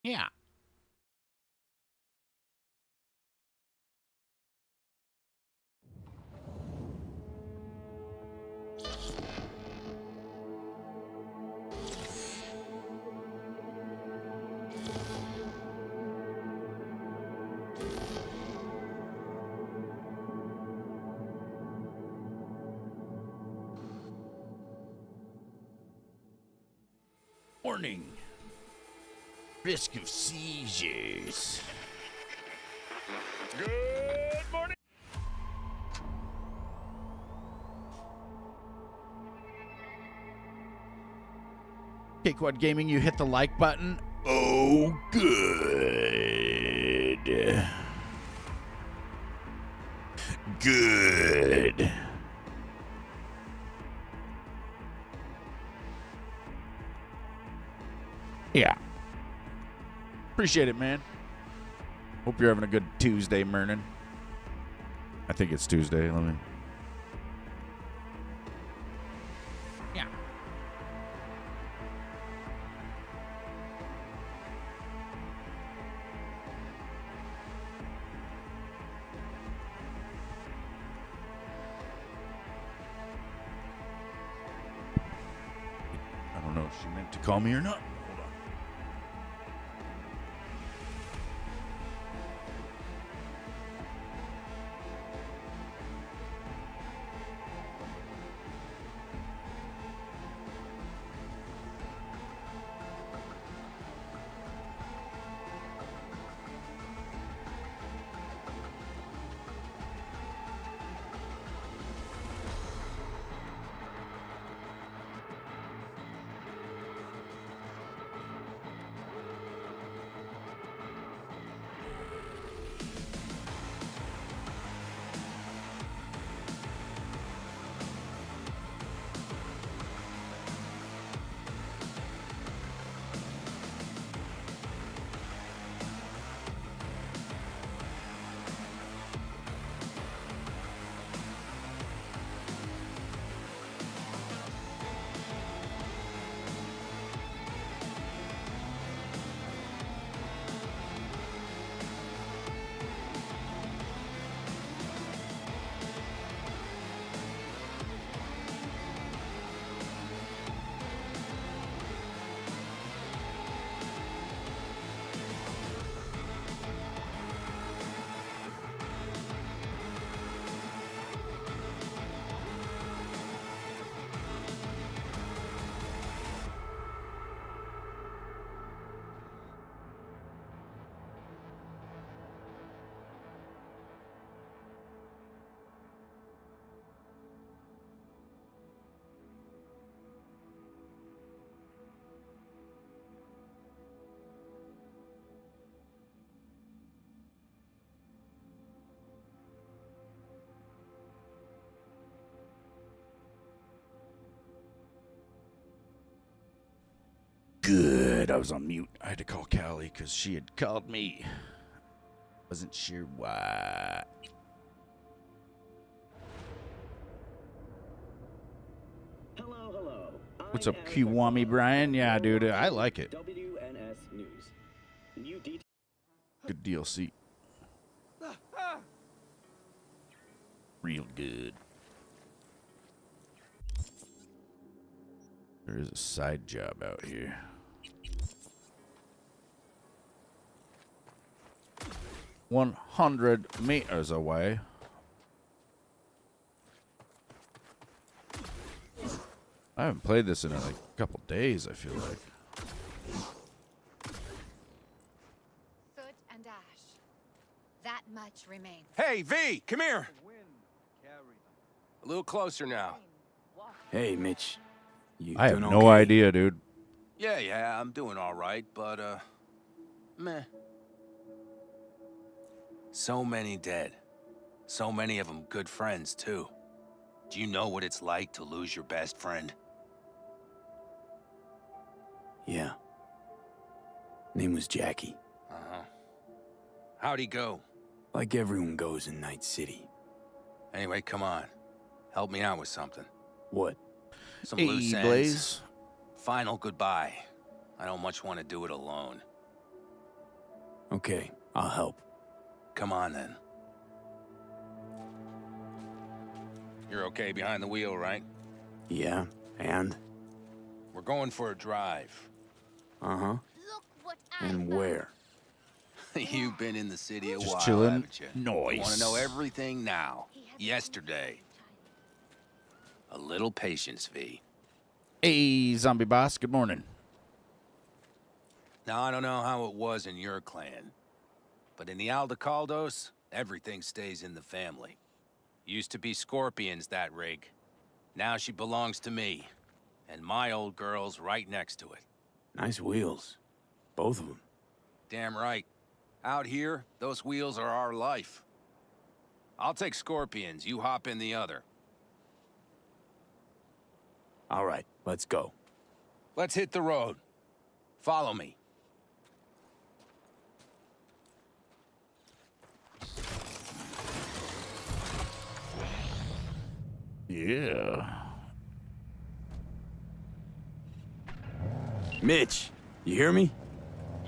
Yeah. Warning. Risk of seizures. Good morning. Quad Gaming, you hit the like button. Oh, good. Good. Yeah. Appreciate it, man. Hope you're having a good Tuesday, Mernon. I think it's Tuesday. Let me. Yeah. I don't know if she meant to call me or not. Hold on. Good. I was on mute. I had to call Callie because she had called me. Wasn't sure why. Hello. What's up, Kiwami Brian? Yeah, dude, I like it. WNS News. New details. Good DLC. Real good. There is a side job out here. $100 away. I haven't played this in like a couple days, I feel like. Foot and ash. That much remains. Hey, V, come here. A little closer now. Hey, Mitch. You I have doing no okay? idea, dude. Yeah, I'm doing all right, but, meh. So many dead. So many of them good friends, too. Do you know what it's like to lose your best friend? Yeah. Name was Jackie. Uh-huh. How'd he go? Like everyone goes in Night City. Anyway, come on. Help me out with something. What? Some Hey, loose ends. Blaze. Final goodbye. I don't much want to do it alone. Okay, I'll help. Come on, then. You're okay behind the wheel, right? Yeah, and? We're going for a drive. Uh-huh. Look what I And found. where? You've been in the city a Just while, chilling. haven't you? Nice. You want to know everything now. Yesterday. A little patience, V. Hey, zombie boss. Good morning. Now, I don't know how it was in your clan, but in the Aldecaldos, everything stays in the family. Used to be Scorpion's, that rig. Now she belongs to me, and my old girl's right next to it. Nice wheels. Both of them. Damn right. Out here, those wheels are our life. I'll take Scorpion's, you hop in the other. All right, let's go. Let's hit the road. Follow me. Yeah. Mitch, you hear me?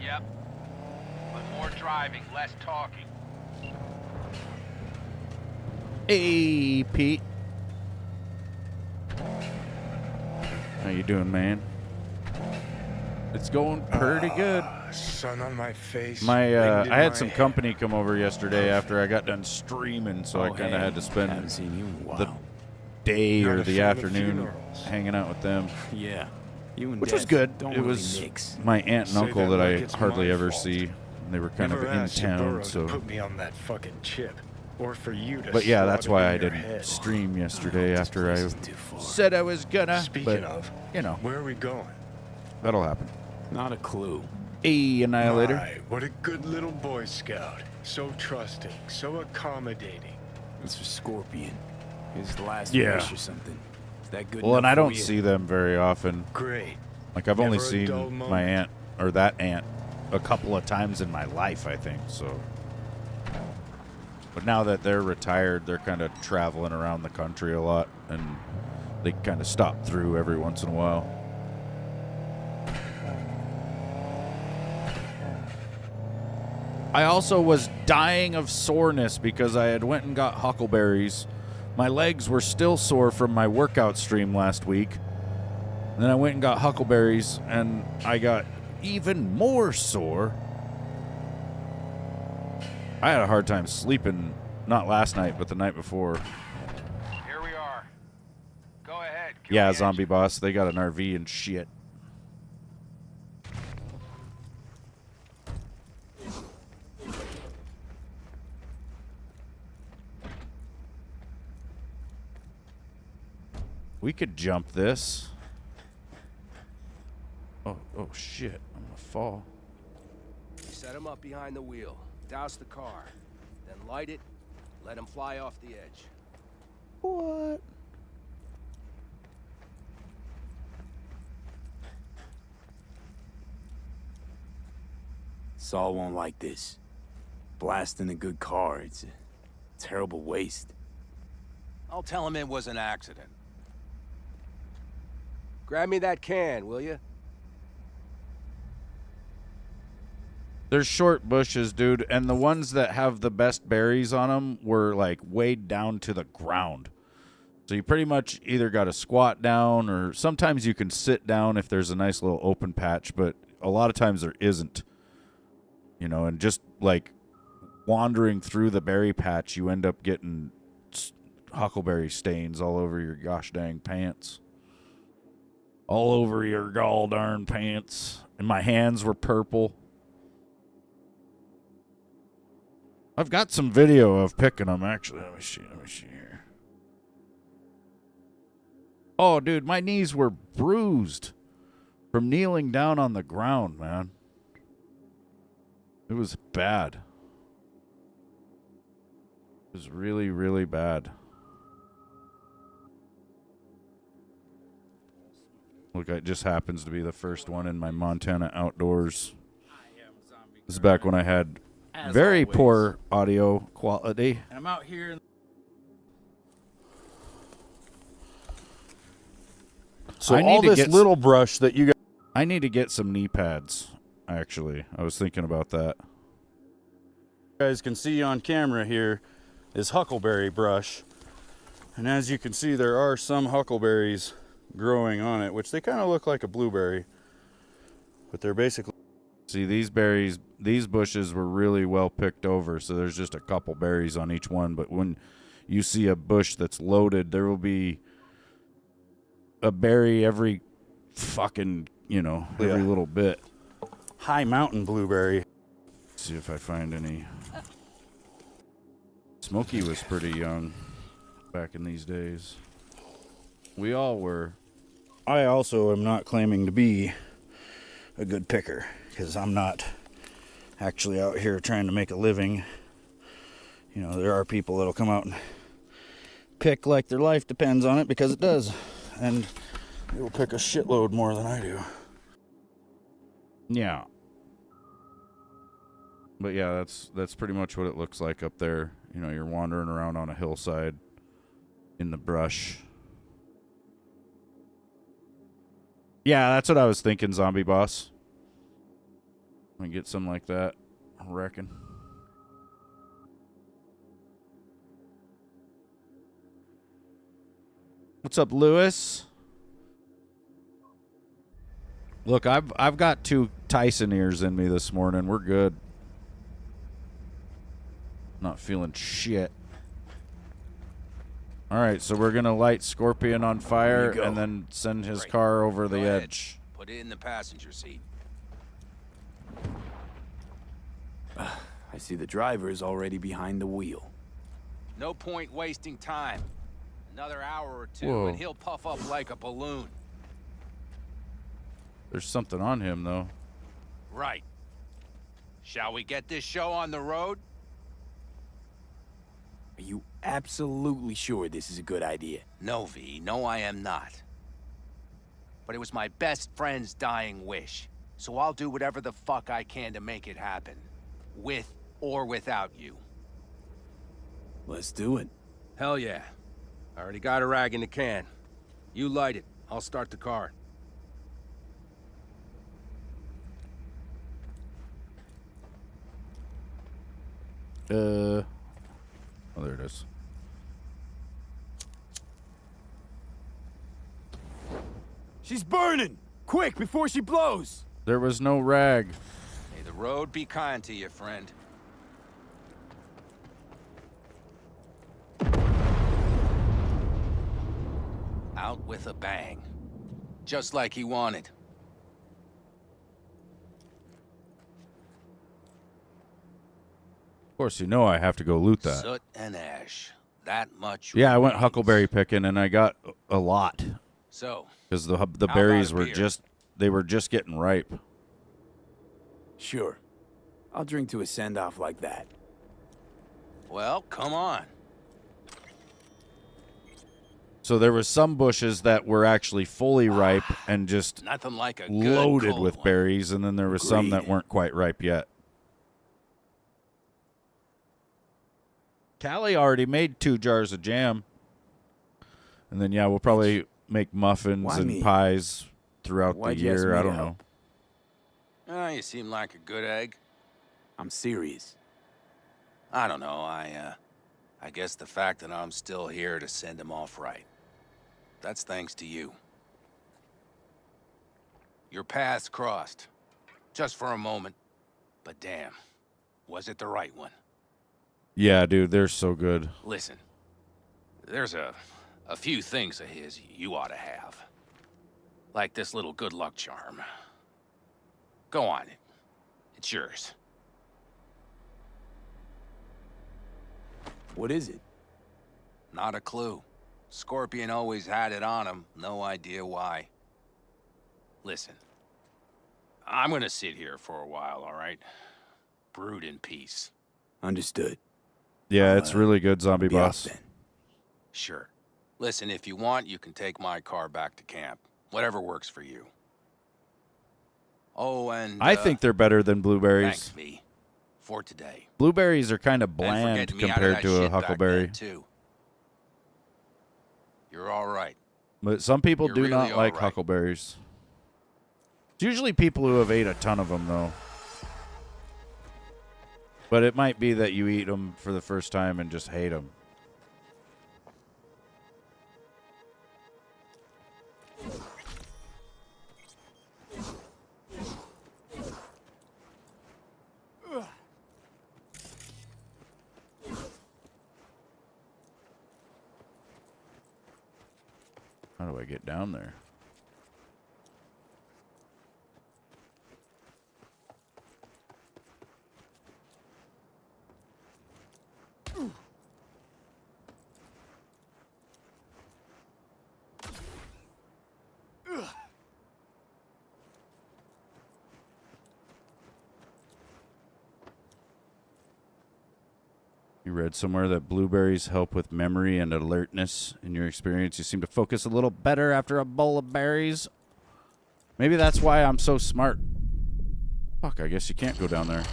Yep. But more driving, less talking. Hey, Pete. How you doing, man? It's going pretty good. Sun on my face. My wind in I had my some hair. company come over yesterday after I got done streaming, so I kind of had to Haven't spend seen you in a while. the day Not or a the fan of afternoon funerals. hanging out with them, Yeah. You and which was Dad good. Don't It really was mix. my aunt and Say uncle that that like I it's hardly my ever fault. see. They were kind Never of in asked town, Burrow so. to put me on that fucking chip, or for you to. But yeah, that's slot it why in I your didn't head. stream I yesterday hope this after place I isn't too far. said I was gonna. Speaking But of, you know, where are we going? that'll happen. Not a clue. Hey, Annihilator. My, what a good little Boy Scout. So trusting, so accommodating. It's for Scorpion. His last Yeah. wish or something. Is that good Well, and enough I for don't you? see them very often. Great. Like I've only Never a seen dull my moment. aunt or that aunt a couple of times in my life, I think. So, but now that they're retired, they're kind of traveling around the country a lot, and they kind of stop through every once in a while. I also was dying of soreness because I had went and got huckleberries. My legs were still sore from my workout stream last week. And then I went and got huckleberries, and I got even more sore. I had a hard time sleeping, not last night, but the night before. Here we are. Go ahead. kill Yeah, the zombie engine. boss, they got an RV and shit. We could jump this. Oh shit, I'm gonna fall. Set him up behind the wheel. Douse the car. Then light it. Let him fly off the edge. What? Saul won't like this. Blasting a good car, it's a terrible waste. I'll tell him it was an accident. Grab me that can, will you? They're short bushes, dude, and the ones that have the best berries on them were like weighed down to the ground. So you pretty much either got to squat down, or sometimes you can sit down if there's a nice little open patch, but a lot of times there isn't. You know, and just like wandering through the berry patch, you end up getting huckleberry stains all over your gosh dang pants. All over your gall darn pants. And my hands were purple. I've got some video of picking them, actually. Let me see here. Oh, dude, my knees were bruised from kneeling down on the ground, man. It was bad. It was really, really bad. Look, it just happens to be the first one in my Montana outdoors. This is back when I had very poor audio quality. I'm out here in So I all need to this get little brush that you got. I need to get some knee pads, actually. I was thinking about that. guys can see on camera here is huckleberry brush. And as you can see, there are some huckleberries growing on it, which they kind of look like a blueberry. But they're basically... See, these berries, these bushes were really well picked over, so there's just a couple berries on each one. But when you see a bush that's loaded, there will be a berry every fucking, you know, every little bit. High mountain blueberry. See if I find any. Smokey was pretty young back in these days. We all were. I also am not claiming to be a good picker, because I'm not actually out here trying to make a living. You know, there are people that'll come out and pick like their life depends on it, because it does. And they will pick a shitload more than I do. Yeah. But yeah, that's pretty much what it looks like up there. You know, you're wandering around on a hillside in the brush. Yeah, that's what I was thinking, Zombie Boss. I get something like that, I reckon. What's up, Lewis? Look, I've got 2 Tyson ears in me this morning. We're good. Not feeling shit. All right, so we're gonna light Scorpion on fire and then send his car over the edge. Put it in the passenger seat. I see the driver is already behind the wheel. No point wasting time. Another hour or 2, Whoa. and he'll puff up like a balloon. There's something on him, though. Right. Shall we get this show on the road? Are you absolutely sure this is a good idea? No, V. No, I am not. But it was my best friend's dying wish. So I'll do whatever the fuck I can to make it happen. With or without you. Let's do it. Hell yeah. I already got a rag in the can. You light it. I'll start the car. Oh, there it is. She's burning! Quick, before she blows! There was no rag. May the road be kind to you, friend. Out with a bang. Just like he wanted. Of course, you know I have to go loot that. Soot and ash. That much. Yeah, I went remains. huckleberry picking, and I got a lot. So, Because the How berries about a were beer? they were just getting ripe. Sure. I'll drink to a send-off like that. well, come on. So there was some bushes that were actually fully ripe and just Nothing like a good loaded cold with one. berries, and then there was some that Agreed. weren't quite ripe yet. Callie already made 2 jars of jam. And then, yeah, we'll probably make muffins Why and me? pies throughout the Why'd you ask year. me I to don't know. help? Ah, you seem like a good egg. I'm serious. I don't know. I guess the fact that I'm still here to send him off right. That's thanks to you. Your paths crossed. Just for a moment. But damn, was it the right one? Yeah, dude, they're so good. Listen, there's a few things of his you ought to have. Like this little good luck charm. Go on. It's yours. What is it? Not a clue. Scorpion always had it on him. No idea why. Listen. I'm gonna sit here for a while, all right? Brood in peace. Understood. Yeah, it's really good, Zombie Be off Boss. then. Sure. Listen, if you want, you can take my car back to camp. Whatever works for you. Oh, and I think they're better than blueberries. thanks, V. For today. Blueberries are kind of And for bland getting me out of compared that to a shit back huckleberry. then, too. You're all right. But some people You're do really not all like right. huckleberries. It's usually people who have ate a ton of them, though. But it might be that you eat them for the first time and just hate them. How do I get down there? You read somewhere that blueberries help with memory and alertness. In your experience, you seem to focus a little better after a bowl of berries. Maybe that's why I'm so smart. Fuck, I guess you can't go down there.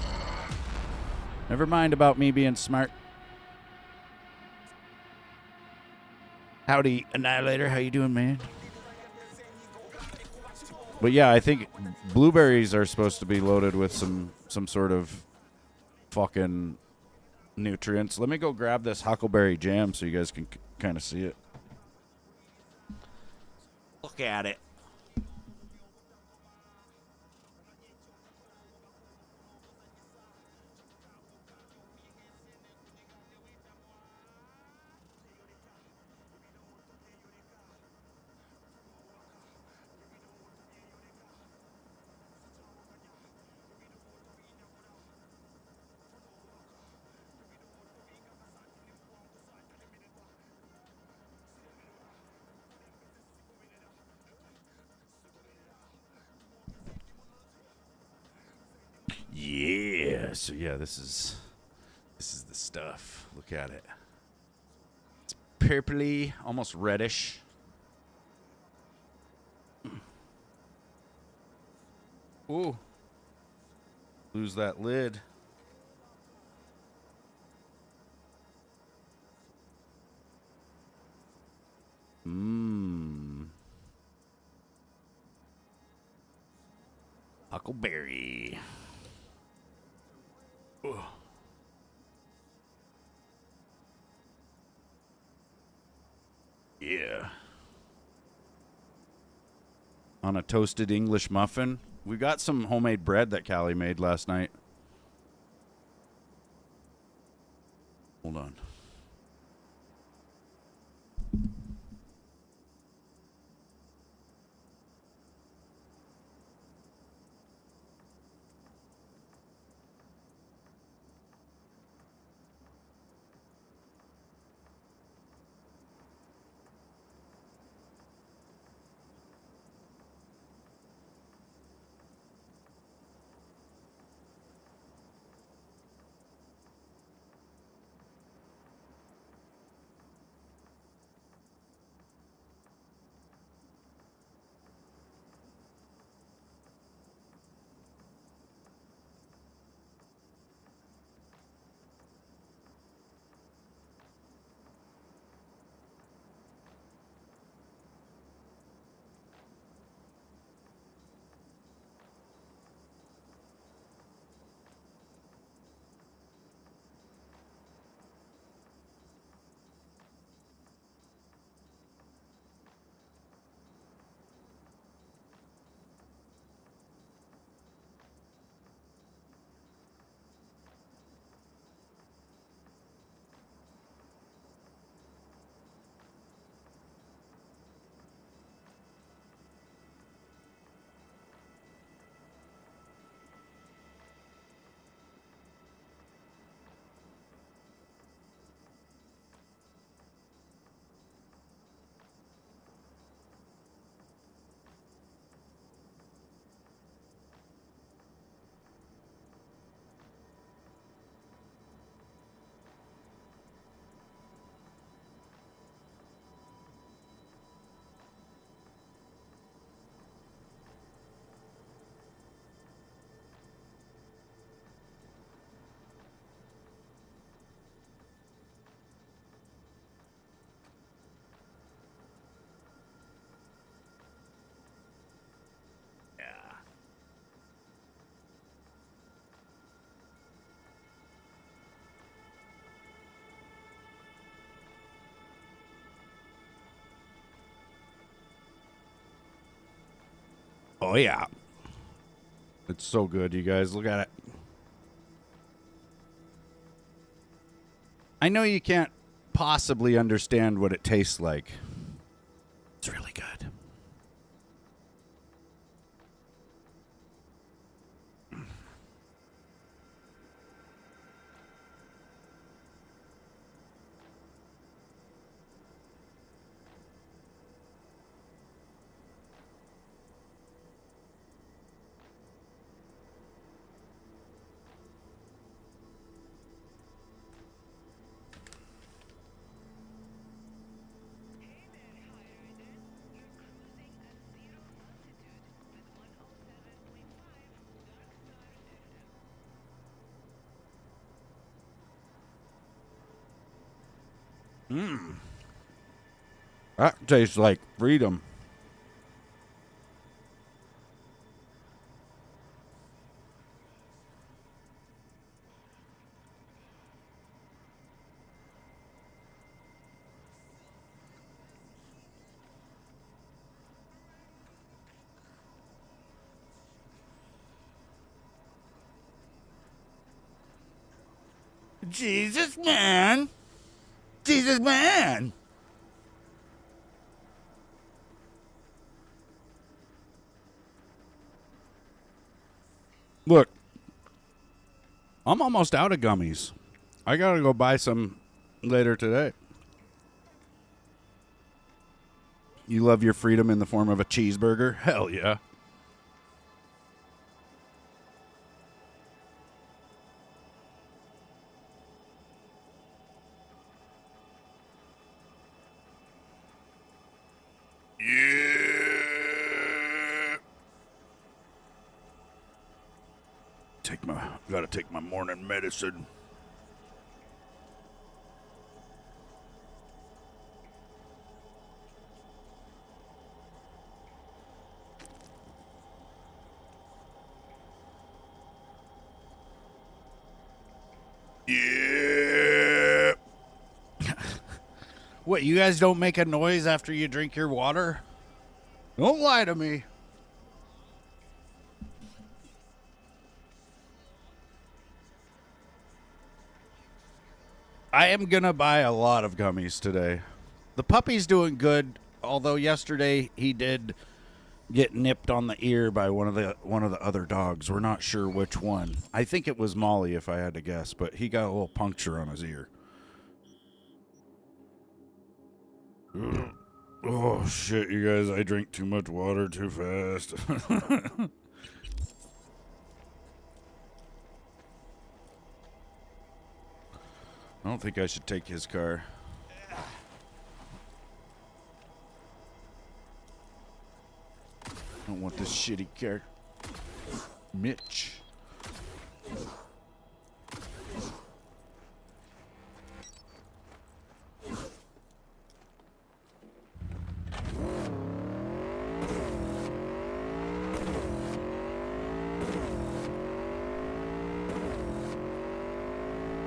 Never mind about me being smart. Howdy, Annihilator. How you doing, man? But yeah, I think blueberries are supposed to be loaded with some sort of fucking nutrients. Let me go grab this huckleberry jam so you guys can kind of see it. Look at it. Yeah. So yeah, this is the stuff. Look at it. It's purpley, almost reddish. Ooh. Lose that lid. Mmm. Huckleberry. Ugh. Yeah. On a toasted English muffin. We got some homemade bread that Callie made last night. Hold on. Oh, yeah. It's so good, you guys. Look at it. I know you can't possibly understand what it tastes like. It's really good. That tastes like freedom. Jesus, man. Jesus, man. Look, I'm almost out of gummies. I gotta go buy some later today. You love your freedom in the form of a cheeseburger? Hell yeah. Gotta take my morning medicine. Yeah. What, you guys don't make a noise after you drink your water? Don't lie to me. I am gonna buy a lot of gummies today. The puppy's doing good, although yesterday he did get nipped on the ear by one of the other dogs. We're not sure which one. I think it was Molly, if I had to guess, but he got a little puncture on his ear. Oh shit, you guys! I drink too much water too fast. I don't think I should take his car. I don't want this shitty car. Mitch.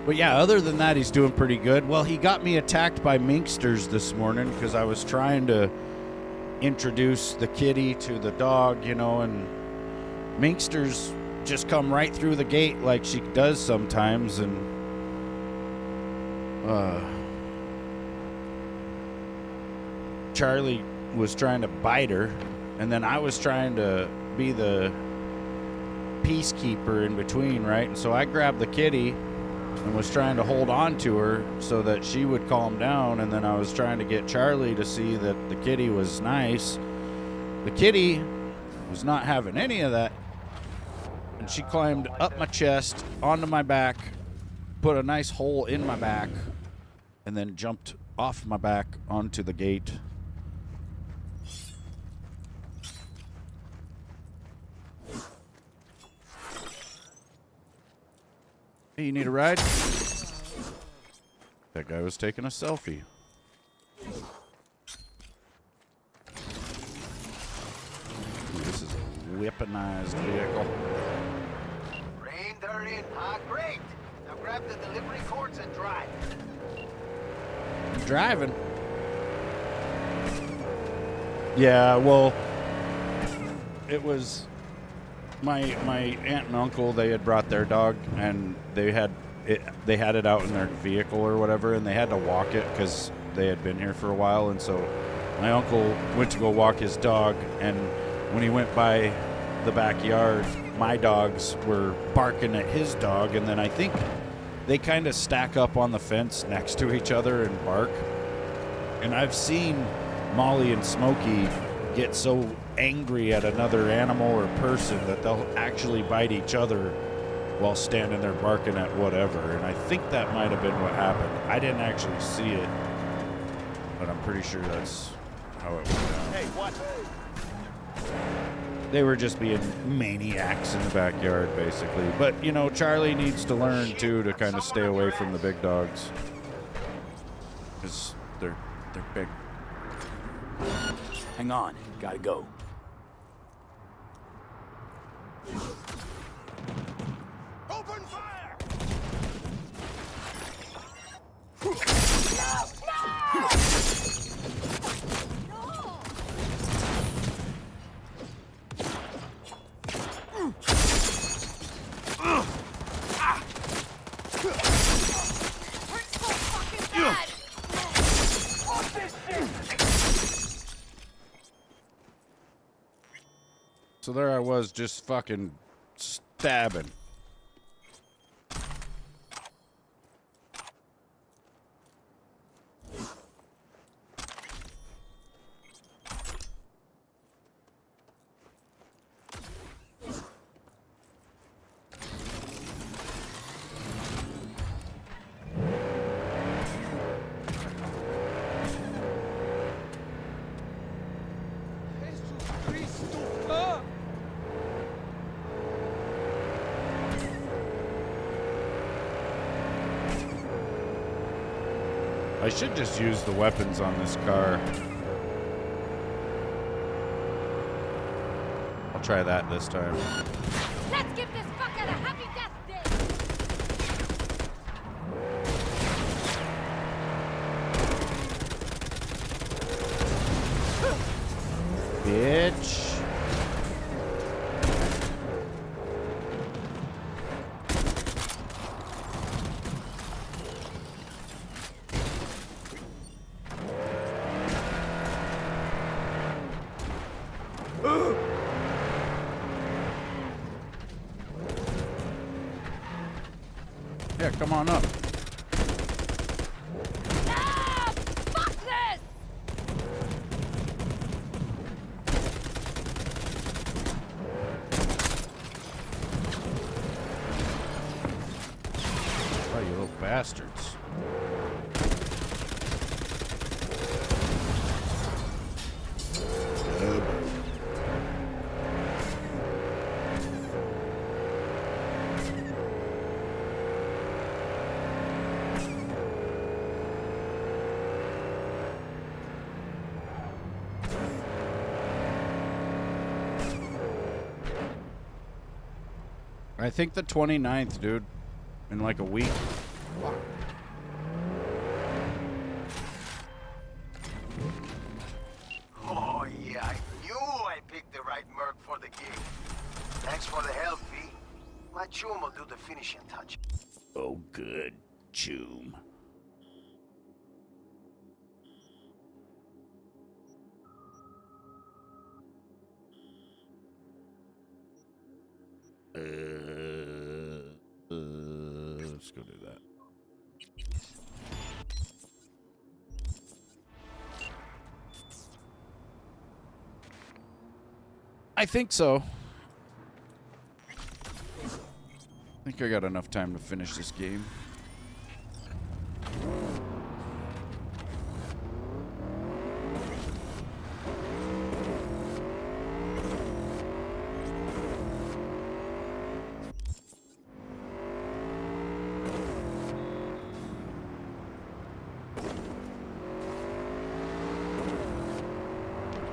But yeah, other than that, he's doing pretty good. Well, he got me attacked by minksters this morning because I was trying to introduce the kitty to the dog, you know, and minksters just come right through the gate like she does sometimes, and Charlie was trying to bite her, and then I was trying to be the peacekeeper in between, right? And so I grabbed the kitty and was trying to hold on to her so that she would calm down, and then I was trying to get Charlie to see that the kitty was nice. The kitty was not having any of that, and she climbed up my chest, onto my back, put a nice hole in my back, and then jumped off my back onto the gate. Hey, you need a ride? That guy was taking a selfie. Ooh, this is a weaponized vehicle. Rain, they're in. Ah, great. Now grab the delivery cords and drive. I'm driving. Yeah, well, it was my aunt and uncle. They had brought their dog, and they had it out in their vehicle or whatever, and they had to walk it because they had been here for a while. And so my uncle went to go walk his dog, and when he went by the backyard, my dogs were barking at his dog, and then I think they kind of stack up on the fence next to each other and bark. And I've seen Molly and Smokey get so angry at another animal or person that they'll actually bite each other while standing there barking at whatever. And I think that might have been what happened. I didn't actually see it, but I'm pretty sure that's how it went down. Hey, what? They were just being maniacs in the backyard, basically. But, you know, Charlie needs to learn, too, to kind of stay away from the big dogs. Because they're big. Hang on, gotta go. Open fire! So there I was, just fucking stabbing. I should just use the weapons on this car. I'll try that this time. Let's give this fucker a happy death day. Bitch. Yeah, come on up. Ah! Fuck this! Oh, you little bastards. I think the 29th, dude. In like a week. Oh, yeah, I knew I picked the right merc for the gig. Thanks for the help, V. My chum will do the finishing touch. Oh, good. Choom. Let's go do that. I think so. I think I got enough time to finish this game.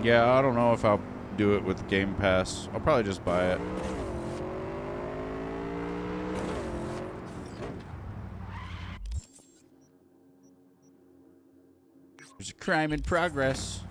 Yeah, I don't know if I'll do it with Game Pass. I'll probably just buy it. There's a crime in progress.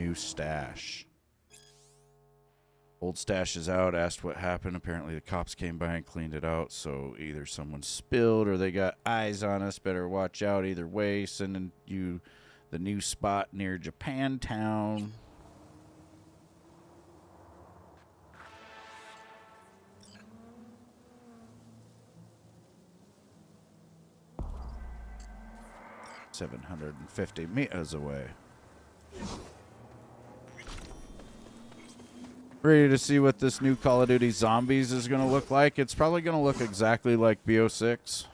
New stash. Old stash is out. Asked what happened. Apparently the cops came by and cleaned it out. So either someone spilled or they got eyes on us. Better watch out either way. Sending you the new spot near Japantown. $750 meters away. Ready to see what this new Call of Duty Zombies is going to look like? It's probably going to look exactly like BO6.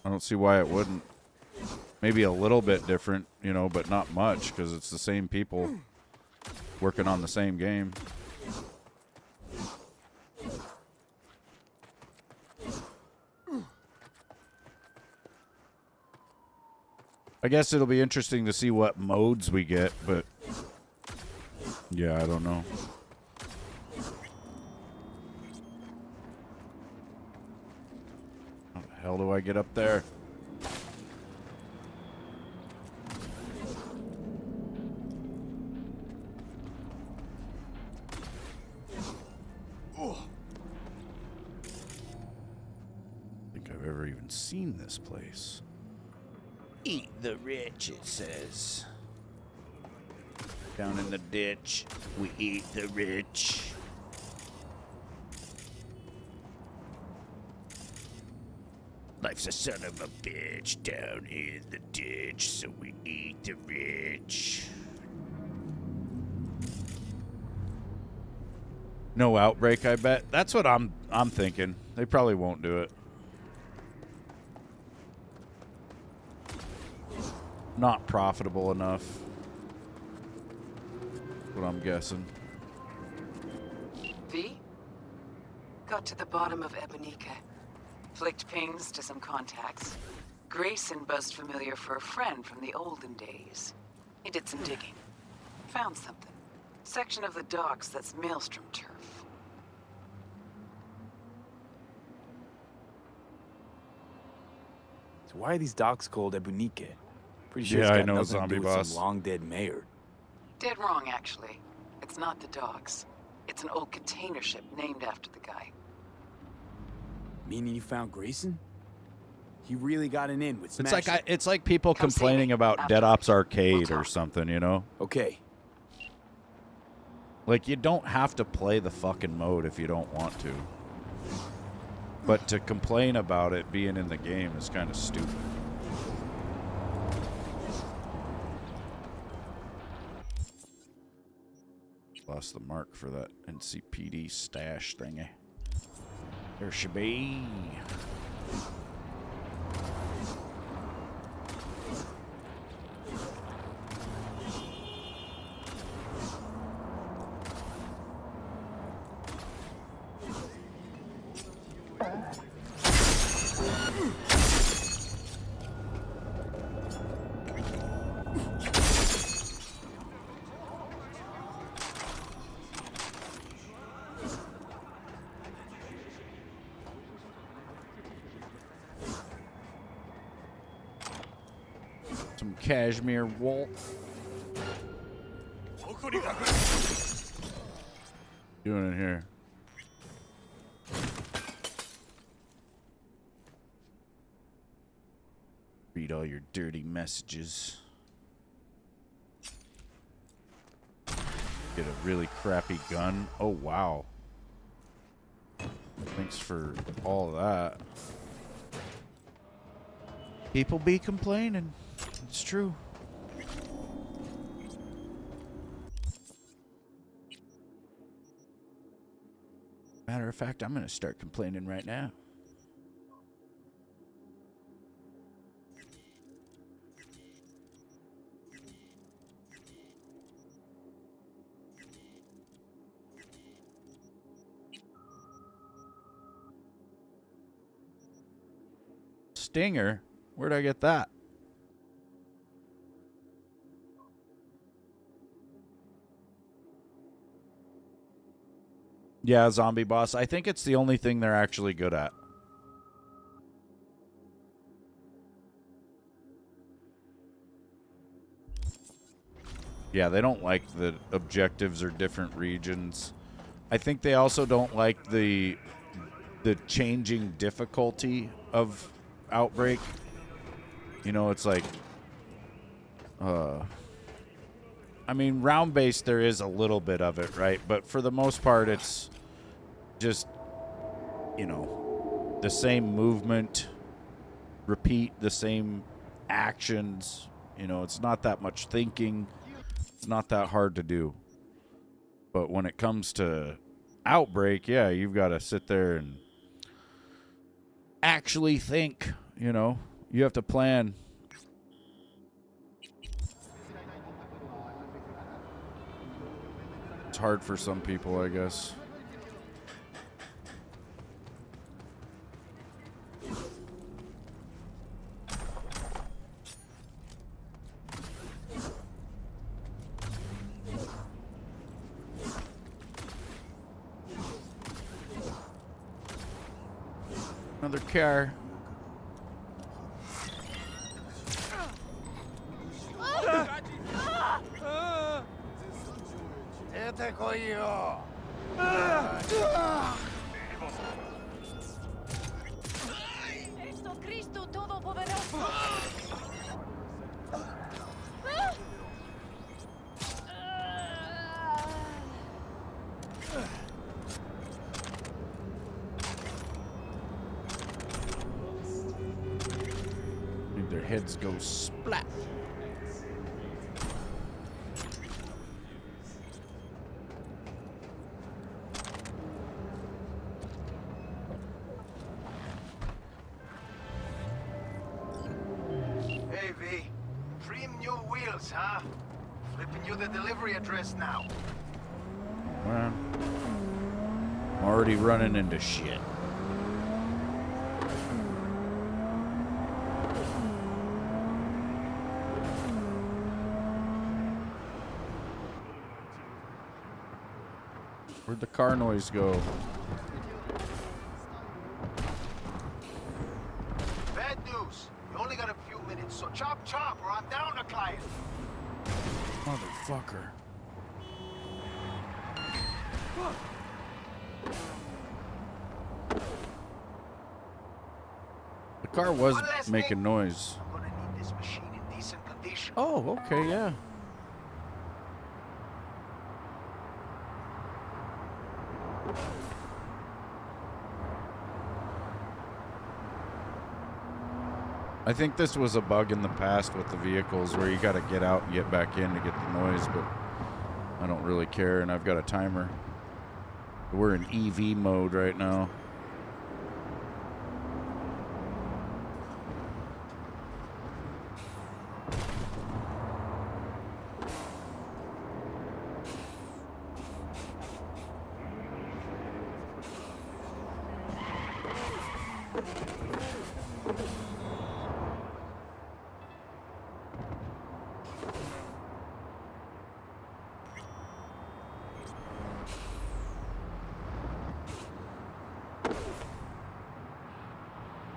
I don't see why it wouldn't. Maybe a little bit different, you know, but not much because it's the same people working on the same game. I guess it'll be interesting to see what modes we get, but yeah, I don't know. How the hell do I get up there? I think I've ever even seen this place. Eat the rich, it says. Down in the ditch, we eat the rich. Life's a son of a bitch down in the ditch, so we eat the rich. No outbreak, I bet. That's what I'm thinking. They probably won't do it. Not profitable enough. What I'm guessing. V? Got to the bottom of Ebonica. Flicked pings to some contacts. Grayson buzzed familiar for a friend from the olden days. He did some digging. Found something. Section of the docks that's Maelstrom turf. So why are these docks called Ebonica? Pretty sure Yeah, it's got I know, nothing Zombie to do with Boss. some long-dead mayor. Dead wrong, actually. It's not the docks. It's an old container ship named after the guy. Meaning you found Grayson? He really got an in with Smash. It's like people Come see complaining me about after Dead Ops we'll Arcade or talk. something, you know? Okay. Like, you don't have to play the fucking mode if you don't want to. But to complain about it being in the game is kind of stupid. Lost the mark for that NCPD stash thingy. There should be. Some cashmere wool. Doing it here. Read all your dirty messages. Get a really crappy gun. Oh, wow. Thanks for all that. People be complaining. It's true. Matter of fact, I'm going to start complaining right now. Stinger? Where'd I get that? Yeah, Zombie Boss. I think it's the only thing they're actually good at. Yeah, they don't like the objectives or different regions. I think they also don't like the changing difficulty of Outbreak. You know, it's like, I mean, round-based there is a little bit of it, right? But for the most part, it's just, you know, the same movement, repeat the same actions. You know, it's not that much thinking. It's not that hard to do. But when it comes to Outbreak, yeah, you've got to sit there and actually think, you know. You have to plan. It's hard for some people, I guess. Another car. Cristo Todopoderoso. Make their heads go splat. Hey, V. 3 new wheels, huh? Flipping you the delivery address now. Well, I'm already running into shit. Where'd the car noise go? Bad news. You only got a few minutes, so chop chop or I'm down a client. Motherfucker. The car was One last making thing. noise. I'm gonna need this machine in decent condition. Oh, okay, yeah. I think this was a bug in the past with the vehicles where you got to get out and get back in to get the noise, but I don't really care, and I've got a timer. We're in EV mode right now.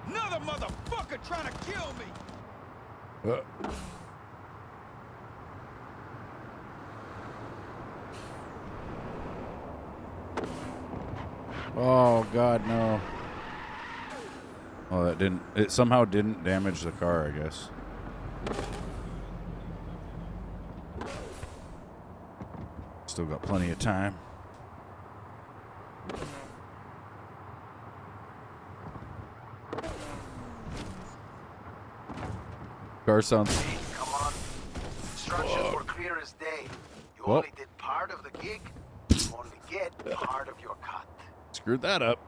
Another motherfucker trying to kill me! Oh, God, no. Oh, that didn't... It somehow didn't damage the car, I guess. Still got plenty of time. Car sounds... Hey, come on. Instructions were clear as day. You Well. only did part of the gig. You only get part of your cut. Screwed that up.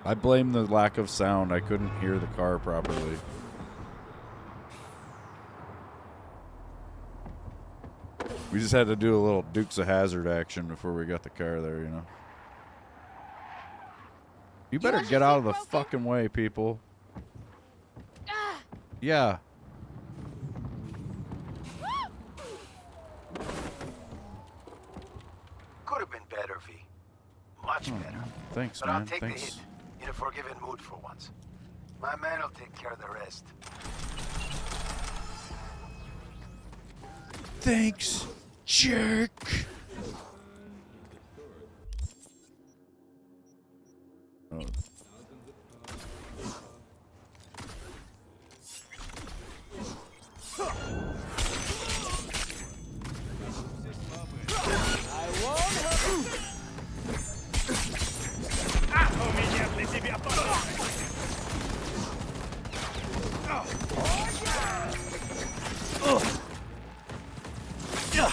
I blame the lack of sound. I couldn't hear the car properly. We just had to do a little Dukes of Hazzard action before we got the car there, you know. You better get out of the fucking way, people. Yeah. Could have been better, V. Much better. Thanks, But I'll man. take the Thanks. hit. In a forgiving mood for once. My man will take care of the rest. Thanks, jerk. Oh. Yeah.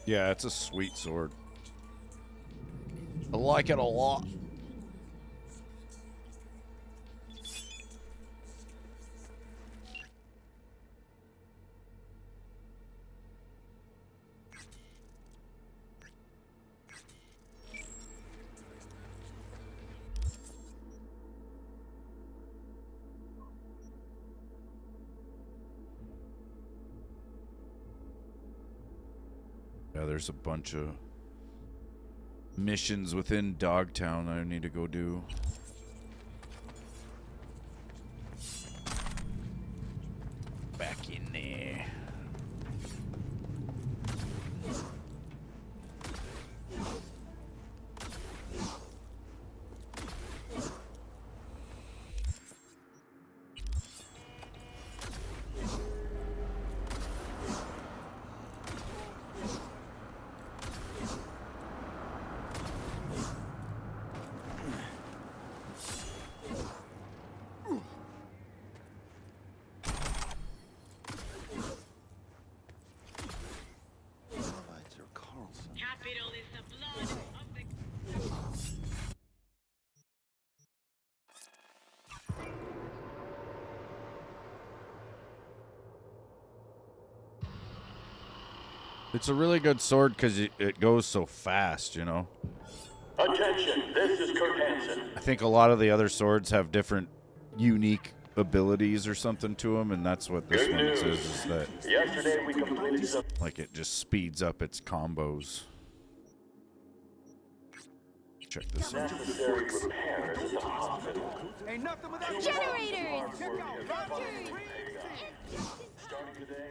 Yeah, it's a sweet sword. I like it a lot. Yeah, there's a bunch of missions within Dogtown I need to go do. Back in there. It's a really good sword because it goes so fast, you know? Attention, this is Kurt Hansen. I think a lot of the other swords have different unique abilities or something to them, and that's what this one is that... Yesterday we completed some... Like, it just speeds up its combos. Check this out. Necessary repairs at the hospital. Ain't nothing without generators! Starting today,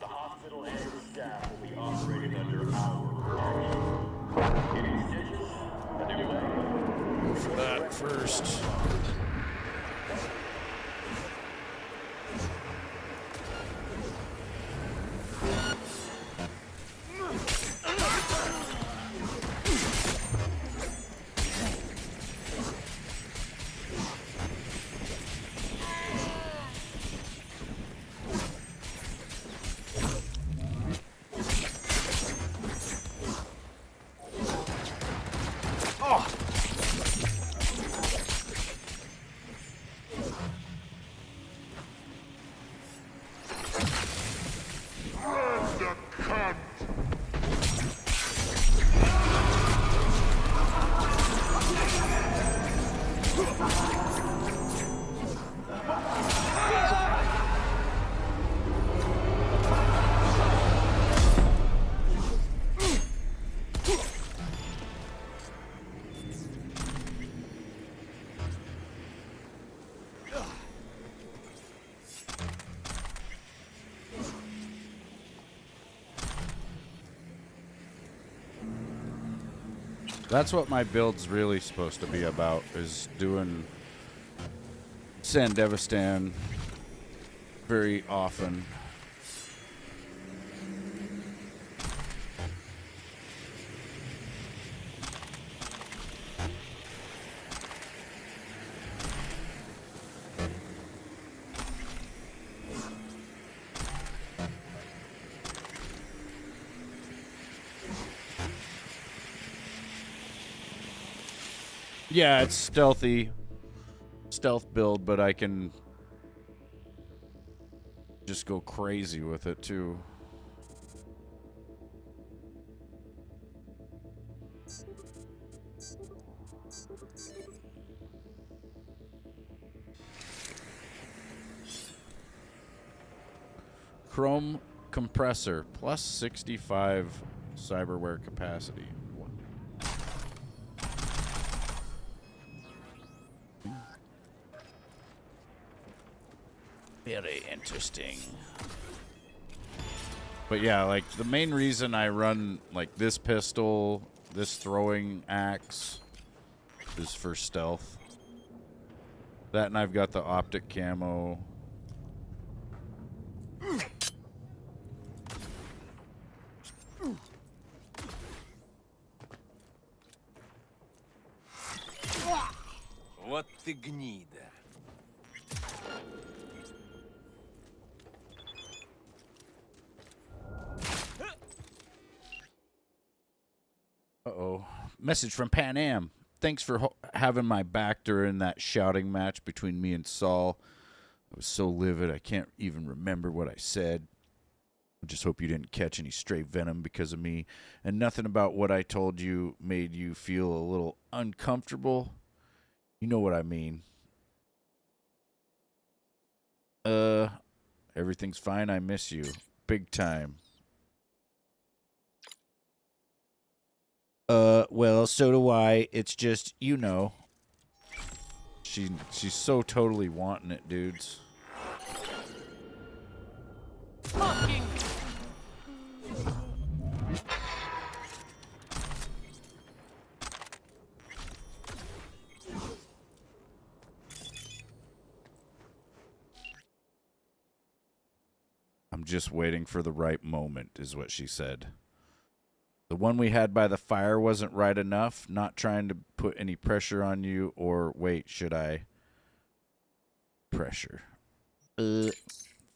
the hospital and the staff will be operating under our protection. Any stitches? A new way. Go for that first. That's what my build's really supposed to be about, is doing Sandevistan very often. Yeah, it's stealth build, but I can just go crazy with it too. Chrome compressor plus 65 cyberware capacity. Very interesting. But yeah, like the main reason I run like this pistol, this throwing axe, is for stealth. That, and I've got the optic camo. What the gnida? Uh-oh. Message from Pan Am. Thanks for having my back during that shouting match between me and Saul. I was so livid I can't even remember what I said. I just hope you didn't catch any stray venom because of me. And nothing about what I told you made you feel a little uncomfortable. You know what I mean. Everything's fine. I miss you. Big time. Well, so do I. It's just, you know. She's so totally wanting it, dudes. Fucking. I'm just waiting for the right moment, is what she said. The one we had by the fire wasn't right enough. Not trying to put any pressure on you, or wait, should I? Pressure.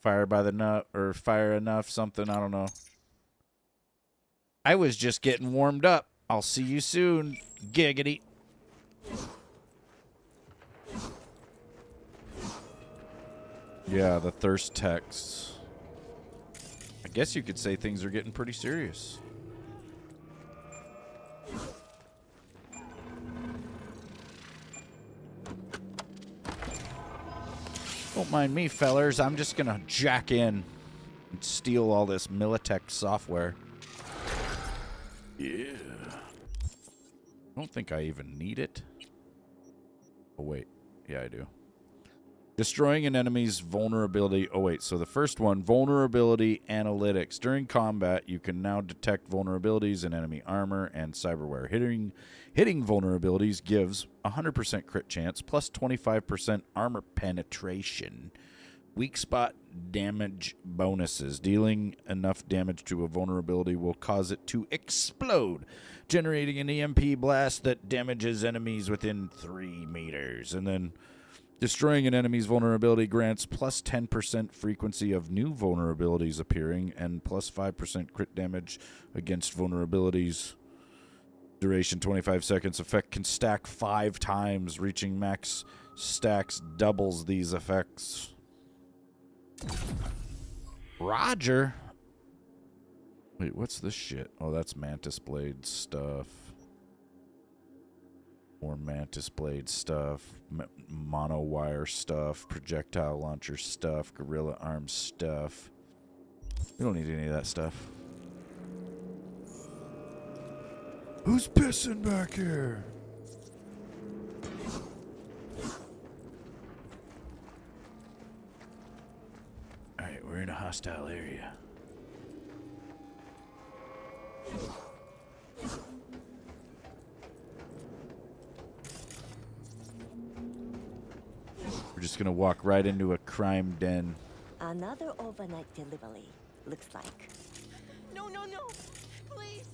Fire by the nut, or fire enough, something, I don't know. I was just getting warmed up. I'll see you soon. Giggity. Yeah, the thirst texts. I guess you could say things are getting pretty serious. Don't mind me, fellers. I'm just gonna jack in and steal all this Militech software. Yeah. I don't think I even need it. Oh, wait. Yeah, I do. Destroying an enemy's vulnerability. Oh, wait. So the first one, vulnerability analytics. During combat, you can now detect vulnerabilities in enemy armor and cyberware. Hitting vulnerabilities gives 100% crit chance plus 25% armor penetration. Weak spot damage bonuses. Dealing enough damage to a vulnerability will cause it to explode, generating an EMP blast that damages enemies within 3 meters. And then destroying an enemy's vulnerability grants plus 10% frequency of new vulnerabilities appearing and plus 5% crit damage against vulnerabilities. Duration 25 seconds. Effect can stack 5 times. Reaching max stacks doubles these effects. Roger. Wait, what's this shit? Oh, that's Mantis Blade stuff. More Mantis Blade stuff. Mono wire stuff. Projectile launcher stuff. Gorilla arm stuff. We don't need any of that stuff. Who's pissing back here? Alright, we're in a hostile area. We're just gonna walk right into a crime den. Another overnight delivery, looks like. No, no, no! Please!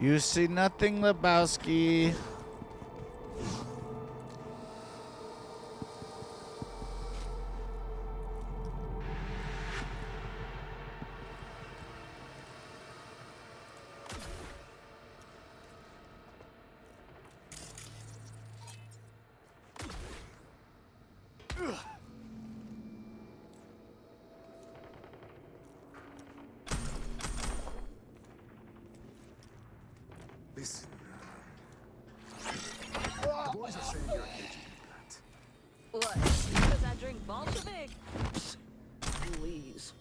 You see nothing, Lebowski. Listen. The boys are saying you're engaged in that. What? Because I drink Bolshevik? Please.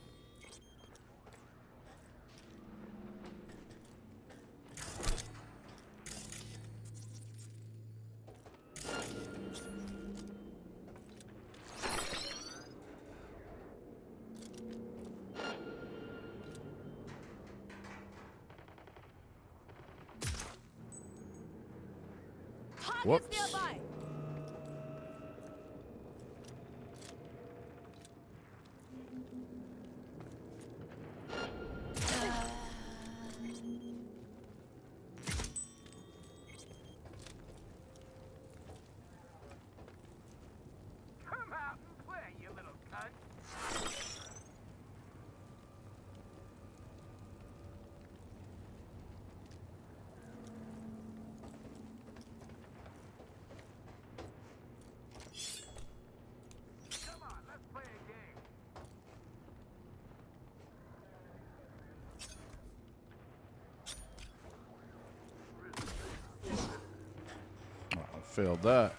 Whoops. Come out and play, you little cunt! Come on, let's play a game. Oh, I failed that.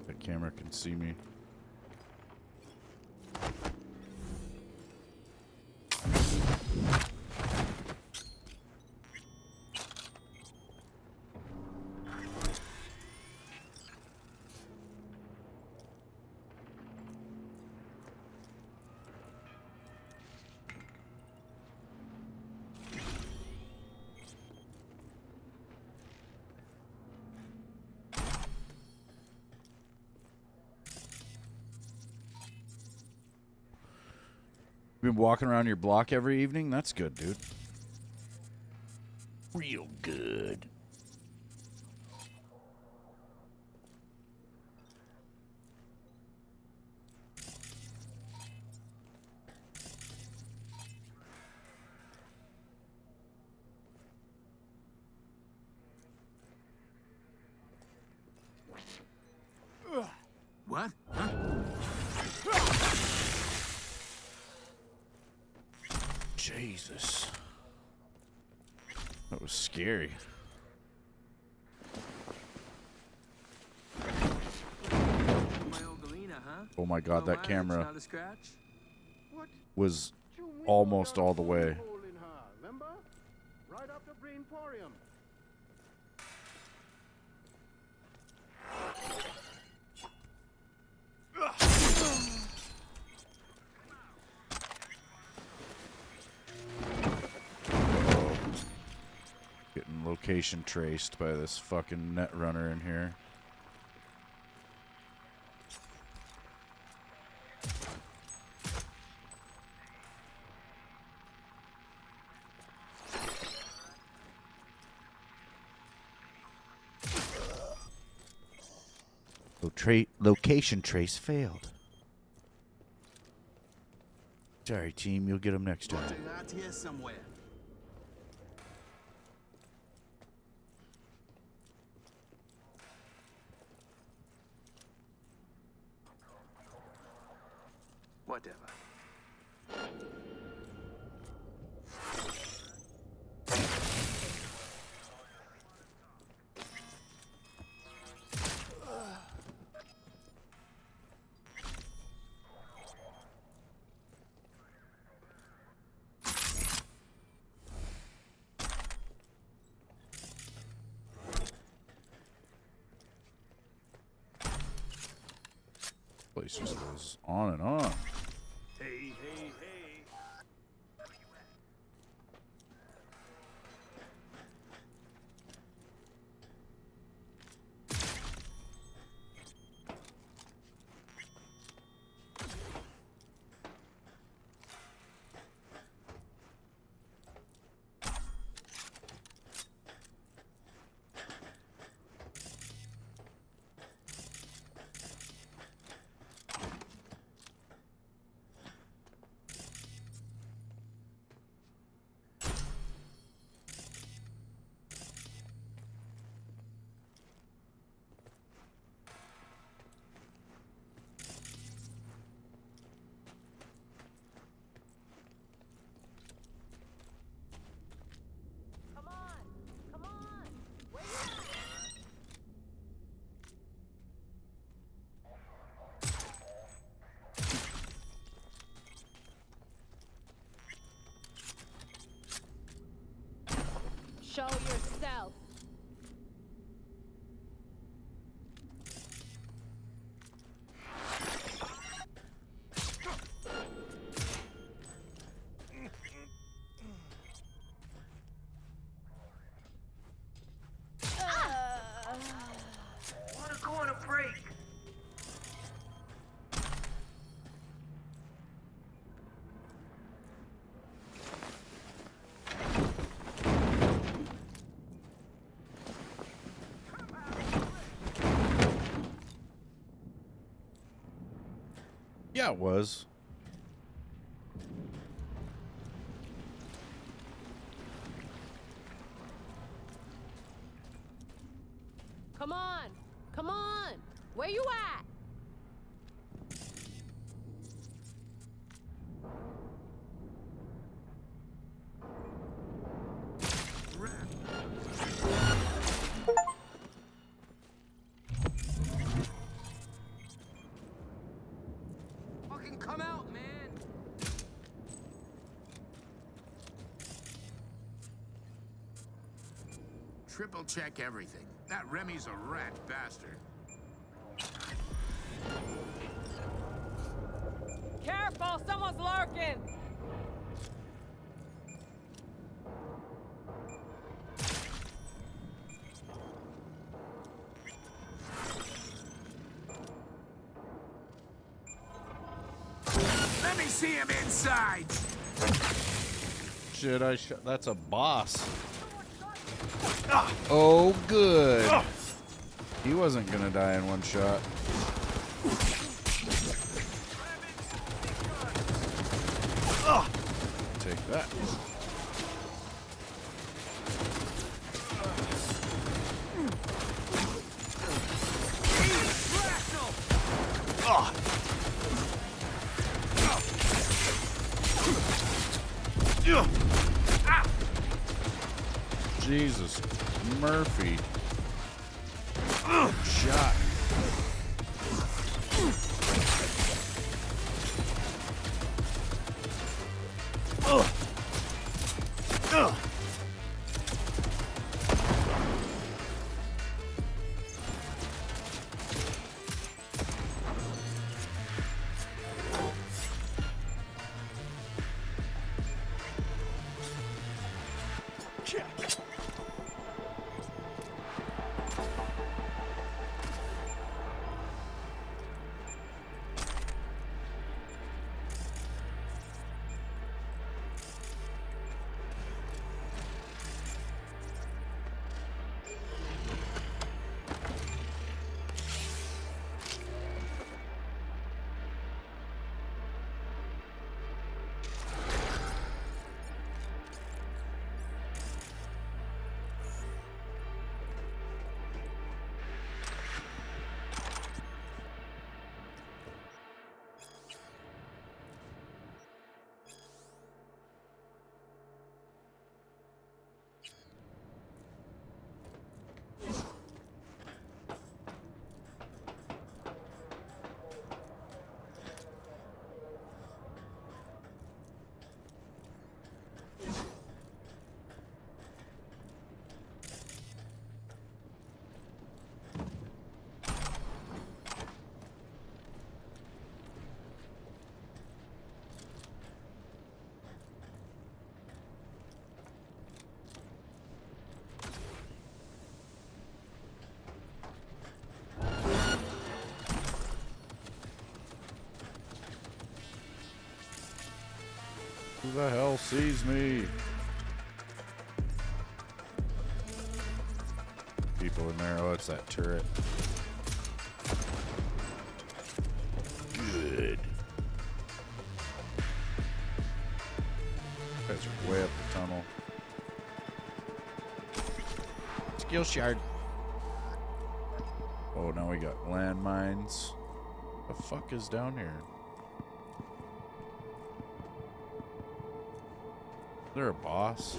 The camera can see me. Been walking around your block every evening? That's good, dude. Real good. What? Huh? Jesus. That was scary. Oh my god, that camera was almost all the way. Remember? Right after Brainporium. Getting location traced by this fucking net runner in here. Location trace failed. Sorry, team. You'll get them next time. Out here somewhere. Whatever. goes on and on. Hey, hey, hey. Show yourself. Wanna go on a break? Yeah, it was. Come on. Come on. Where you at? Fucking come out, man! Triple check everything. That Remy's a rat bastard. Careful, someone's lurking. Let me see him inside! Shit, that's a boss. Oh, good. He wasn't gonna die in one shot. Take that. Jesus, Murphy. Shot. Who the hell sees me? People in there. Oh, it's that turret. Good. Guys are way up the tunnel. Skill shard. Oh, now we got landmines. The fuck is down here? Is there a boss?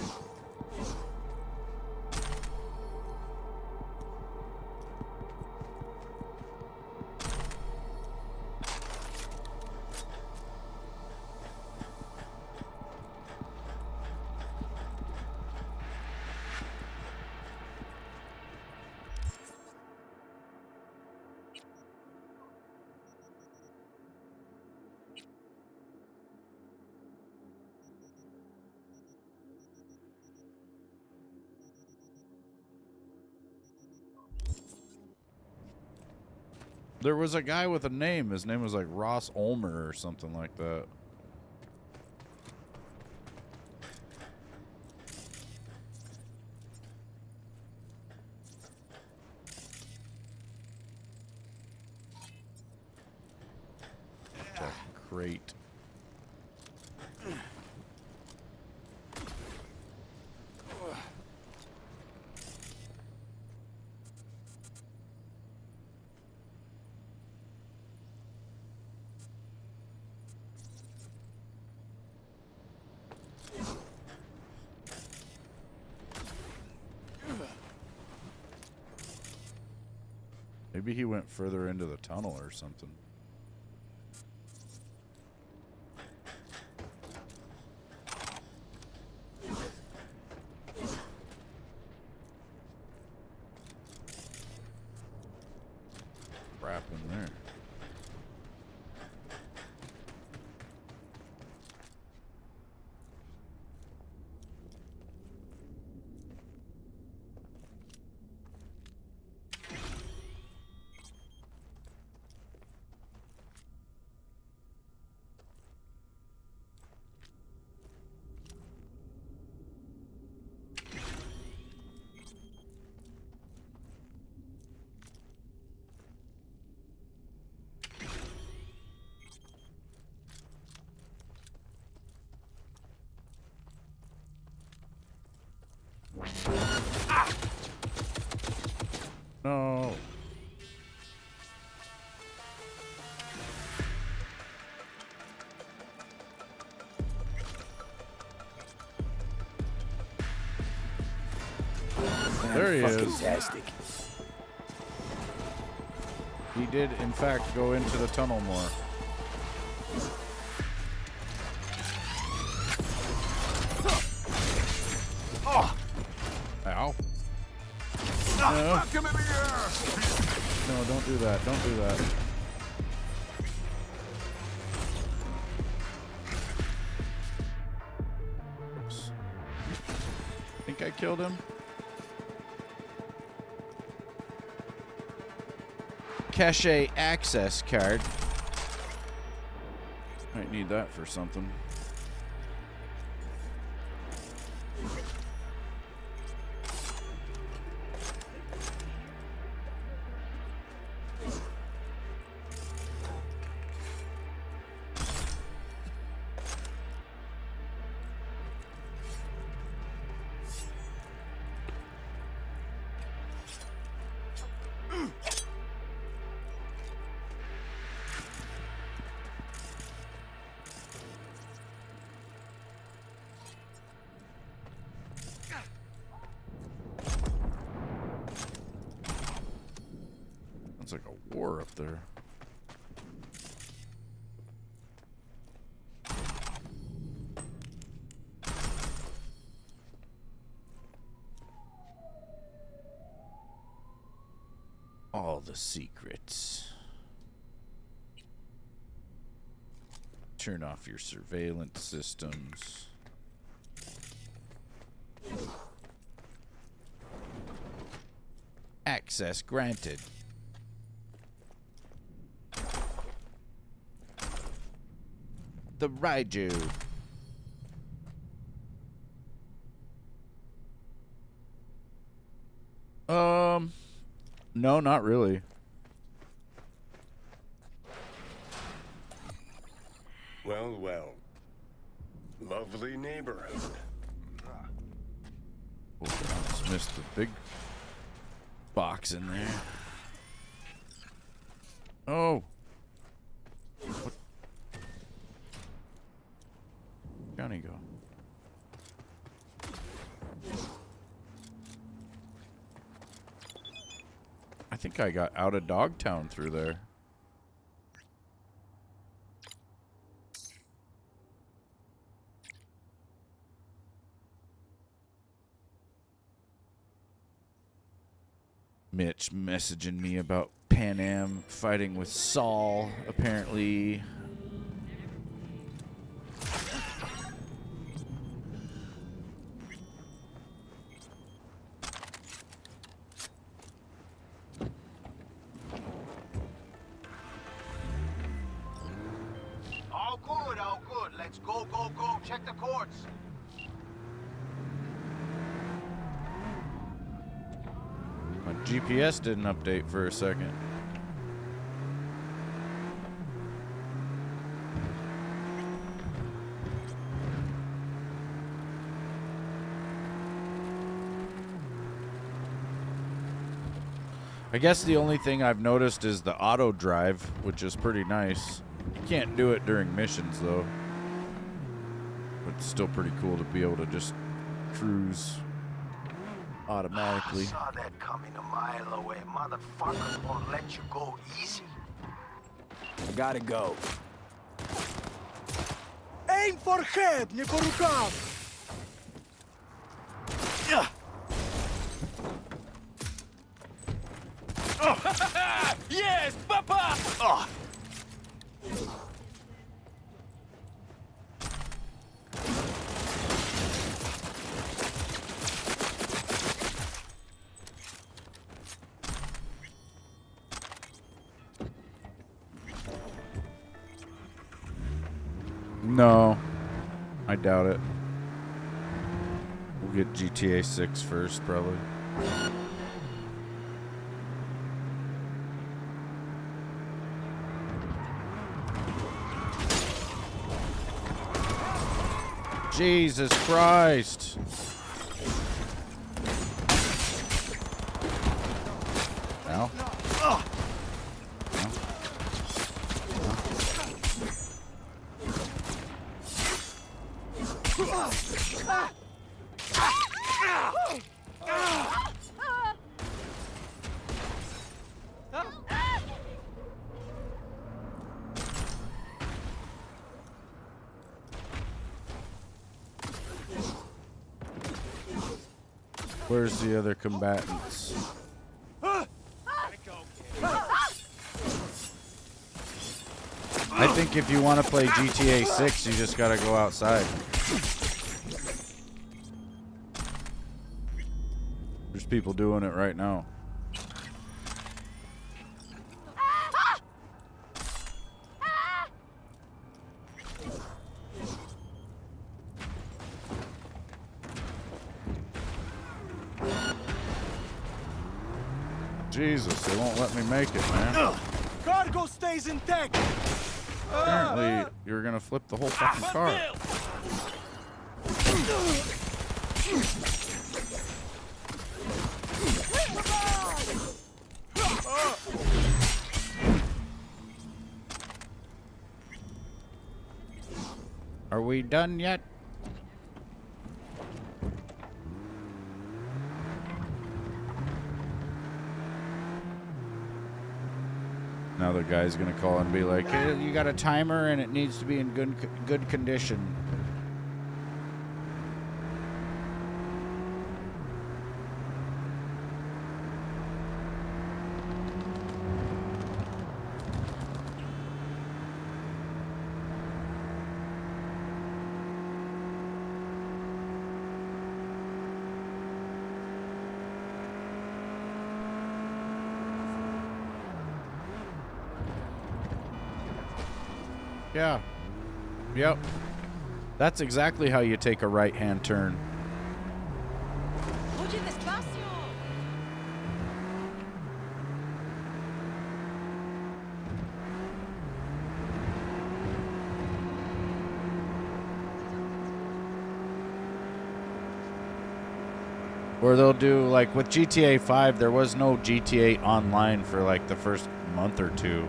There was a guy with a name. His name was like Ross Ulmer or something like that. Fucking crate. Maybe he went further into the tunnel or something. Crap in there. No. There he is. Fantastic. He did, in fact, go into the tunnel more. Oh! Ow. No. Come in here. No, don't do that. Don't do that. Oops. Think I killed him? Cache access card. Might need that for something. It's like a war up there. All the secrets. Turn off your surveillance systems. Access granted. The Raiju. No, not really. Well, well. Lovely neighborhood. Oh, I just missed the big box in there. Oh. What? Johnny go? I think I got out of Dogtown through there. Mitch messaging me about Pan Am fighting with Saul, apparently. All good, all good. Let's go, go, go. Check the courts. My GPS didn't update for a second. I guess the only thing I've noticed is the auto drive, which is pretty nice. You can't do it during missions though. But it's still pretty cool to be able to just cruise automatically. I saw that coming a mile away. Motherfuckers won't let you go easy. I gotta go. Aim for head, не по рукам! Yes, papa! Oh. No, I doubt it. We'll get GTA 6 first, probably. Jesus Christ. Ow. Ow. Where's the other combatants? I think if you want to play GTA 6, you just gotta go outside. There's people doing it right now. Jesus, they won't let me make it, man. Cargo stays intact! Apparently, you're gonna flip the whole fucking car. Are we done yet? Now the guy's gonna call and be like, hey, you got a timer and it needs to be in good condition. Yeah. Yep. That's exactly how you take a right-hand turn. Or they'll do, like, with GTA 5, there was no GTA Online for, like, the first month or two.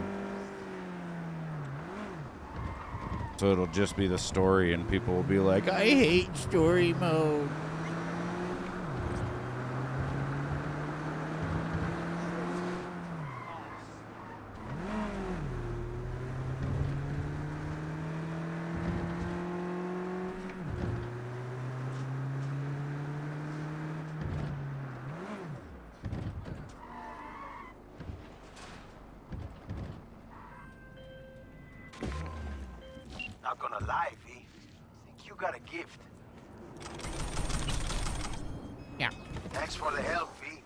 So it'll just be the story, and people will be like, I hate story mode. Not gonna lie, V. Think you got a gift. Yeah. Thanks for the help, V.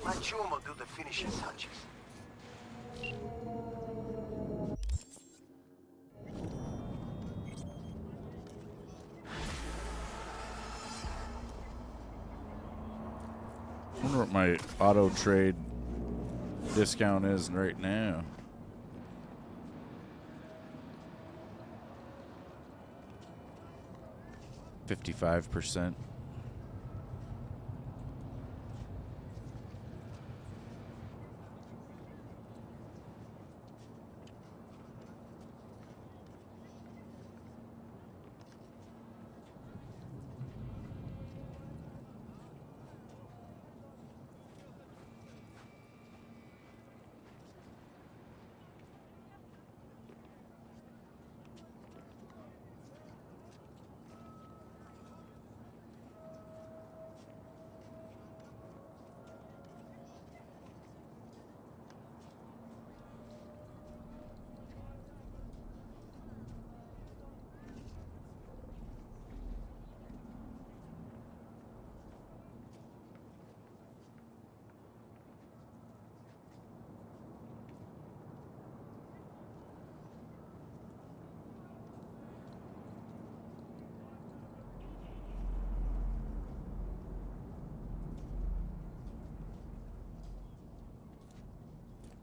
My chum will do the finishing touches. I wonder what my auto trade discount is right now. 55%.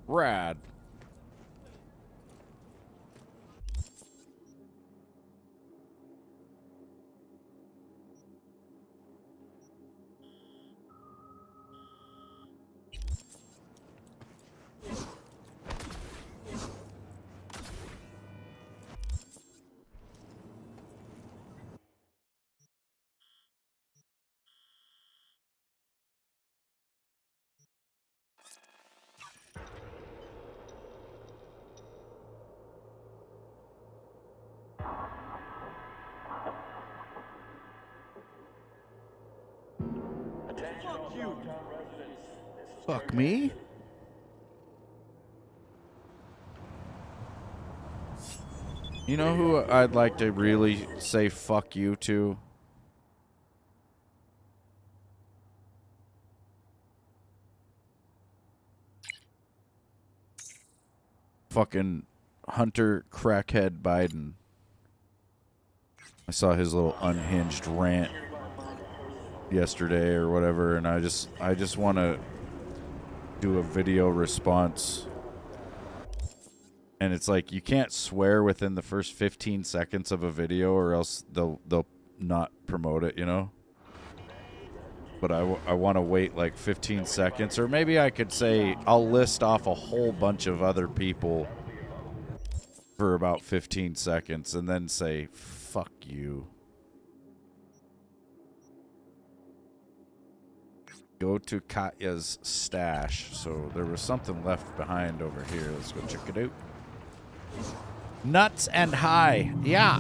Rad. Fuck you. Residents. This is Fuck me? You know who I'd like to really say fuck you to? Fucking Hunter Crackhead Biden. I saw his little unhinged rant yesterday or whatever, and I just want to do a video response. And it's like, you can't swear within the first 15 seconds of a video, or else they'll not promote it, you know? But I want to wait like 15 seconds, or maybe I could say I'll list off a whole bunch of other people for about 15 seconds and then say, fuck you. Go to Katya's stash. So there was something left behind over here. Let's go check it out. Nuts and high. Yeah.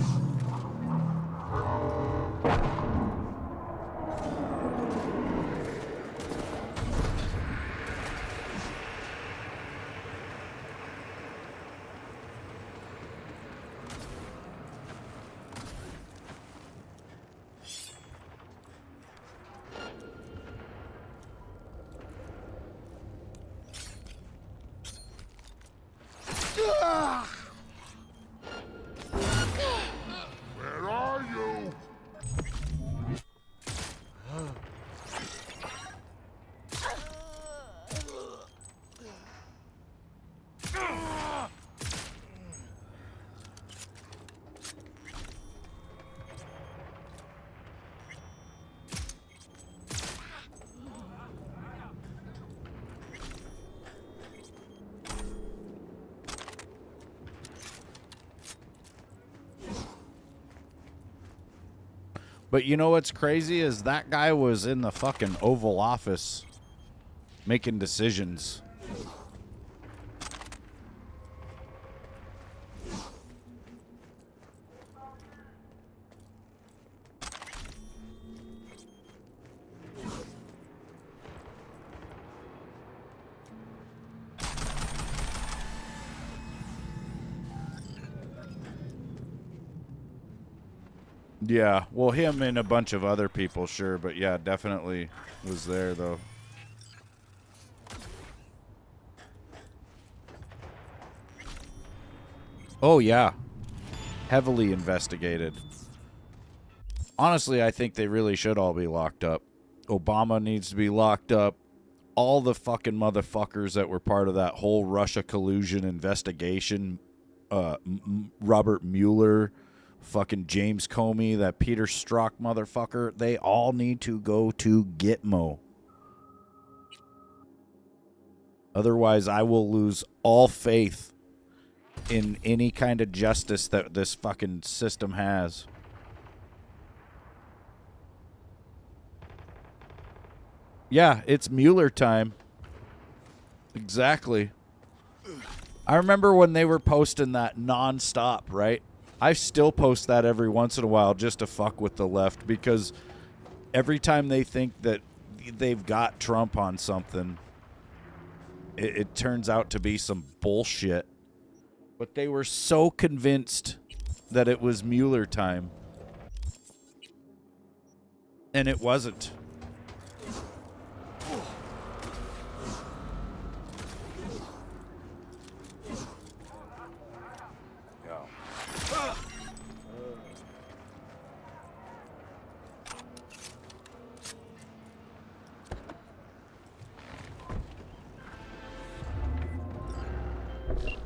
But you know what's crazy is that guy was in the fucking Oval Office making decisions. Yeah, well, him and a bunch of other people, sure, but yeah, definitely was there, though. Oh, yeah. Heavily investigated. Honestly, I think they really should all be locked up. Obama needs to be locked up. All the fucking motherfuckers that were part of that whole Russia collusion investigation, Robert Mueller, fucking James Comey, that Peter Strzok motherfucker, they all need to go to Gitmo. Otherwise, I will lose all faith in any kind of justice that this fucking system has. Yeah, it's Mueller time. Exactly. I remember when they were posting that nonstop, right? I still post that every once in a while just to fuck with the left, because every time they think that they've got Trump on something, it turns out to be some bullshit. But they were so convinced that it was Mueller time. And it wasn't.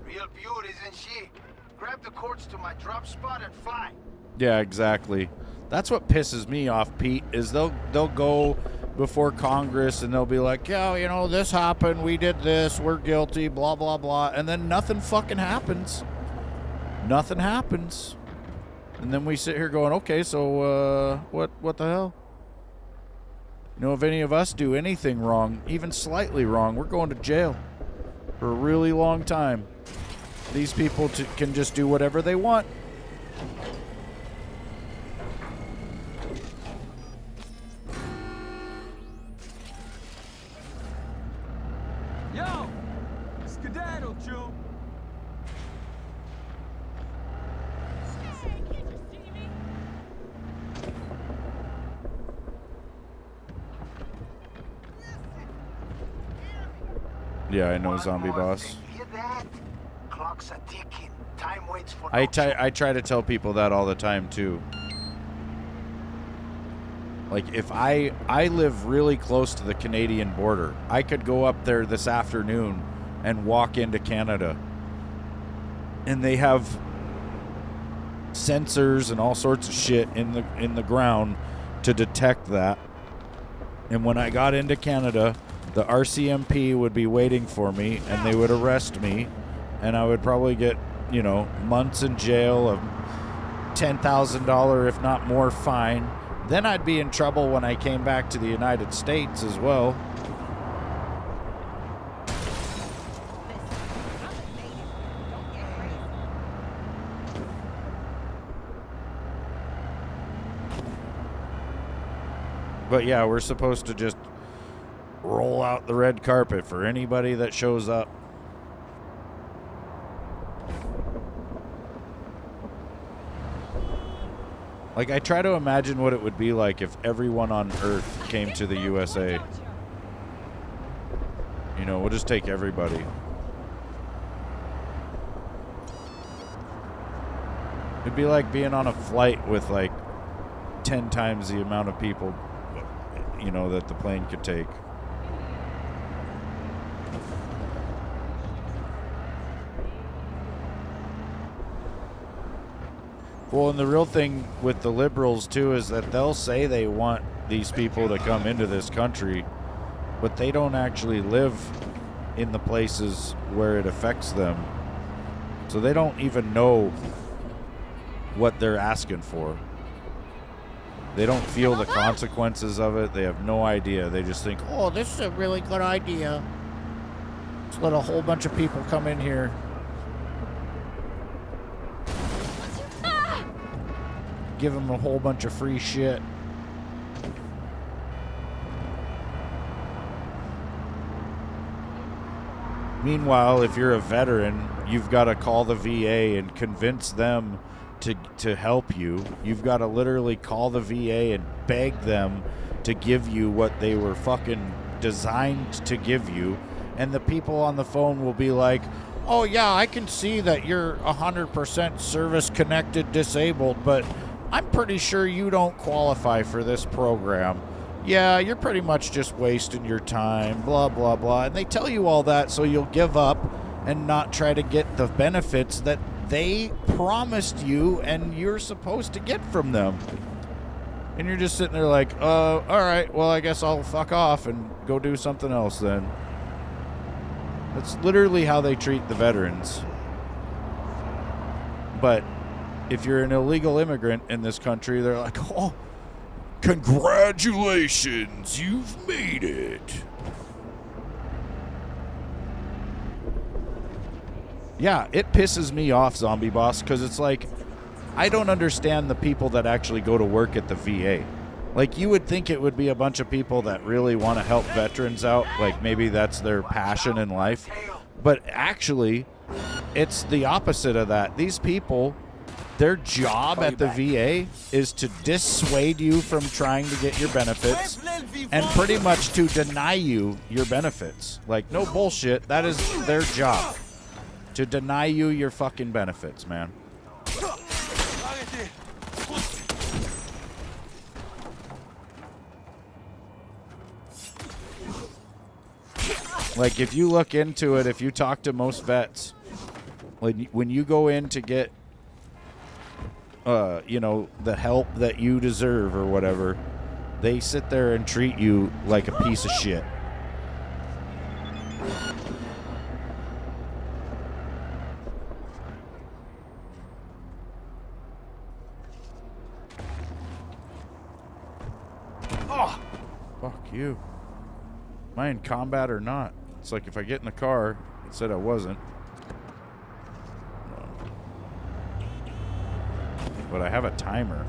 Real beaut, isn't she? Grab the cords to my drop spot and fly. Yeah, exactly. That's what pisses me off, Pete, is they'll go before Congress and they'll be like, yeah, you know, this happened, we did this, we're guilty, blah, blah, blah. And then nothing fucking happens. Nothing happens. And then we sit here going, okay, so what the hell? You know, if any of us do anything wrong, even slightly wrong, we're going to jail for a really long time. These people can just do whatever they want. Yo! Skedaddle, Jew! Yeah, I know, Zombie Boss. Hear that? Clocks are ticking. Time waits for I try to tell people that all the time, too. Like, if I live really close to the Canadian border, I could go up there this afternoon and walk into Canada. And they have sensors and all sorts of shit in the ground to detect that. And when I got into Canada, the RCMP would be waiting for me, and they would arrest me, and I would probably get, you know, months in jail, a $10,000, if not more, fine. Then I'd be in trouble when I came back to the United States as well. But yeah, we're supposed to just roll out the red carpet for anybody that shows up. Like, I try to imagine what it would be like if everyone on Earth came to the USA. You know, we'll just take everybody. It'd be like being on a flight with, like, 10 times the amount of people, you know, that the plane could take. Well, and the real thing with the liberals, too, is that they'll say they want these people to come into this country, but they don't actually live in the places where it affects them. So they don't even know what they're asking for. They don't feel the consequences of it. They have no idea. They just think, Oh, this is a really good idea. Let's let a whole bunch of people come in here. Give them a whole bunch of free shit. Meanwhile, if you're a veteran, you've got to call the VA and convince them to help you. You've got to literally call the VA and beg them to give you what they were fucking designed to give you. And the people on the phone will be like, oh yeah, I can see that you're 100% service-connected disabled, but I'm pretty sure you don't qualify for this program. Yeah, you're pretty much just wasting your time, blah, blah, blah. And they tell you all that so you'll give up and not try to get the benefits that they promised you and you're supposed to get from them. And you're just sitting there like, all right, well, I guess I'll fuck off and go do something else then. That's literally how they treat the veterans. But if you're an illegal immigrant in this country, they're like, oh, congratulations, you've made it. Yeah, it pisses me off, Zombie Boss, because it's like, I don't understand the people that actually go to work at the VA. Like, you would think it would be a bunch of people that really want to help veterans out, like maybe that's their passion in life. But actually, it's the opposite of that. These people, their job at the VA is to dissuade you from trying to get your benefits and pretty much to deny you your benefits. Like, no bullshit, that is their job. To deny you your fucking benefits, man. Like, if you look into it, if you talk to most vets, when you go in to get, you know, the help that you deserve or whatever, they sit there and treat you like a piece of shit. Oh, fuck you. Am I in combat or not? It's like if I get in the car, it said I wasn't. No. But I have a timer.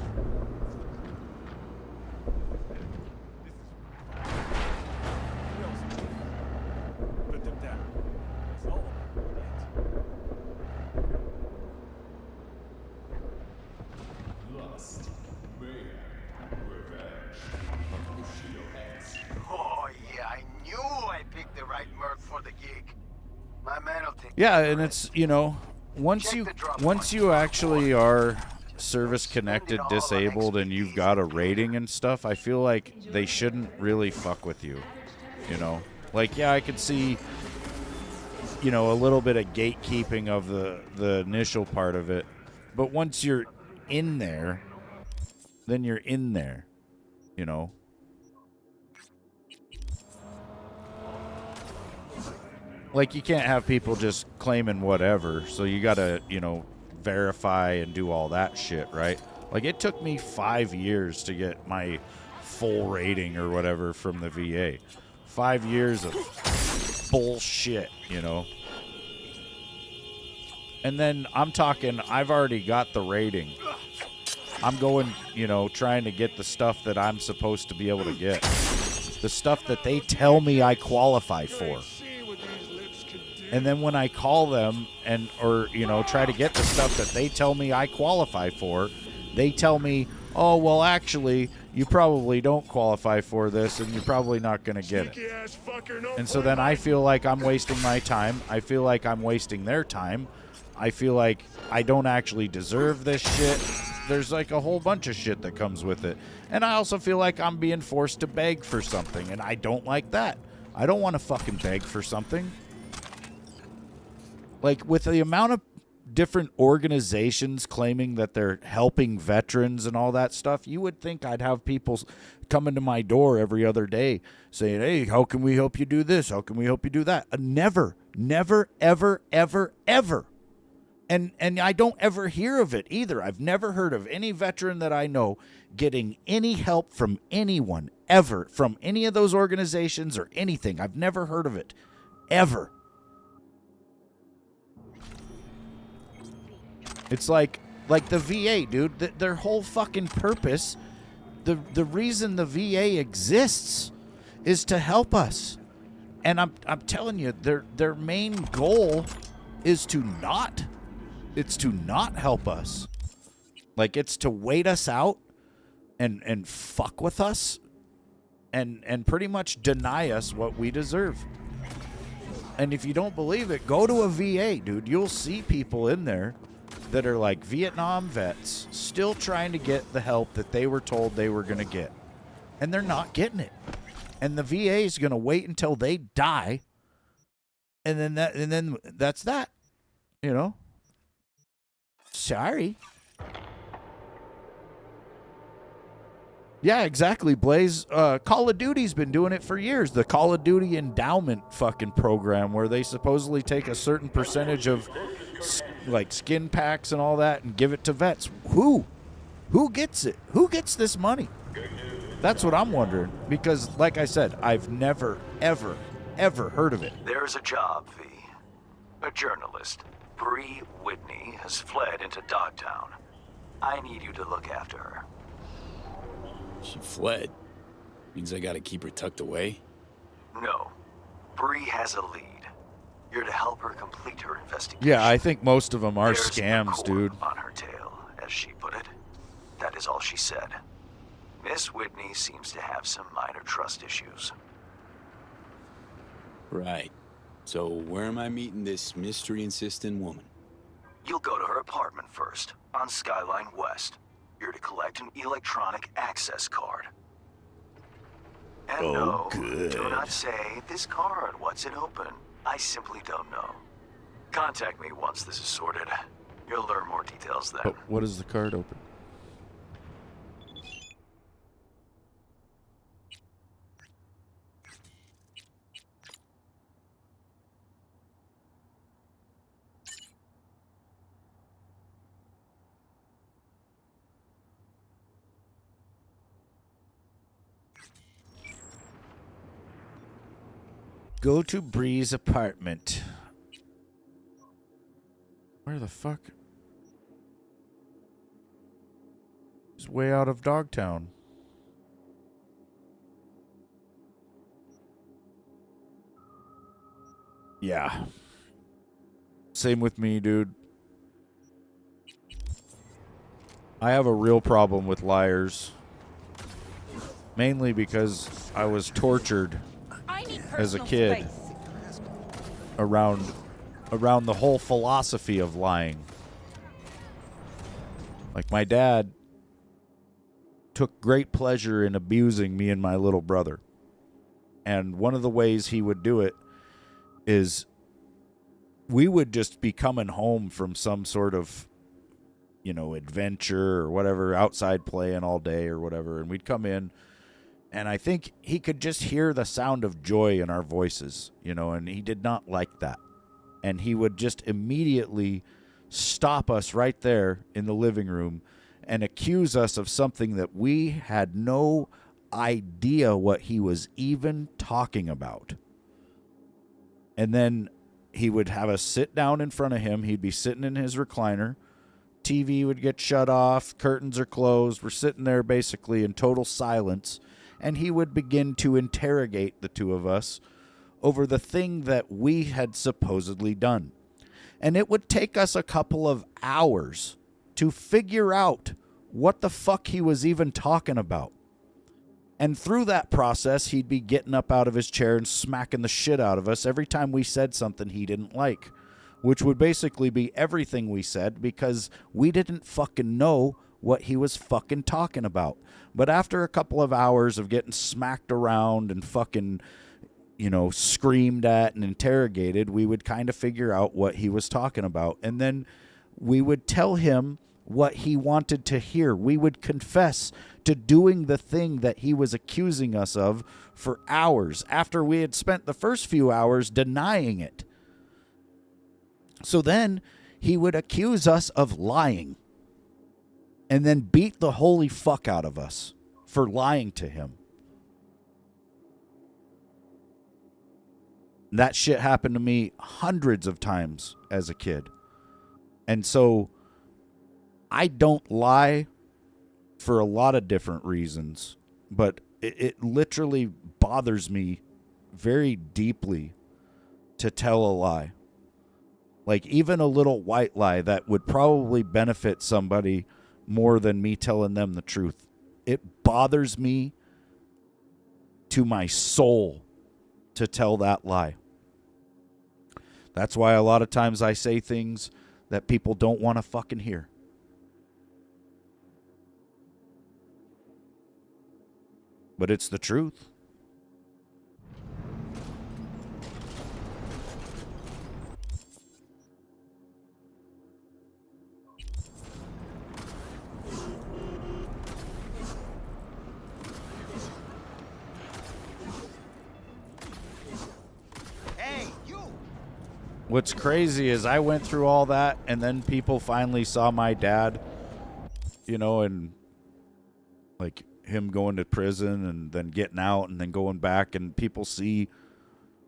Put them down. It's all about it. Lust, mayhem, revenge. Oh, yeah, I knew I picked the right merc for the gig. My man will take Yeah, and it's, you know, once you actually are service connected disabled and you've got a rating and stuff, I feel like they shouldn't really fuck with you, you know. Like, yeah, I could see, you know, a little bit of gatekeeping of the initial part of it, but once you're in there, then you're in there, you know. Like, you can't have people just claiming whatever, so you gotta, you know, verify and do all that shit, right? Like, it took me 5 years to get my full rating or whatever from the VA. 5 years of bullshit, you know? And then I'm talking, I've already got the rating. I'm going, you know, trying to get the stuff that I'm supposed to be able to get. The stuff that they tell me I qualify for. And then when I call them or, you know, try to get the stuff that they tell me I qualify for, they tell me, oh, well, actually, you probably don't qualify for this and you're probably not going to get it. And so then I feel like I'm wasting my time. I feel like I'm wasting their time. I feel like I don't actually deserve this shit. There's like a whole bunch of shit that comes with it. And I also feel like I'm being forced to beg for something, and I don't like that. I don't want to fucking beg for something. Like, with the amount of different organizations claiming that they're helping veterans and all that stuff, you would think I'd have people coming to my door every other day saying, hey, how can we help you do this? How can we help you do that? Never, never, ever, ever, ever. And I don't ever hear of it either. I've never heard of any veteran that I know getting any help from anyone ever, from any of those organizations or anything. I've never heard of it ever. It's like the VA, dude. Their whole fucking purpose, the reason the VA exists, is to help us. And I'm telling you, their main goal is to not. It's to not help us. Like, it's to wait us out and fuck with us and pretty much deny us what we deserve. And if you don't believe it, go to a VA, dude. You'll see people in there that are like Vietnam vets still trying to get the help that they were told they were going to get. And they're not getting it. And the VA is going to wait until they die. And then that's that. You know? Sorry. Yeah, exactly, Blaze. Call of Duty's been doing it for years. The Call of Duty endowment fucking program, where they supposedly take a certain percentage of like skin packs and all that and give it to vets. Who gets it? Who gets this money? That's what I'm wondering. Because, like I said, I've never, ever, ever heard of it. There's a job, V. A journalist, Bree Whitney, has fled into Dogtown. I need you to look after her. She fled. Means I gotta keep her tucked away? No. Bree has a lead. You're to help her complete her investigation. Yeah, I think most of them are There's scams, a dude. on her tail, as she put it. That is all she said. Miss Whitney seems to have some minor trust issues. Right. So where am I meeting this mystery-insistent woman? You'll go to her apartment first, on Skyline West. You're to collect an electronic access card. And no, do not say, this card, what's it open? I simply don't know. Contact me once this is sorted. You'll learn more details then. But what is the card open? Go to Bree's apartment. Where the fuck? It's way out of Dogtown. Yeah. Same with me, dude. I have a real problem with liars. Mainly because I was tortured as a kid around the whole philosophy of lying. Like, my dad took great pleasure in abusing me and my little brother. And one of the ways he would do it is we would just be coming home from some sort of, you know, adventure or whatever, outside playing all day or whatever, and we'd come in. And I think he could just hear the sound of joy in our voices, you know, and he did not like that. And he would just immediately stop us right there in the living room and accuse us of something that we had no idea what he was even talking about. And then he would have us sit down in front of him. He'd be sitting in his recliner. TV would get shut off. Curtains are closed. We're sitting there basically in total silence. And he would begin to interrogate the two of us over the thing that we had supposedly done. And it would take us a couple of hours to figure out what the fuck he was even talking about. And through that process, he'd be getting up out of his chair and smacking the shit out of us every time we said something he didn't like, which would basically be everything we said because we didn't fucking know what he was fucking talking about. But after a couple of hours of getting smacked around and fucking, you know, screamed at and interrogated, we would kind of figure out what he was talking about. And then we would tell him what he wanted to hear. We would confess to doing the thing that he was accusing us of for hours after we had spent the first few hours denying it. So then he would accuse us of lying and then beat the holy fuck out of us for lying to him. That shit happened to me hundreds of times as a kid. And so I don't lie for a lot of different reasons, but it literally bothers me very deeply to tell a lie. Like even a little white lie that would probably benefit somebody more than me telling them the truth. It bothers me to my soul to tell that lie. That's why a lot of times I say things that people don't want to fucking hear. But it's the truth. What's crazy is I went through all that, and then people finally saw my dad, you know, and like him going to prison and then getting out and then going back, and people see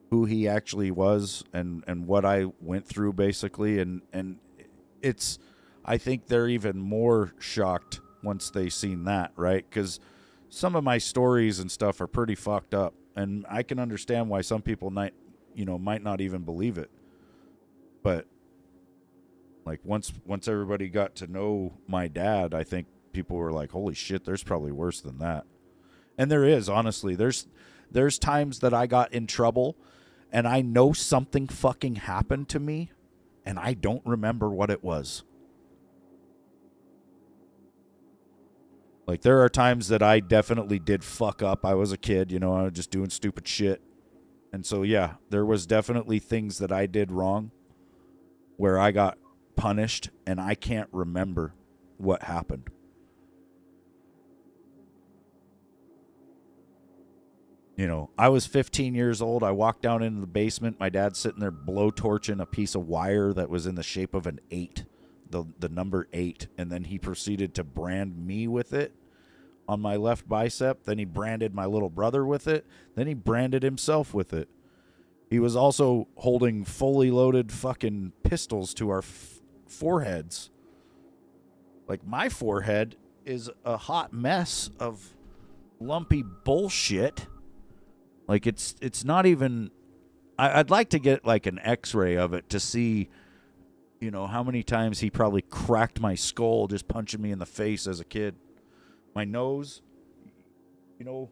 who he actually was and what I went through basically. And it's, I think they're even more shocked once they seen that, right? Because some of my stories and stuff are pretty fucked up, and I can understand why some people might not even believe it. But like once everybody got to know my dad, I think people were like, holy shit, there's probably worse than that. And there is, honestly. There's times that I got in trouble and I know something fucking happened to me and I don't remember what it was. Like there are times that I definitely did fuck up. I was a kid, you know, I was just doing stupid shit. And so yeah, there was definitely things that I did wrong where I got punished and I can't remember what happened. You know, I was 15 years old. I walked down into the basement. My dad's sitting there blowtorching a piece of wire that was in the shape of an 8, the number 8. And then he proceeded to brand me with it on my left bicep. Then he branded my little brother with it. Then he branded himself with it. He was also holding fully loaded fucking pistols to our foreheads. Like my forehead is a hot mess of lumpy bullshit. Like it's not even. I'd like to get like an X-ray of it to see, you know, how many times he probably cracked my skull just punching me in the face as a kid. My nose, you know,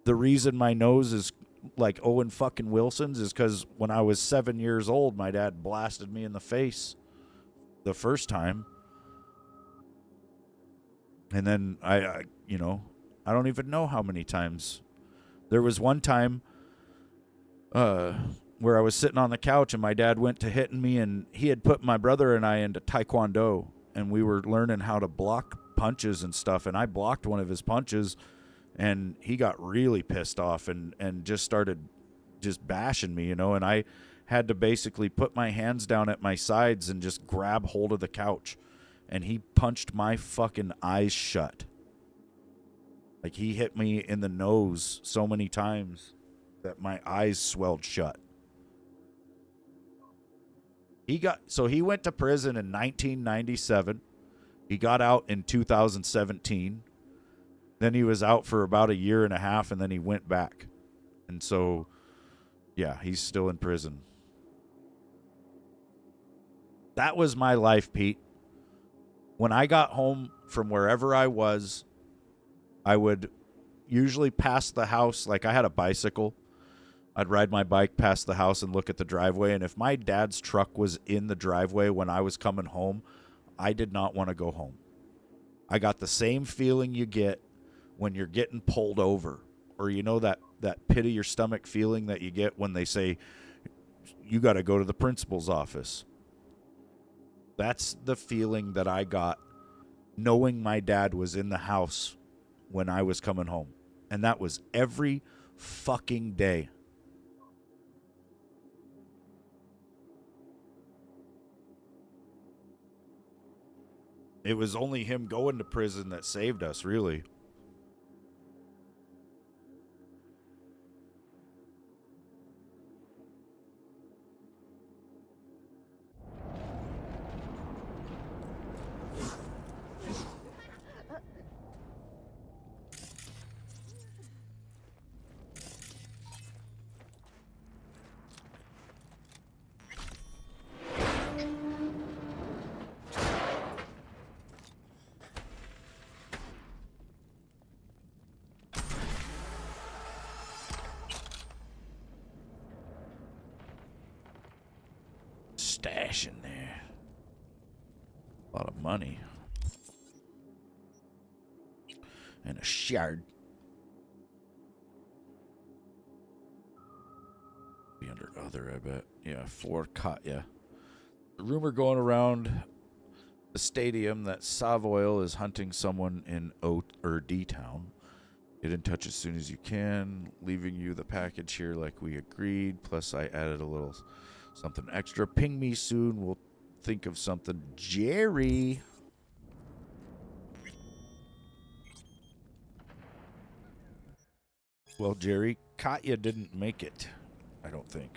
the reason my nose is like Owen fucking Wilson's is because when I was 7 years old, my dad blasted me in the face the first time. And then I you know, I don't even know how many times. There was one time where I was sitting on the couch and my dad went to hitting me, and he had put my brother and I into Taekwondo, and we were learning how to block punches and stuff, and I blocked one of his punches, and he got really pissed off and just started just bashing me, you know, and I had to basically put my hands down at my sides and just grab hold of the couch, and he punched my fucking eyes shut. Like he hit me in the nose so many times that my eyes swelled shut. He went to prison in 1997. He got out in 2017. Then he was out for about a year and a half, and then he went back. And so, yeah, he's still in prison. That was my life, Pete. When I got home from wherever I was, I would usually pass the house. Like I had a bicycle. I'd ride my bike past the house and look at the driveway. And if my dad's truck was in the driveway when I was coming home, I did not want to go home. I got the same feeling you get when you're getting pulled over, or you know that pit of your stomach feeling that you get when they say you got to go to the principal's office. That's the feeling that I got knowing my dad was in the house when I was coming home. And that was every fucking day. It was only him going to prison that saved us, really. Stash in there. A lot of money. And a shard. Be under other, I bet. Yeah, 4 Katya. The rumor going around the stadium that Savoil is hunting someone in D-Town. Get in touch as soon as you can. Leaving you the package here like we agreed. Plus, I added a little something extra. Ping me soon. We'll think of something. Jerry. Well, Jerry, Katya didn't make it. I don't think.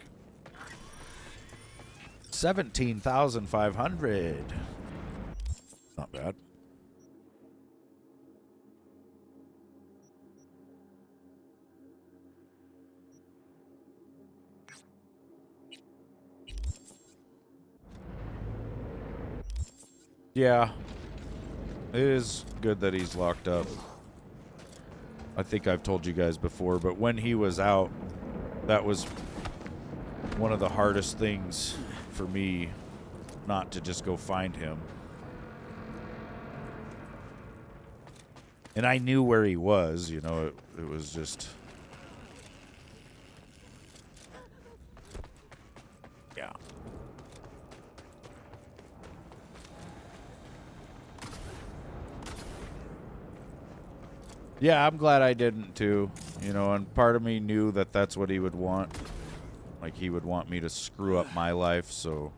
17,500. Not bad. Yeah. It is good that he's locked up. I think I've told you guys before, but when he was out, that was one of the hardest things for me, not to just go find him. And I knew where he was, you know, it was just... Yeah. Yeah, I'm glad I didn't too, you know, and part of me knew that that's what he would want. Like, he would want me to screw up my life so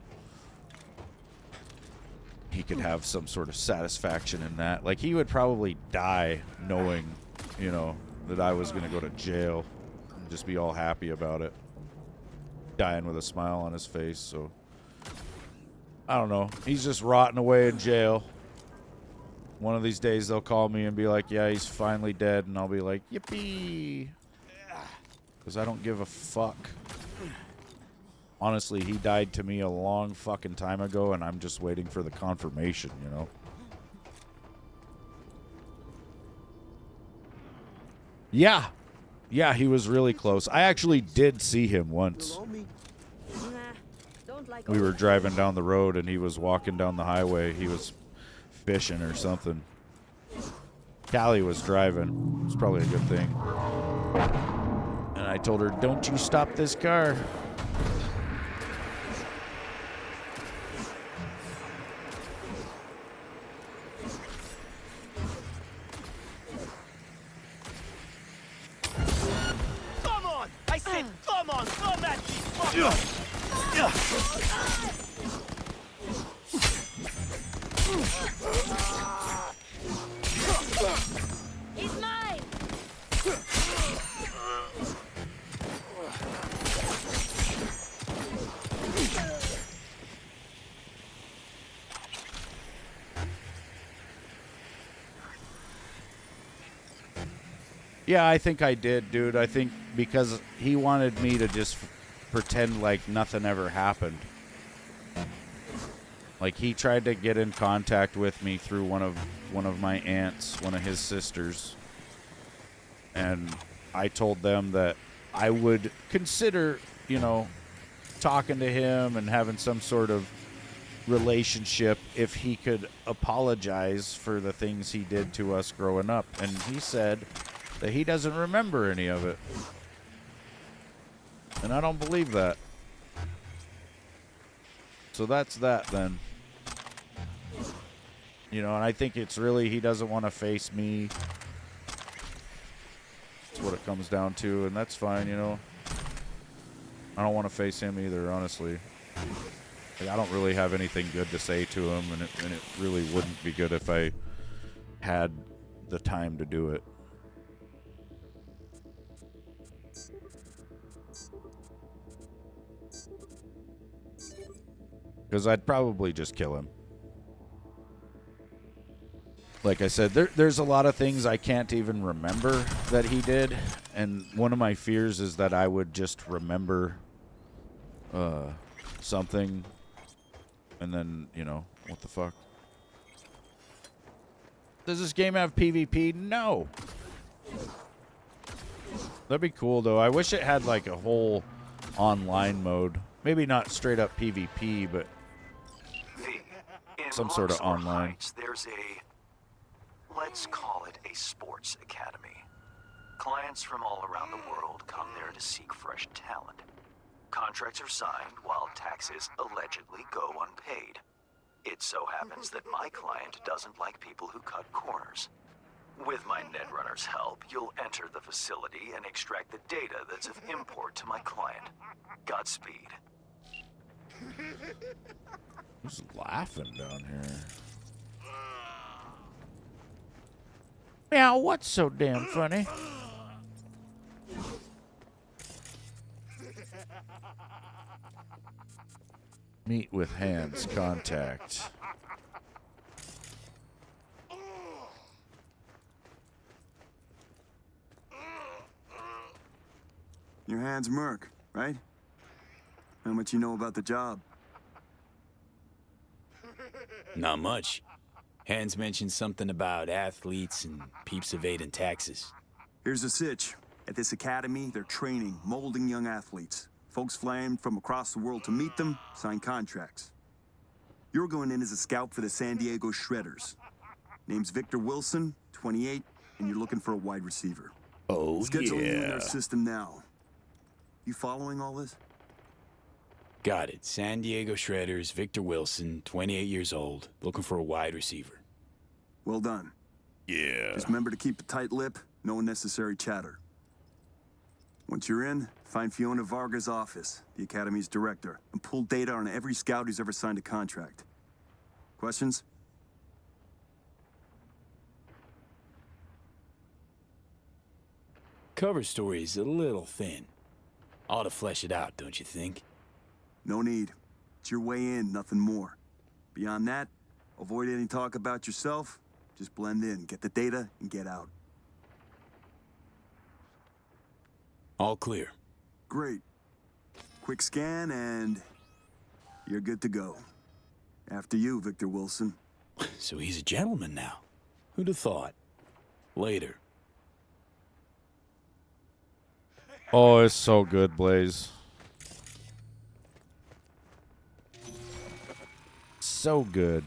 he could have some sort of satisfaction in that. Like, he would probably die knowing, you know, that I was going to go to jail and just be all happy about it. Dying with a smile on his face, so I don't know. He's just rotting away in jail. One of these days they'll call me and be like, yeah, he's finally dead, and I'll be like, yippee. Because I don't give a fuck. Honestly, he died to me a long fucking time ago, and I'm just waiting for the confirmation, you know? Yeah. Yeah, he was really close. I actually did see him once. We were driving down the road, and he was walking down the highway. He was fishing or something. Callie was driving. It's probably a good thing. And I told her, don't you stop this car. Come on! I said, come on! Come at me! He's mine! Yeah, I think I did, dude. I think because he wanted me to just pretend like nothing ever happened. Like, he tried to get in contact with me through one of my aunts, one of his sisters. And I told them that I would consider, you know, talking to him and having some sort of relationship if he could apologize for the things he did to us growing up. And he said that he doesn't remember any of it. And I don't believe that. So that's that then. You know, and I think it's really he doesn't want to face me. That's what it comes down to, and that's fine, you know. I don't want to face him either, honestly. Like, I don't really have anything good to say to him, and it really wouldn't be good if I had the time to do it. Because I'd probably just kill him. Like I said, there's a lot of things I can't even remember that he did, and one of my fears is that I would just remember something, and then, you know, what the fuck? Does this game have PvP? No. That'd be cool, though. I wish it had, like, a whole online mode. Maybe not straight up PvP, but some sort of online. Heights, there's a, let's call it a sports academy. Clients from all around the world come there to seek fresh talent. Contracts are signed while taxes allegedly go unpaid. It so happens that my client doesn't like people who cut corners. With my Netrunner's help, you'll enter the facility and extract the data that's of import to my client. Godspeed. Who's laughing down here? Meow, what's so damn funny? Meet with hands contact. Your hand's Merc, right? How much you know about the job? Not much. Hans mentioned something about athletes and peeps evading taxes. Here's the sitch. At this academy, they're training, molding young athletes. Folks flying from across the world to meet them, sign contracts. You're going in as a scout for the San Diego Shredders. Name's Victor Wilson, 28, and you're looking for a wide receiver. Oh, Scheduling you in yeah. their system now. You following all this? Got it. San Diego Shredders, Victor Wilson, 28 years old, looking for a wide receiver. Well done. Yeah. Just remember to keep a tight lip, no unnecessary chatter. Once you're in, find Fiona Varga's office, the Academy's director, and pull data on every scout who's ever signed a contract. Questions? Cover story's a little thin. Ought to flesh it out, don't you think? No need. It's your way in, nothing more. Beyond that, avoid any talk about yourself. Just blend in, get the data, and get out. All clear. Great. Quick scan, and you're good to go. After you, Victor Wilson. So he's a gentleman now. Who'd have thought? Later. Oh, it's so good, Blaze. So good.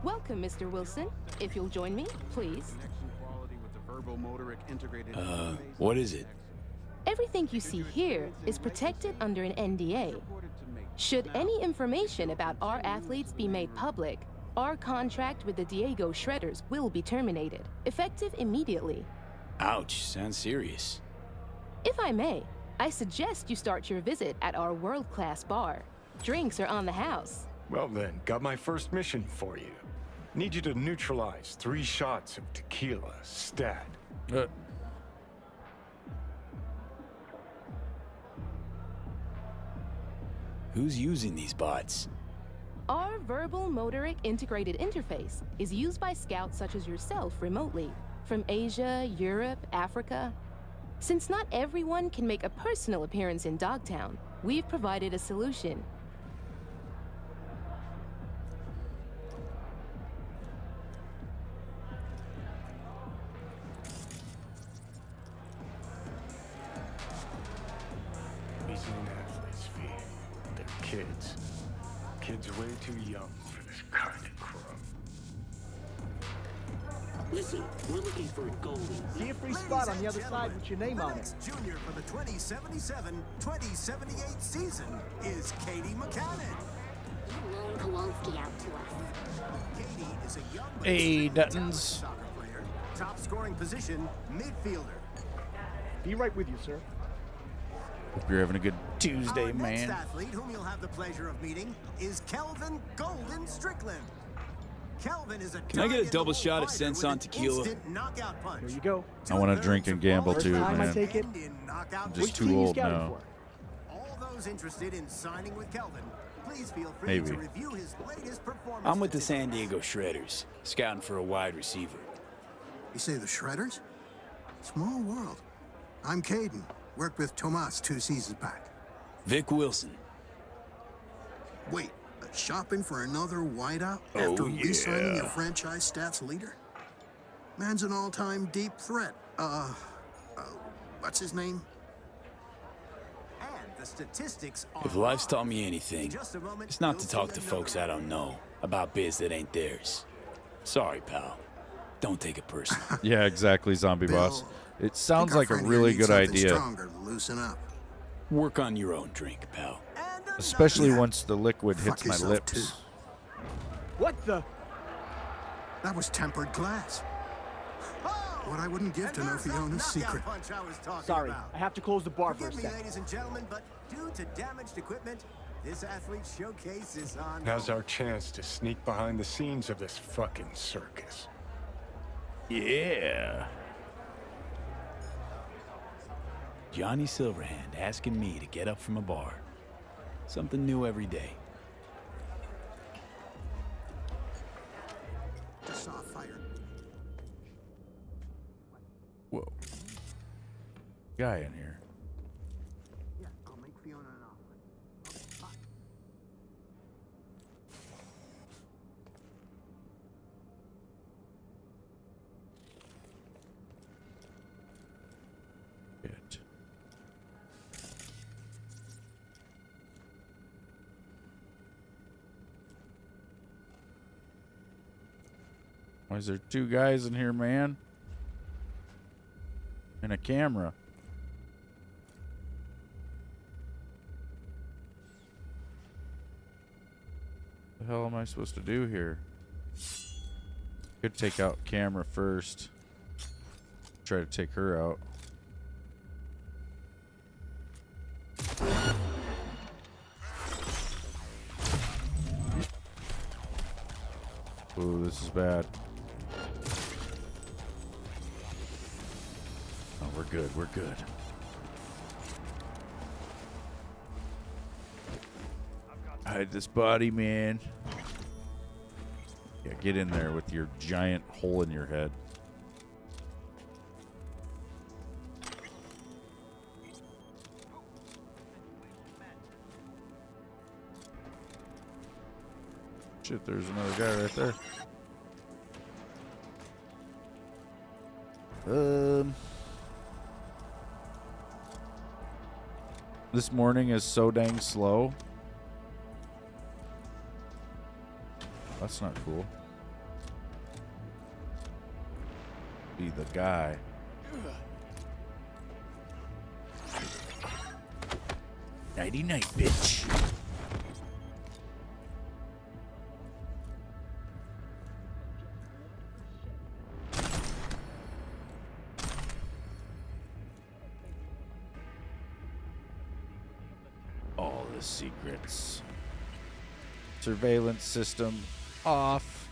Welcome, Mr. Wilson. If you'll join me, please. What is it? Everything you see here is protected under an NDA. Should any information about our athletes be made public, our contract with the Diego Shredders will be terminated, effective immediately. Ouch, sounds serious. If I may, I suggest you start your visit at our world-class bar. Drinks are on the house. Well then, got my first mission for you. Need you to neutralize 3 shots of tequila, stat. Who's using these bots? Our verbal motoric integrated interface is used by scouts such as yourself remotely, from Asia, Europe, Africa. Since not everyone can make a personal appearance in Dogtown, we've provided a solution. These young athletes, V. They're kids. Kids way too young for this kind of crap. Listen, we're looking for Goldie. See a free spot on the other side with your name on it. Junior for the 2077-2078 season is Katie McCannon. Loan Kowalski out to us. Katie is a young but Hey, talented Duttons. soccer player. Top scoring position, midfielder. Be right with you, sir. Hope you're having a good Tuesday, Our man. next athlete, whom you'll have the pleasure of meeting, is Kelvin Golden Strickland. Kelvin is a Can I get a double shot of Sense-On tequila? Here you go. I want to drink and gamble too, Time I man. take it. I'm just too old now. All those interested in signing with Kelvin, please feel free Maybe. to review his latest performance. I'm with the San Diego Shredders, scouting for a wide receiver. You say the Shredders? Small world. I'm Caden. Worked with Tomas 2 seasons back. Vic Wilson. Wait, shopping for another wideout Oh, after re-signing yeah. your franchise stats leader? Man's an all-time deep threat. What's his name? And the statistics are If life's taught me anything, In just a moment, it's not you'll to see talk the to folks I don't know about biz that ain't theirs. Sorry, pal. Don't take it personal. Yeah, exactly, Zombie Boss. It sounds Think our like a friend here really needs good something idea. Stronger to loosen up. Work on your own drink, pal. Especially once the liquid hits my yourself, lips. too. What the? That was tempered glass. What I wouldn't give to know Fiona's secret. punch I was talking Sorry, about. I have to close the bar for a Forgive me, sec. ladies and gentlemen, but due to damaged equipment, this athlete showcase is on. Now's our chance to sneak behind the scenes of this fucking circus. Yeah. Johnny Silverhand asking me to get up from a bar. Something new every day. Just saw a fire. Whoa. Guy in here. Yeah, I'll make Fiona an offer. Good. Why is there two guys in here, man? And a camera. What the hell am I supposed to do here? Could take out camera first. Try to take her out. Ooh, this is bad. Oh, we're good. We're good. Hide this body, man. Yeah, get in there with your giant hole in your head. Shit, there's another guy right there. This morning is so dang slow. That's not cool. Be the guy. Nighty night, bitch. All the secrets. Surveillance system off.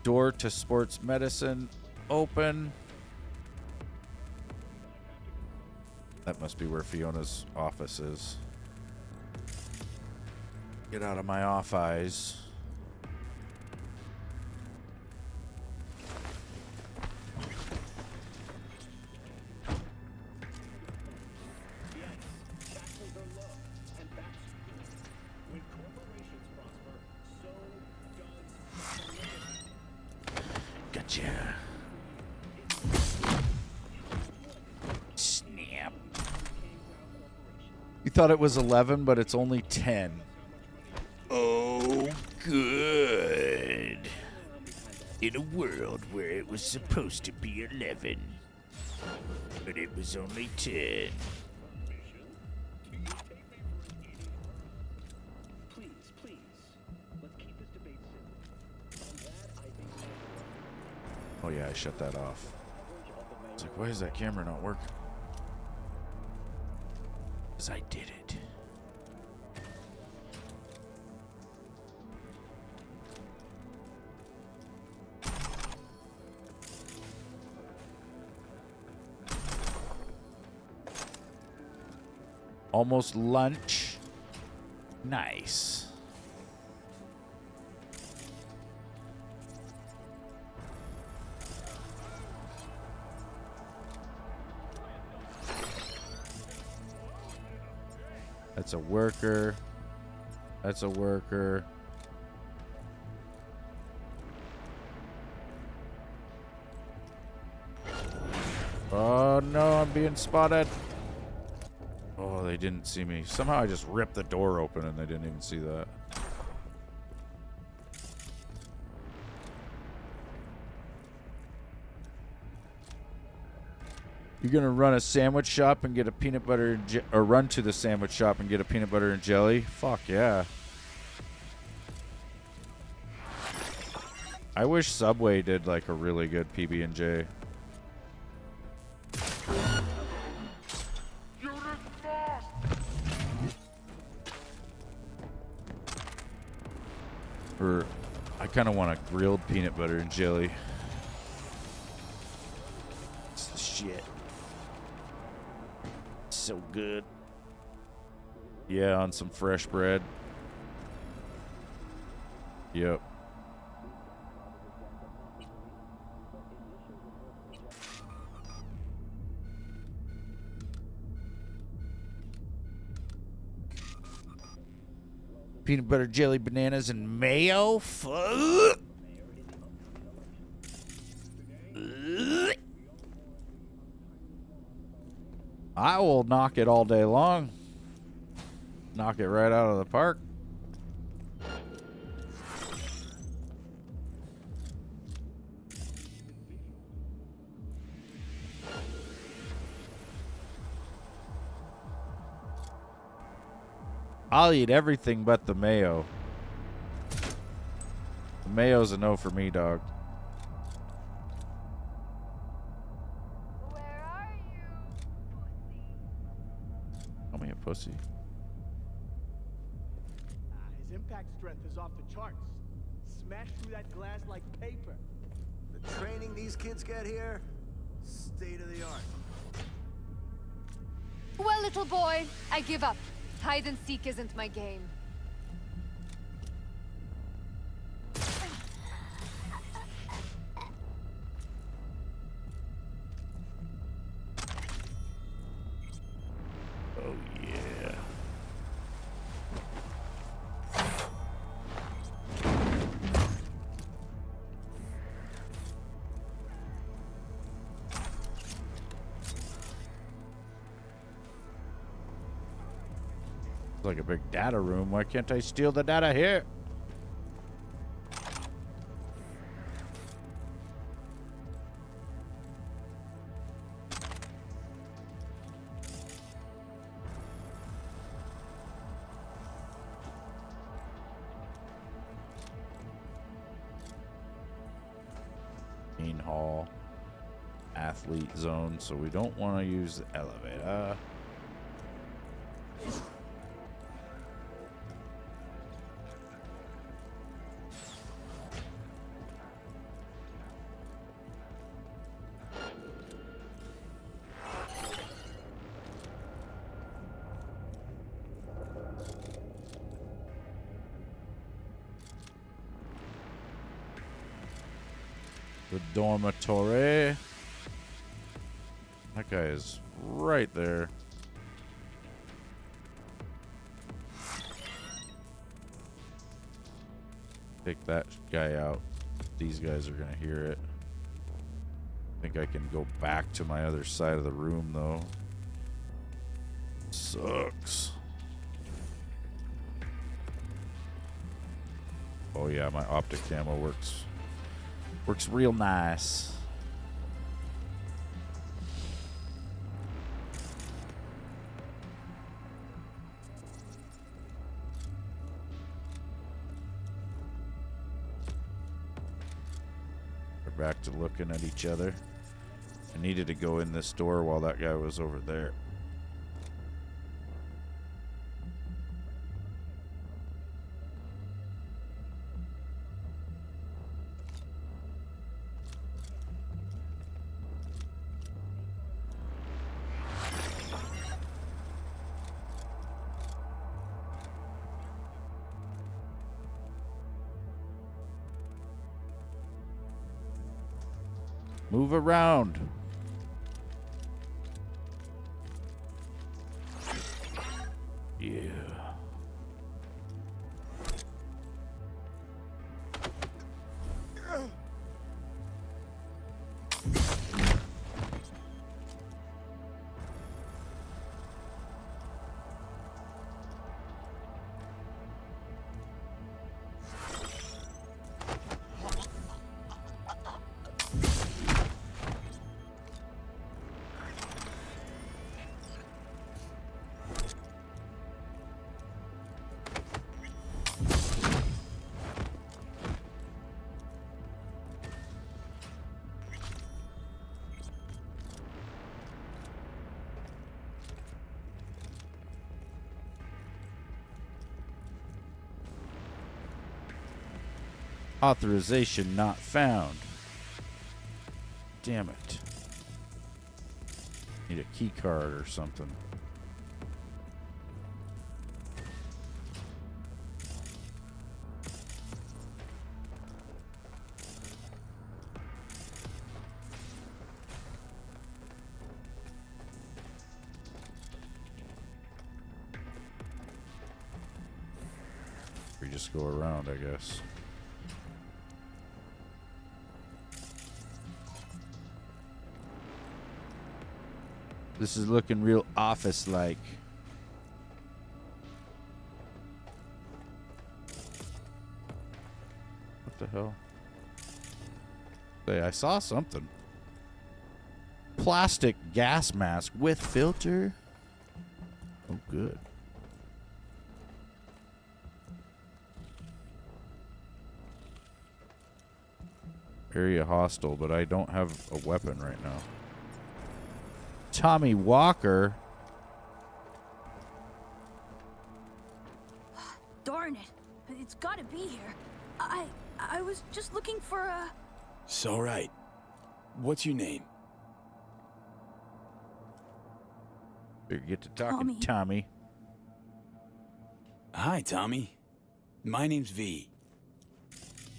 Door to sports medicine open. That must be where Fiona's office is. Get out of my off eyes. Gotcha. Snap. You thought it was 11, but it's only 10. Oh, good. In a world where it was supposed to be 11, but it was only 10. Oh yeah, I shut that off. It's like, why is that camera not working? Because I did it. Almost lunch. Nice. That's a worker. That's a worker. Oh no, I'm being spotted. Oh, they didn't see me. Somehow I just ripped the door open and they didn't even see that. You're gonna run a sandwich shop and get a peanut butter and or run to the sandwich shop and get a peanut butter and jelly? Fuck yeah. I wish Subway did like a really good PB&J. Or I kind of want a grilled peanut butter and jelly. It's the shit. So good. Yeah, on some fresh bread. Yep. Peanut butter, jelly, bananas, and mayo. Fuck. I will knock it all day long. Knock it right out of the park. I'll eat everything but the mayo. The mayo's a no for me, dog. Where are you, Call me a pussy. His impact strength is off the charts. Smashed through that glass like paper. The training these kids get here, state of the art. Well, little boy, I give up. Hide and seek isn't my game. Oh, yeah. Like a big data room. Why can't I steal the data here? Main hall. Athlete zone. So we don't want to use the elevator. The dormitory. That guy is right there. Take that guy out. These guys are gonna hear it. I think I can go back to my other side of the room though. Sucks. Oh yeah, my optic camo works Works real nice. We're back to looking at each other. I needed to go in this door while that guy was over there. Move around. Yeah. Authorization not found. Damn it. Need a key card or something. We just go around, I guess. This is looking real office-like. What the hell? Hey, I saw something. Plastic gas mask with filter. Oh, good. Area hostile, but I don't have a weapon right now. Tommy Walker. Darn it. It's gotta be here. I was just looking for a... It's all right. What's your name? Better get to talking, Tommy. Hi, Tommy. My name's V.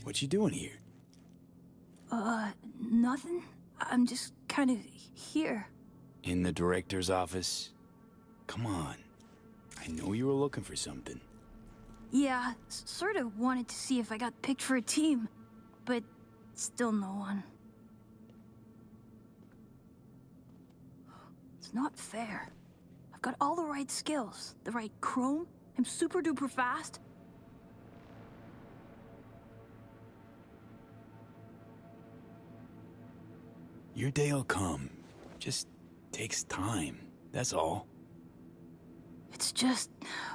What you doing here? Nothing. I'm just kind of here. In the director's office? Come on. I know you were looking for something. Yeah, sort of wanted to see if I got picked for a team, but still no one. It's not fair. I've got all the right skills, the right chrome, I'm super duper fast. Your day'll come. Just takes time, that's all. It's just,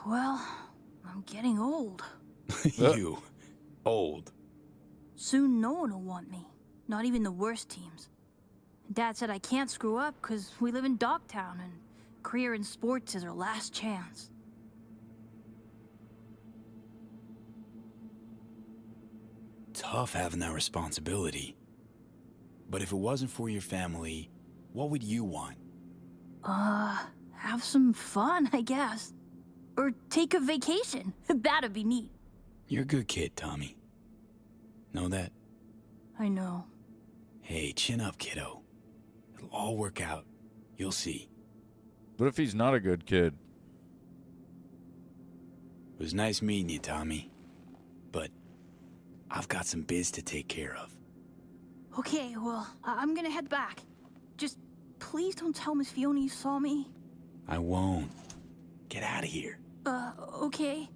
well, I'm getting old. You, old. Soon no one will want me, not even the worst teams. Dad said I can't screw up because we live in Dogtown and career in sports is our last chance. Tough having that responsibility. But if it wasn't for your family, what would you want? Have some fun, I guess. Or take a vacation. That'd be neat. You're a good kid, Tommy. Know that? I know. Hey, chin up, kiddo. It'll all work out. You'll see. What if he's not a good kid? It was nice meeting you, Tommy. But I've got some biz to take care of. Okay, well, I'm gonna head back. Just please don't tell Miss Fiona you saw me. I won't. Get out of here. Okay.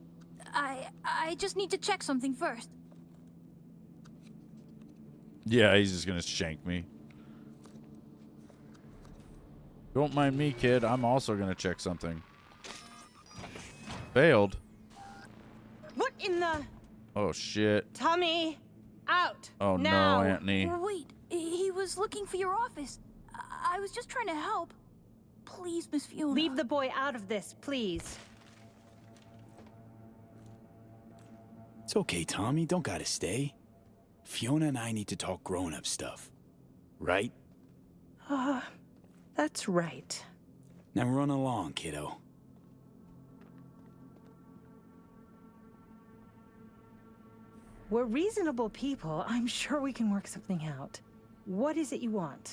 I just need to check something first. Yeah, he's just gonna shank me. Don't mind me, kid. I'm also gonna check something. Failed. What in the... Oh, shit. Tommy, out. Oh, now. no, Anthony. Wait, he was looking for your office. I was just trying to help. Please, Miss Fiona. Leave the boy out of this, please. It's okay, Tommy. Don't gotta stay. Fiona and I need to talk grown-up stuff. Right? That's right. Now run along, kiddo. We're reasonable people. I'm sure we can work something out. What is it you want?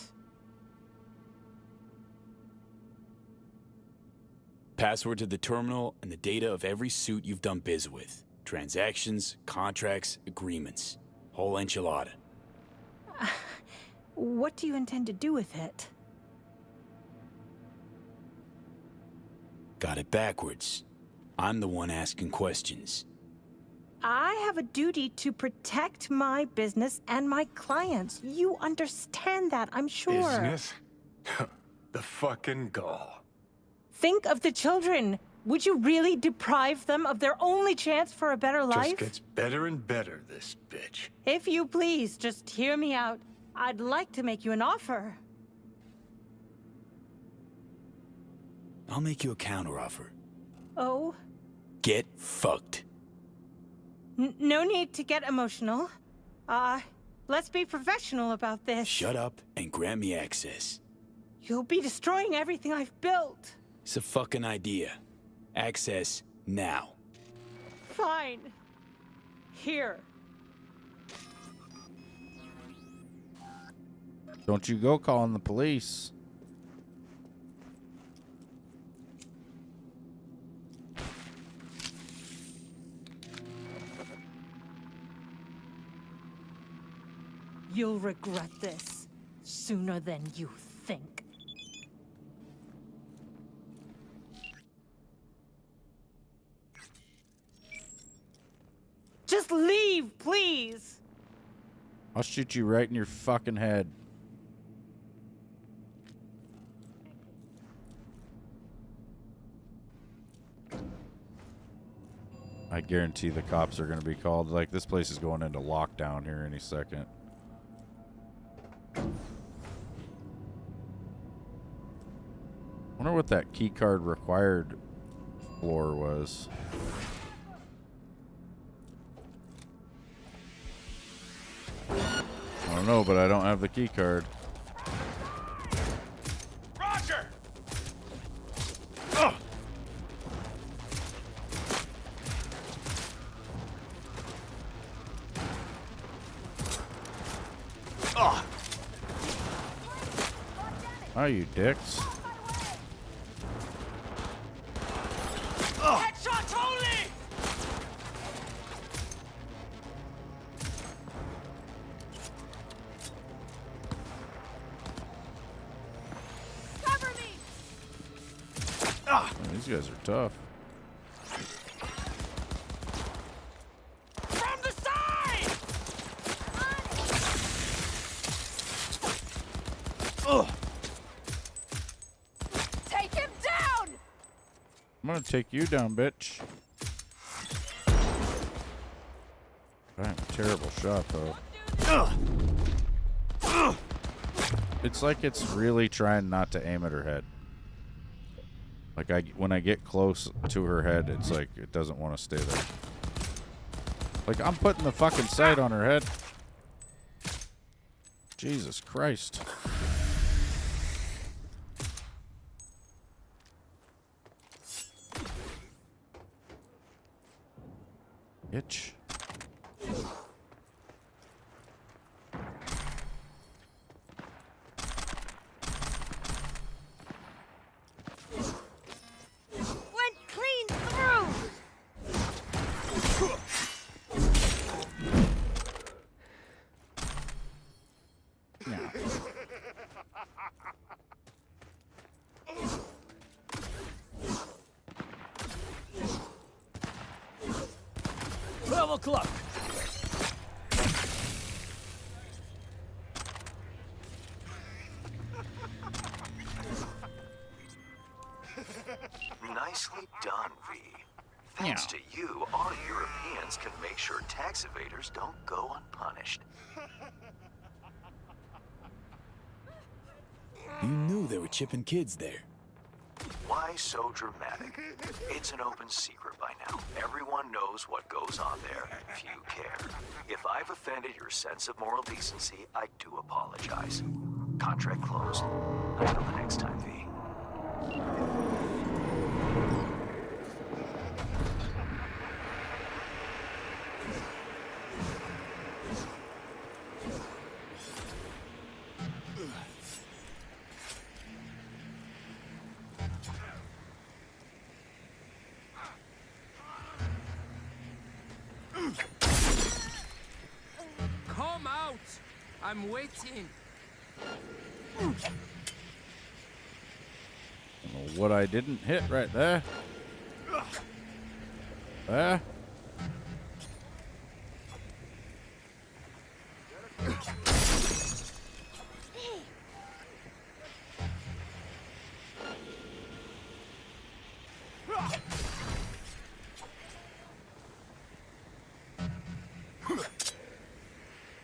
Password to the terminal and the data of every suit you've done biz with. Transactions, contracts, agreements. Whole enchilada. What do you intend to do with it? Got it backwards. I'm the one asking questions. I have a duty to protect my business and my clients. You understand that, I'm sure. Business? The fucking gall. Think of the children. Would you really deprive them of their only chance for a better life? Just gets better and better, this bitch. If you please, just hear me out. I'd like to make you an offer. I'll make you a counteroffer. Oh? Get fucked. No need to get emotional. Let's be professional about this. Shut up and grant me access. You'll be destroying everything I've built. It's a fucking idea. Access now. Fine. Here. Don't you go calling the police. You'll regret this sooner than you think. Just leave, please! I'll shoot you right in your fucking head. I guarantee the cops are going to be called. Like, this place is going into lockdown here any second. Wonder what that key card required floor was. I don't know, but I don't have the key card. Roger! Ugh. Ugh. Oh, you dicks. Headshots only! Cover me! Oh, these guys are tough. From the side! Ugh. Take him down! I'm gonna take you down, bitch. I'm a terrible shot, though. Ugh. Ugh. It's like it's really trying not to aim at her head. Like, when I get close to her head, it's like it doesn't want to stay there. Like, I'm putting the fucking sight on her head. Jesus Christ. Bitch. Went clean through! Now. 12 o'clock. citizens can make sure tax evaders don't go unpunished. You knew there were chipping kids there. Why so dramatic? It's an open secret by now. Everyone knows what goes on there. Few care. If I've offended your sense of moral decency, I do apologize. Contract closed. Until the next time, V. Come out! I'm waiting. I don't know what I didn't hit right there. There.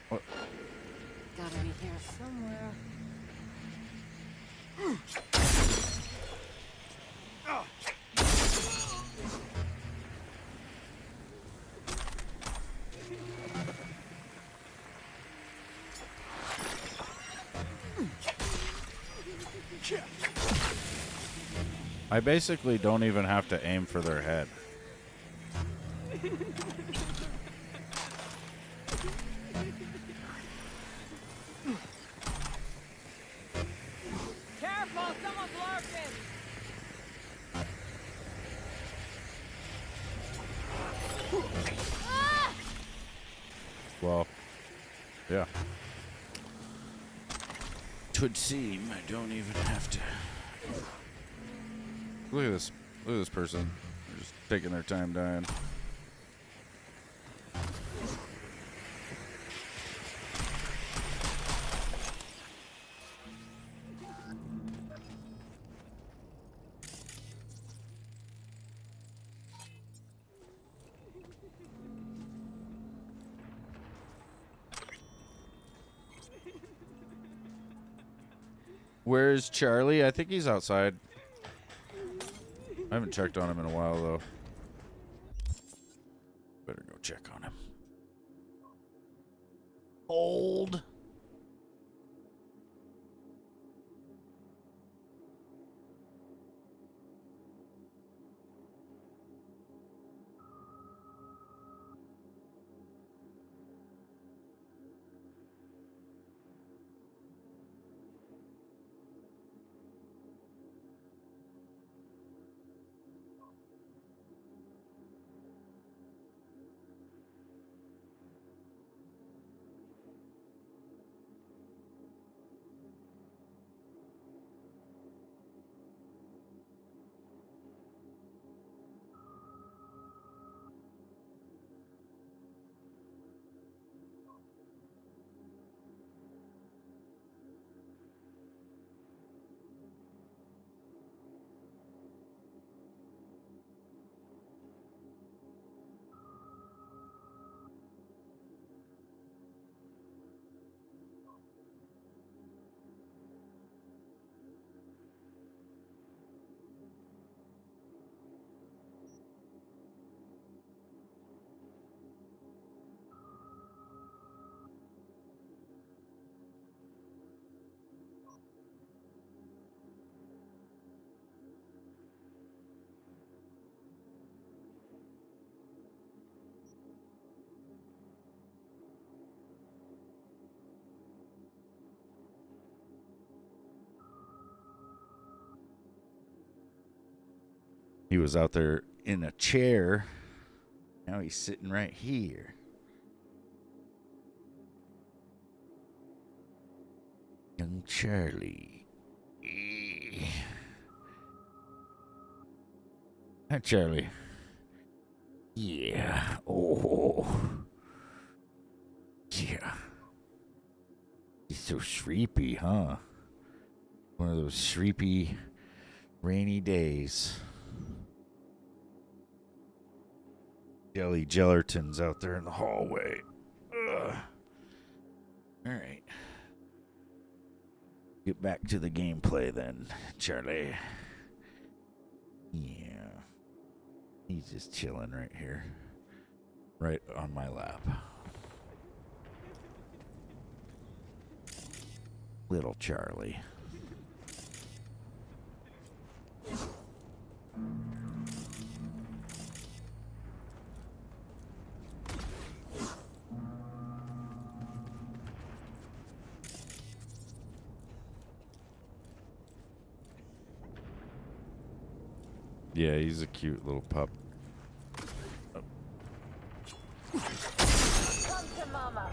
What? Gotta be here somewhere. I basically don't even have to aim for their head. Careful, someone's lurking! Well, yeah. Twould seem I don't even have to. Look at this. Look at this person. They're just taking their time dying. Where's Charlie? I think he's outside. I haven't checked on him in a while, though. Better go check on him. Old. He was out there in a chair. Now he's sitting right here. Young Charlie. Hi, Charlie. Yeah. Oh. Yeah. He's so sleepy, huh? One of those sleepy, rainy days. Jelly Gellertons out there in the hallway. Ugh. All right. Get back to the gameplay then, Charlie. Yeah. He's just chilling right here. Right on my lap. Little Charlie. Yeah, he's a cute little pup. Oh. Come to mama.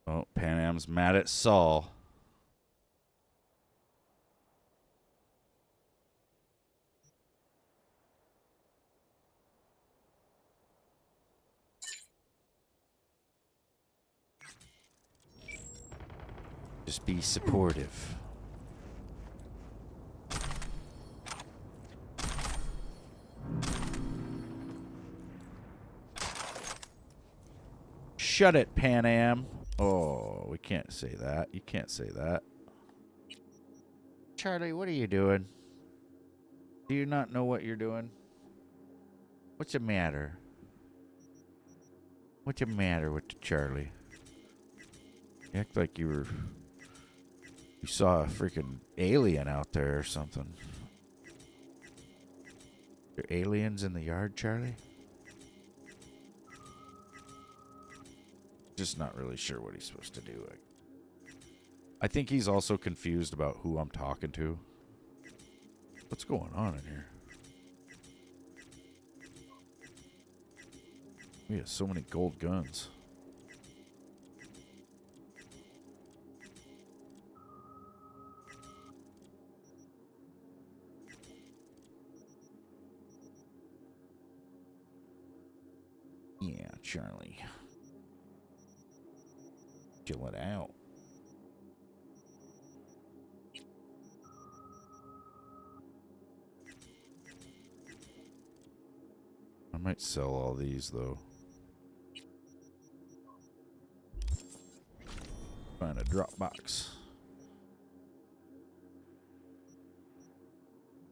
Oh, Pan Am's mad at Saul. Just be supportive. Shut it, Pan Am. Oh, we can't say that. You can't say that. Charlie, what are you doing? Do you not know what you're doing? What's the matter? What's the matter with the Charlie? You act like you saw a freaking alien out there or something. There aliens in the yard, Charlie? Just not really sure what he's supposed to do. I think he's also confused about who I'm talking to. What's going on in here? We have so many gold guns. Yeah, Charlie. Chill it out. I might sell all these, though. Find a drop box.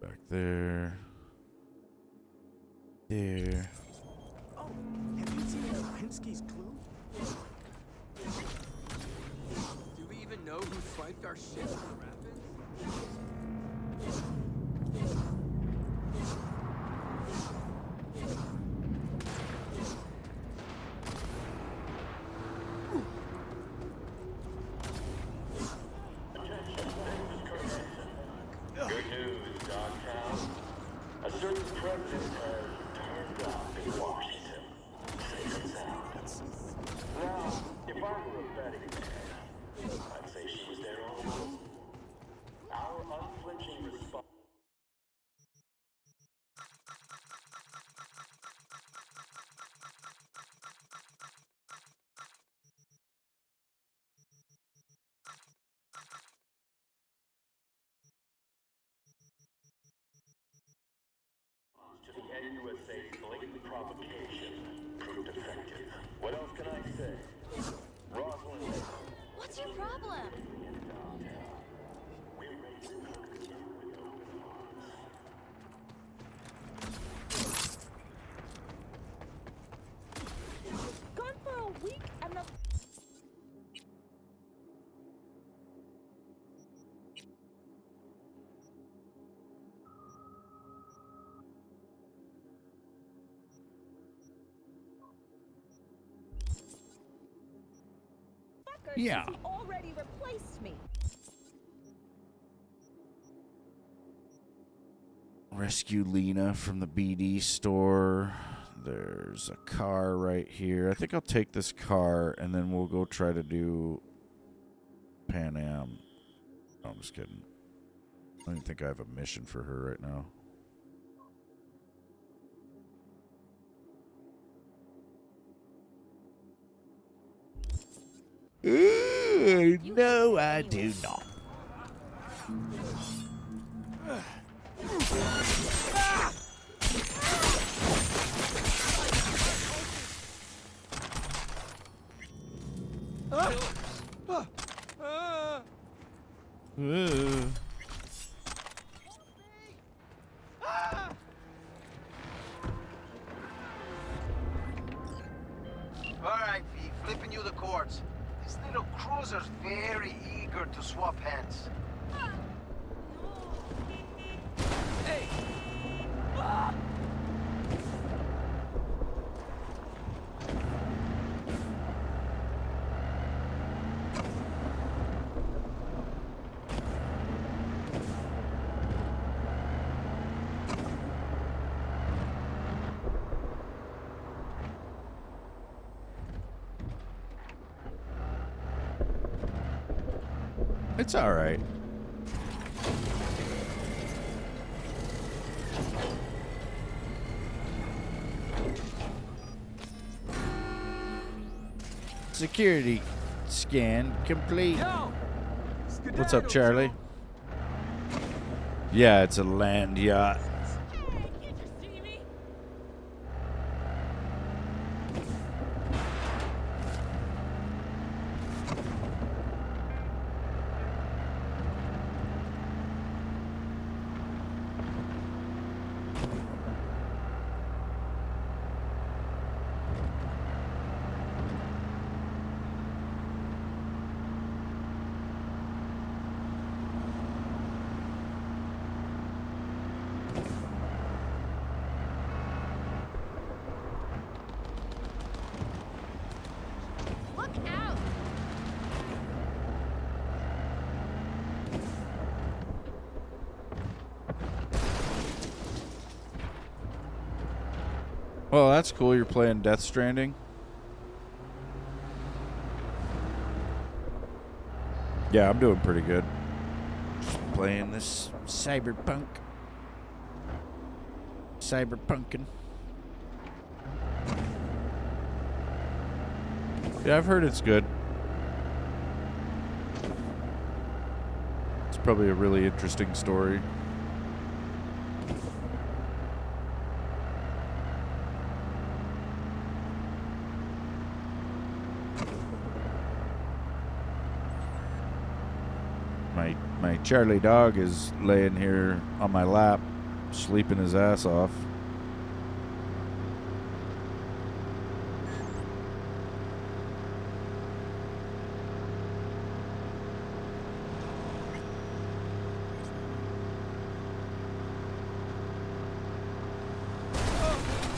Back there. There. Oh, have you seen Pinsky's clue? Do we even know who swiped our shit in the rapids? Good news, Dogtown. A certain president has turned up in Washington. Safe and sound. Now, if I were a betting man, I'd say she was there all along. Our unflinching response. To the NUSA's blatant provocation proved effective. What else can I say? Rosalind. What's your problem? We're ready to welcome you with open arms. Gone for a week and the Yeah. He already replaced me. Rescue Lena from the BD store. There's a car right here. I think I'll take this car and then we'll go try to do Pan Am. No, I'm just kidding. I don't think I have a mission for her right now. No, I do not. Alright, V, flipping you the cords. This little cruiser's very eager to swap hands. Hey! It's all right. Security scan complete. What's up, Charlie? Yeah, it's a land yacht. Well, that's cool. You're playing Death Stranding. Yeah, I'm doing pretty good. Just playing this Cyberpunk. Cyberpunkin'. Yeah, I've heard it's good. It's probably a really interesting story. My Charlie dog is laying here on my lap, sleeping his ass off.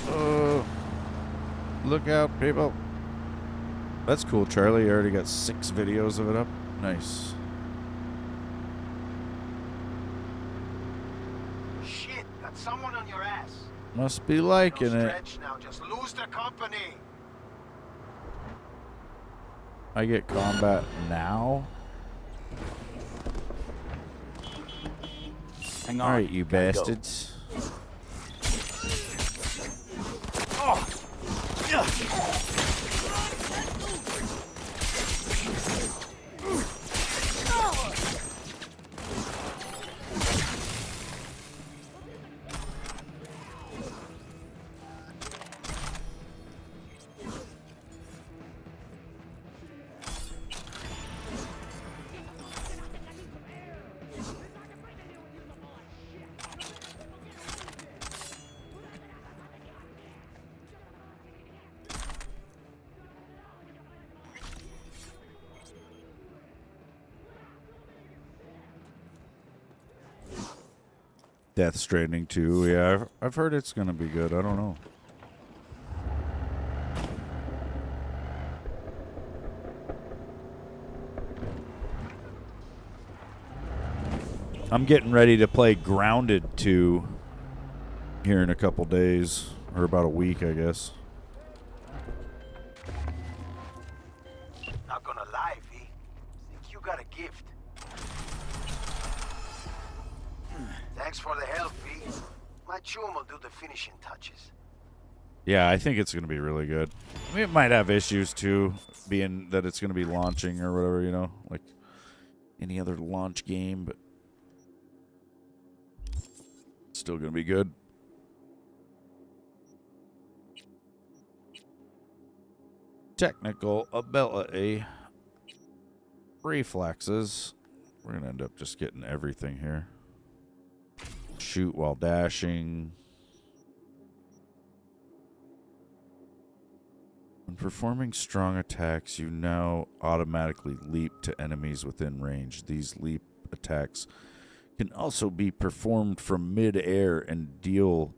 Oh, look out, people. That's cool, Charlie. You already got 6 videos of it up. Nice. Someone on your ass. Must be liking it. Now, just lose the company. I get combat now. Hang on. All right, you bastards. Oh. Yeah. Death Stranding 2. Yeah, I've heard it's gonna be good. I don't know. I'm getting ready to play Grounded 2 here in a couple days, or about a week, I guess. Not gonna lie, V. Think you got a gift. Thanks for the help, V. My chum will do the finishing touches. Yeah, I think it's going to be really good. I mean, it might have issues too, being that it's going to be launching or whatever, you know, like any other launch game, but it's still going to be good. Technical ability. Reflexes. We're going to end up just getting everything here. Shoot while dashing. When performing strong attacks, you now automatically leap to enemies within range. These leap attacks can also be performed from mid-air and deal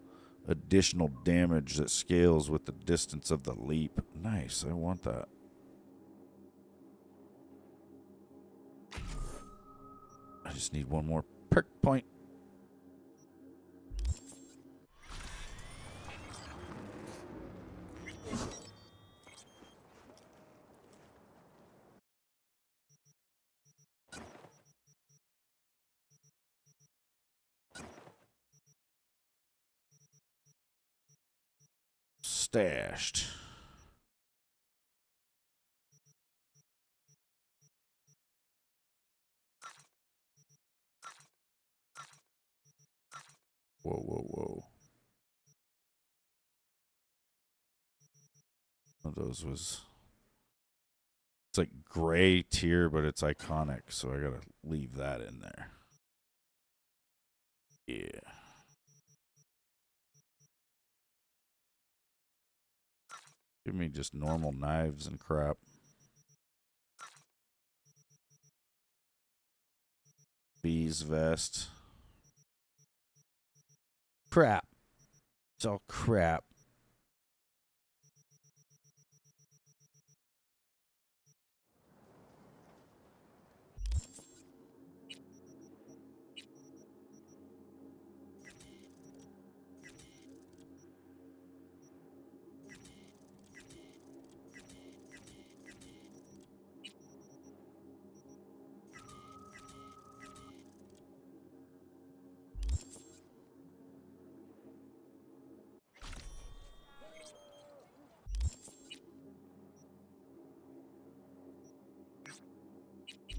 additional damage that scales with the distance of the leap. Nice, I want that. I just need one more perk point. Stashed. Whoa, whoa, whoa. One of those was... It's like gray tier, but it's iconic, so I gotta leave that in there. Yeah. Give me just normal knives and crap. Bees vest. Crap. It's all crap.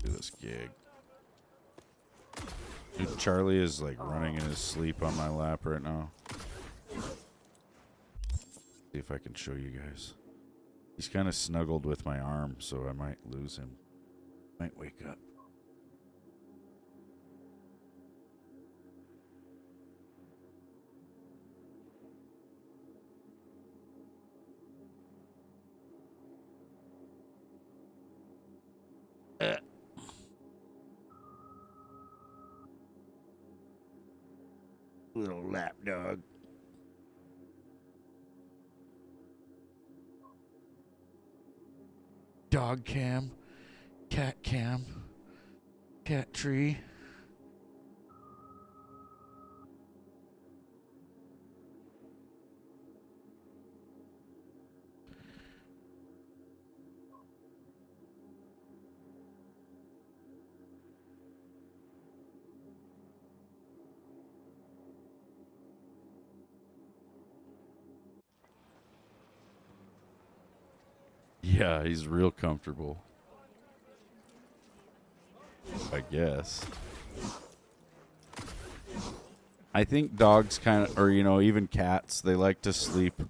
Do this gig. Dude, Charlie is like running in his sleep on my lap right now. See if I can show you guys. He's kind of snuggled with my arm, so I might lose him. Might wake up. Little lap dog. Dog cam. Cat cam. Cat tree. Yeah, he's real comfortable. I guess. I think dogs kind of, or you know, even cats, they like to sleep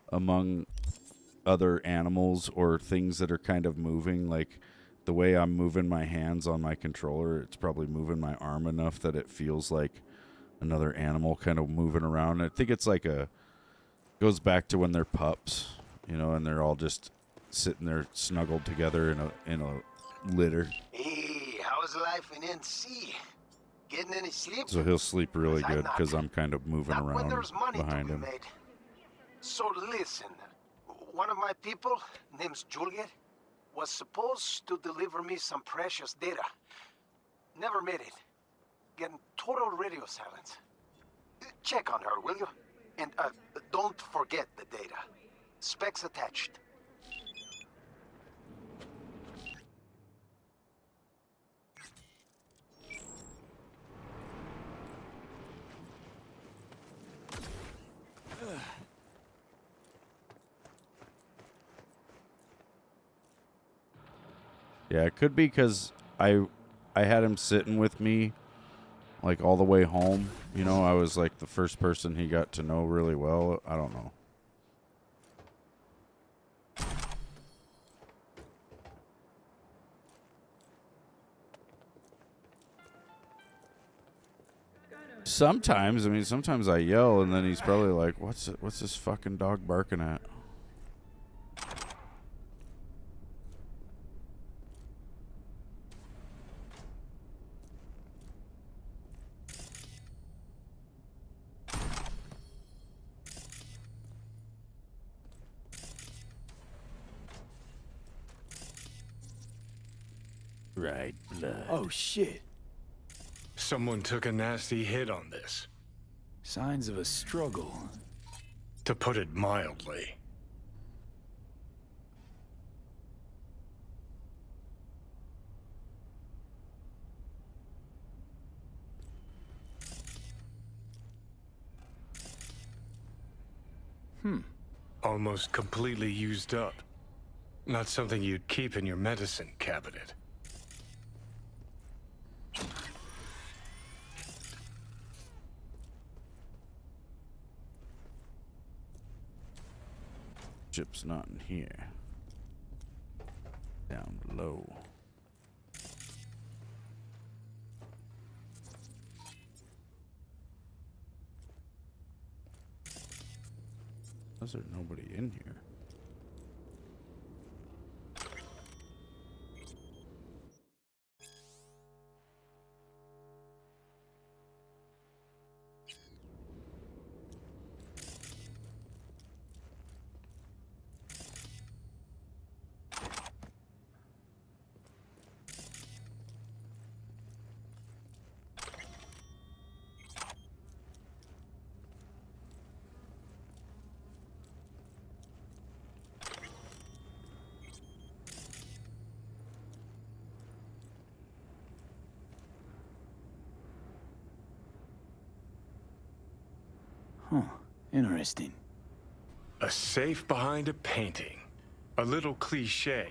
among other animals or things that are kind of moving. Like the way I'm moving my hands on my controller, it's probably moving my arm enough that it feels like another animal kind of moving around. I think it's like goes back to when they're pups, you know, and they're all just sitting there snuggled together in a litter. Hey, how's life in NC? Getting any sleep? So he'll sleep really good because I'm kind of moving Not when around there's money behind to be him. made. So listen, one of my people, name's Juliet, was supposed to deliver me some precious data. Never made it. Getting total radio silence. Check on her, will you? And don't forget the data. Specs attached. Yeah, it could be because I had him sitting with me like all the way home. You know, I was like the first person he got to know really well. I don't know. Sometimes, I mean, sometimes I yell and then he's probably like, what's this fucking dog barking at? Right blood. Oh, shit. Someone took a nasty hit on this. Signs of a struggle. To put it mildly. Almost completely used up. Not something you'd keep in your medicine cabinet. Chip's not in here. Down below. Is there nobody in here? Huh. Interesting. A safe behind a painting. A little cliche.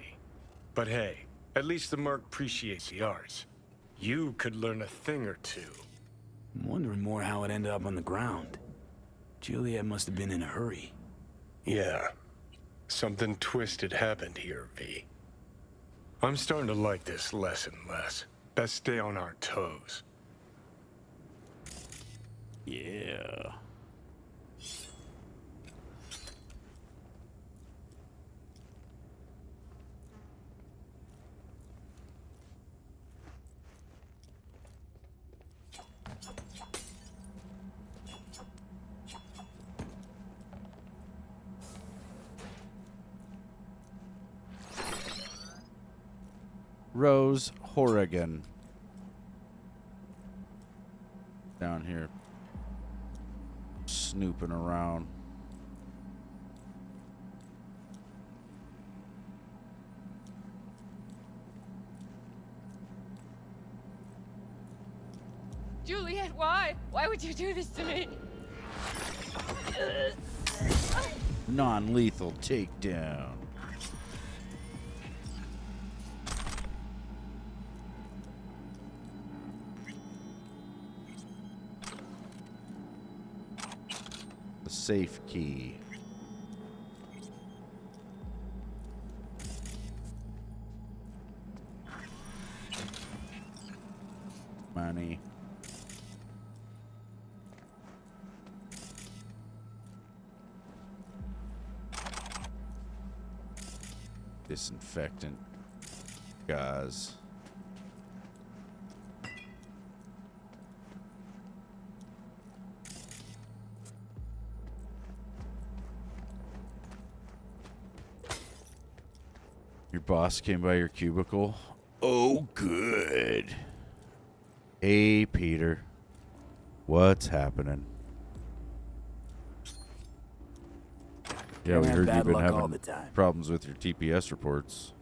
But hey, at least the merc appreciates the arts. You could learn a thing or two. I'm wondering more how it ended up on the ground. Juliet must have been in a hurry. Yeah. Something twisted happened here, V. I'm starting to like this less and less. Best stay on our toes. Yeah. Rose Horrigan. Down here. Snooping around. Juliet, why? Why would you do this to me? Non-lethal takedown. The safe key. Money. Disinfectant. Gauze. Your boss came by your cubicle? Oh, good. Hey, Peter. What's happening? Yeah, we heard you've been having problems with your TPS reports.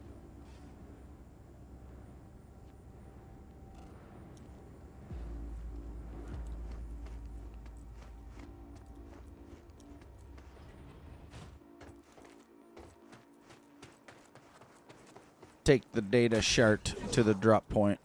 take the data shart to the drop point.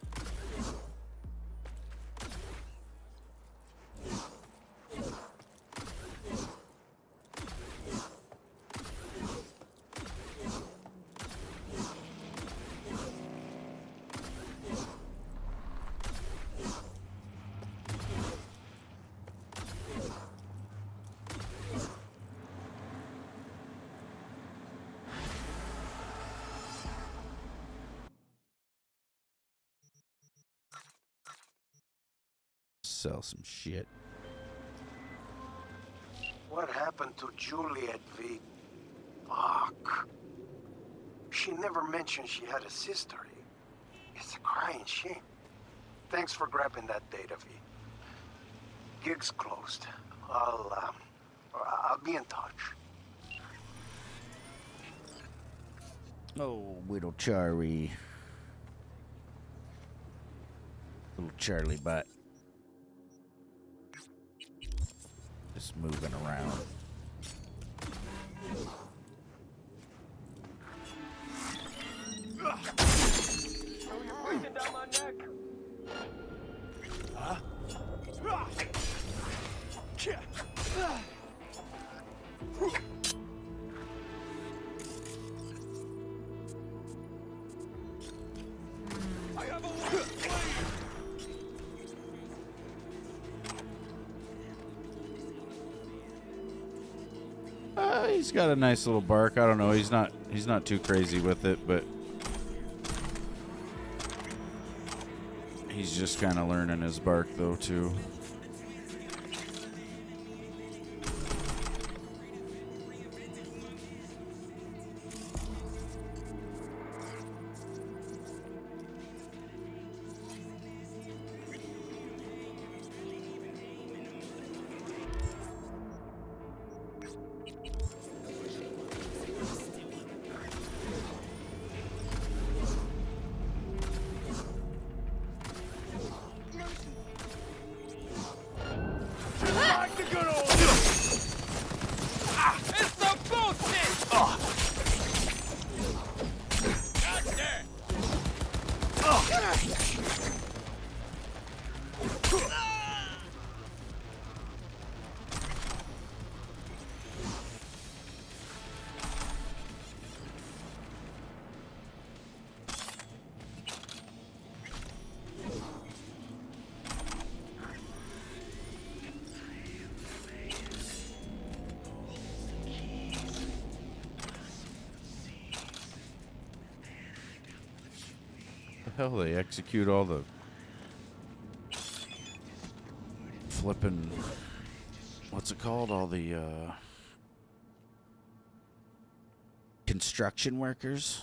Sell some shit. What happened to Juliet, V? Fuck. She never mentioned she had a sister. It's a crying shame. Thanks for grabbing that data, V. Gig's closed. I'll be in touch. Oh, little Charlie. Little Charlie butt. Just moving around. Huh? I have a He's got a nice little bark. I don't know. He's not too crazy with it, but he's just kind of learning his bark though too. Hell, they execute all the flipping, what's it called? All the construction workers.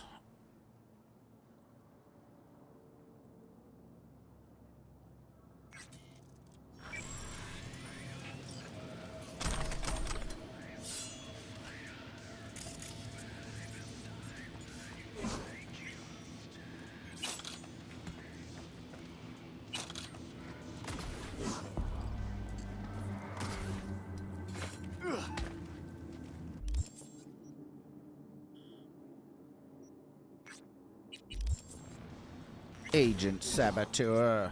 Agent Saboteur.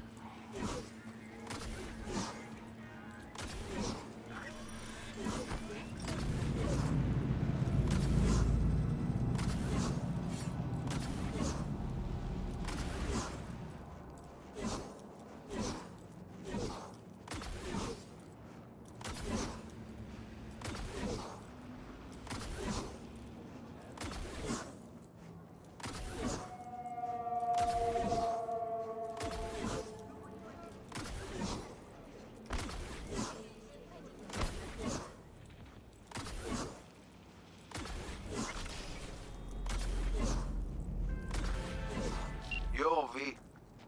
Yo, V,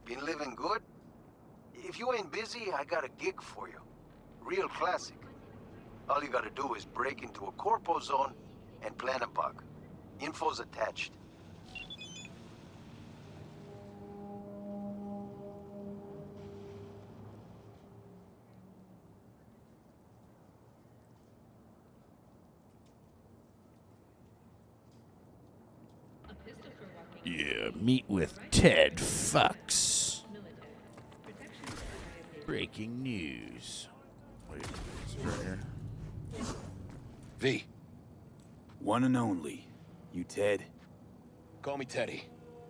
been living good? If you ain't busy, I got a gig for you. Real classic. All you gotta do is break into a corpo zone and plant a bug. Info's attached. Yeah, gotta meet with Ted Fox. Breaking news. Wait, is it right here? V. One and only. You Ted? Call me Teddy.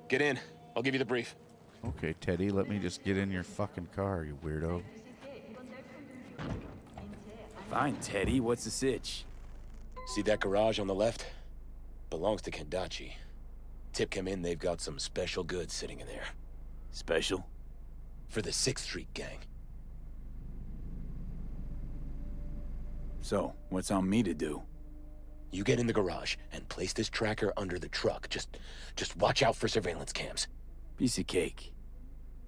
Get in. I'll give you the brief. Okay, Teddy, let me just get in your fucking car, you weirdo. Fine, Teddy. What's the sitch? See that garage on the left? Belongs to Kendachi. Tip came in, they've got some special goods sitting in there. Special? For the 6th Street gang. So, what's on me to do? You get in the garage and place this tracker under the truck. Just watch out for surveillance cams. Piece of cake.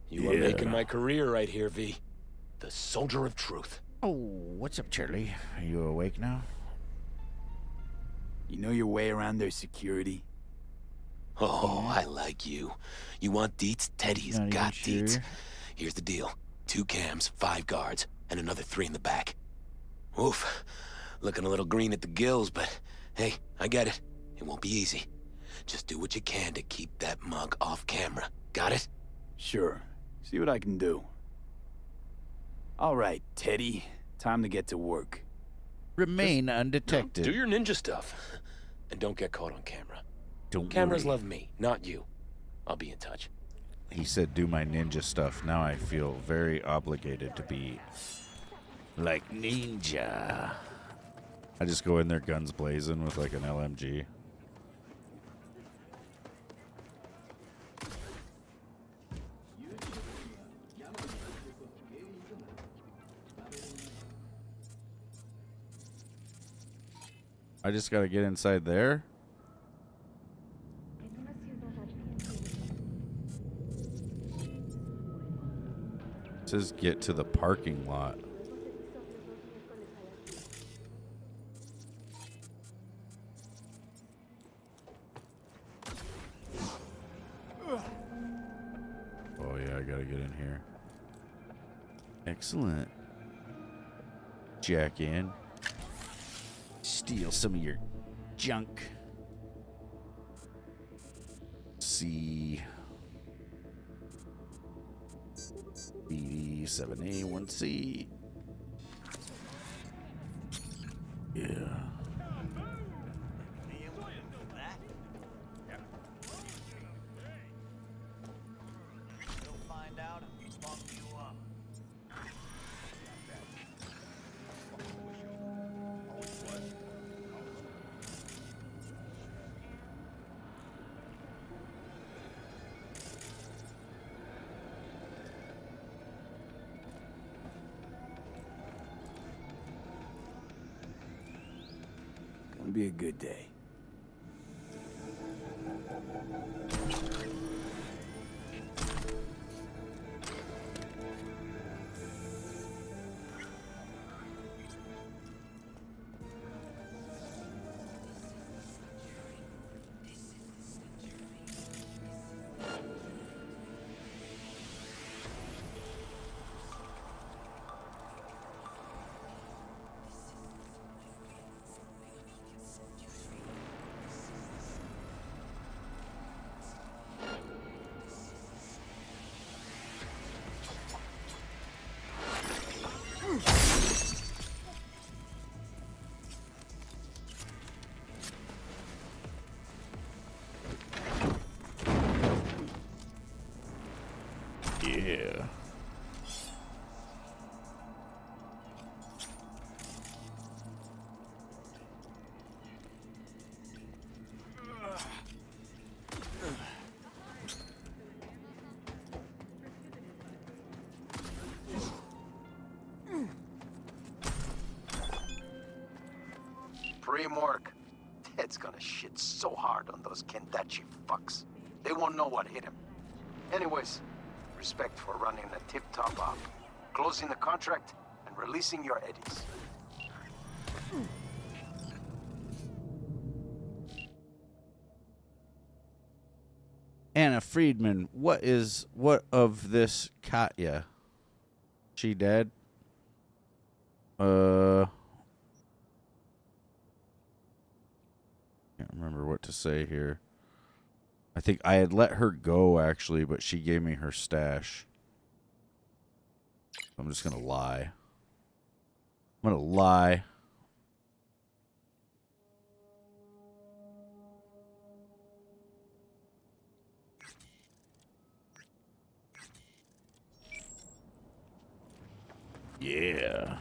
You are making my career right here, V. The soldier of truth. Oh, what's up, Charlie? Are you awake now? You know your way around their security? Oh, I like you. You want deets? Teddy's Not got even deets. sure. Here's the deal. 2 cams, 5 guards, and another 3 in the back. Oof. Looking a little green at the gills, but hey, I get it. It won't be easy. Just do what you can to keep that mug off camera. Got it? Sure. See what I can do. All right, Teddy. Time to get to work. Remain undetected. Do your ninja stuff. And don't get caught on camera. Don't Cameras worry. love me, not you. I'll be in touch. He said do my ninja stuff. Now I feel very obligated to be like ninja. I just go in there guns blazing with like an LMG. I just gotta get inside there. It says get to the parking lot. Oh yeah, I gotta get in here. Excellent. Jack in. Steal some of your junk. C BD 7A 1C. Yeah. Gonna be a good day. Yeah. Pre-work. Ted's gonna shit so hard on those Kendachi fucks. They won't know what hit him. Anyways, respect for running a tip-top op, closing the contract, and releasing your eddies. Anna Friedman, what of this Katya? She dead? Can't remember what to say here. I think I had let her go, actually, but she gave me her stash. I'm just going to lie. I'm going to lie. Yeah.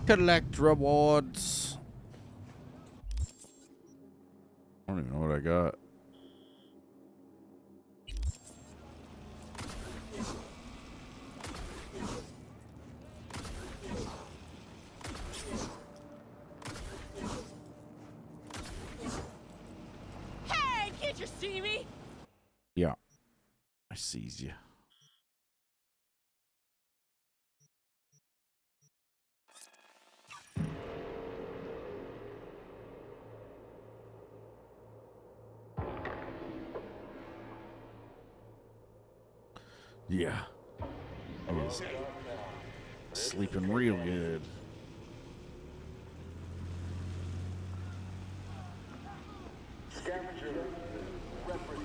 Collect rewards. I don't even know what I got. Hey, can't you see me? Yeah. I sees you. Yeah. He is sleeping real good.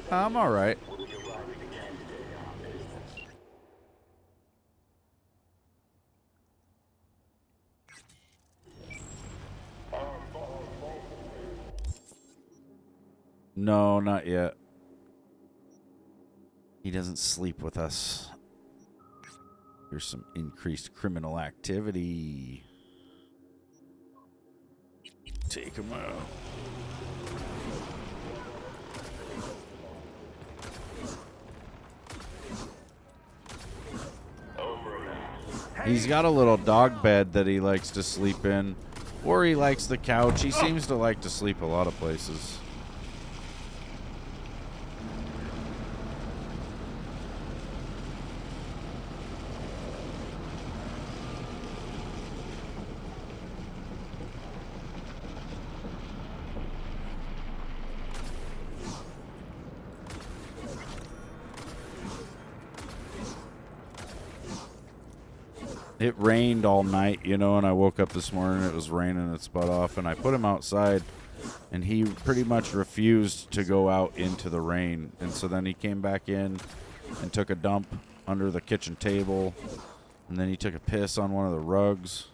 I'm all right. No, not yet. He doesn't sleep with us. There's some increased criminal activity. Take him out. He's got a little dog bed that he likes to sleep in, or he likes the couch. He seems to like to sleep a lot of places. It rained all night, you know, and I woke up this morning, it was raining its butt off, and I put him outside, and he pretty much refused to go out into the rain. And so then he came back in and took a dump under the kitchen table, and then he took a piss on one of the rugs.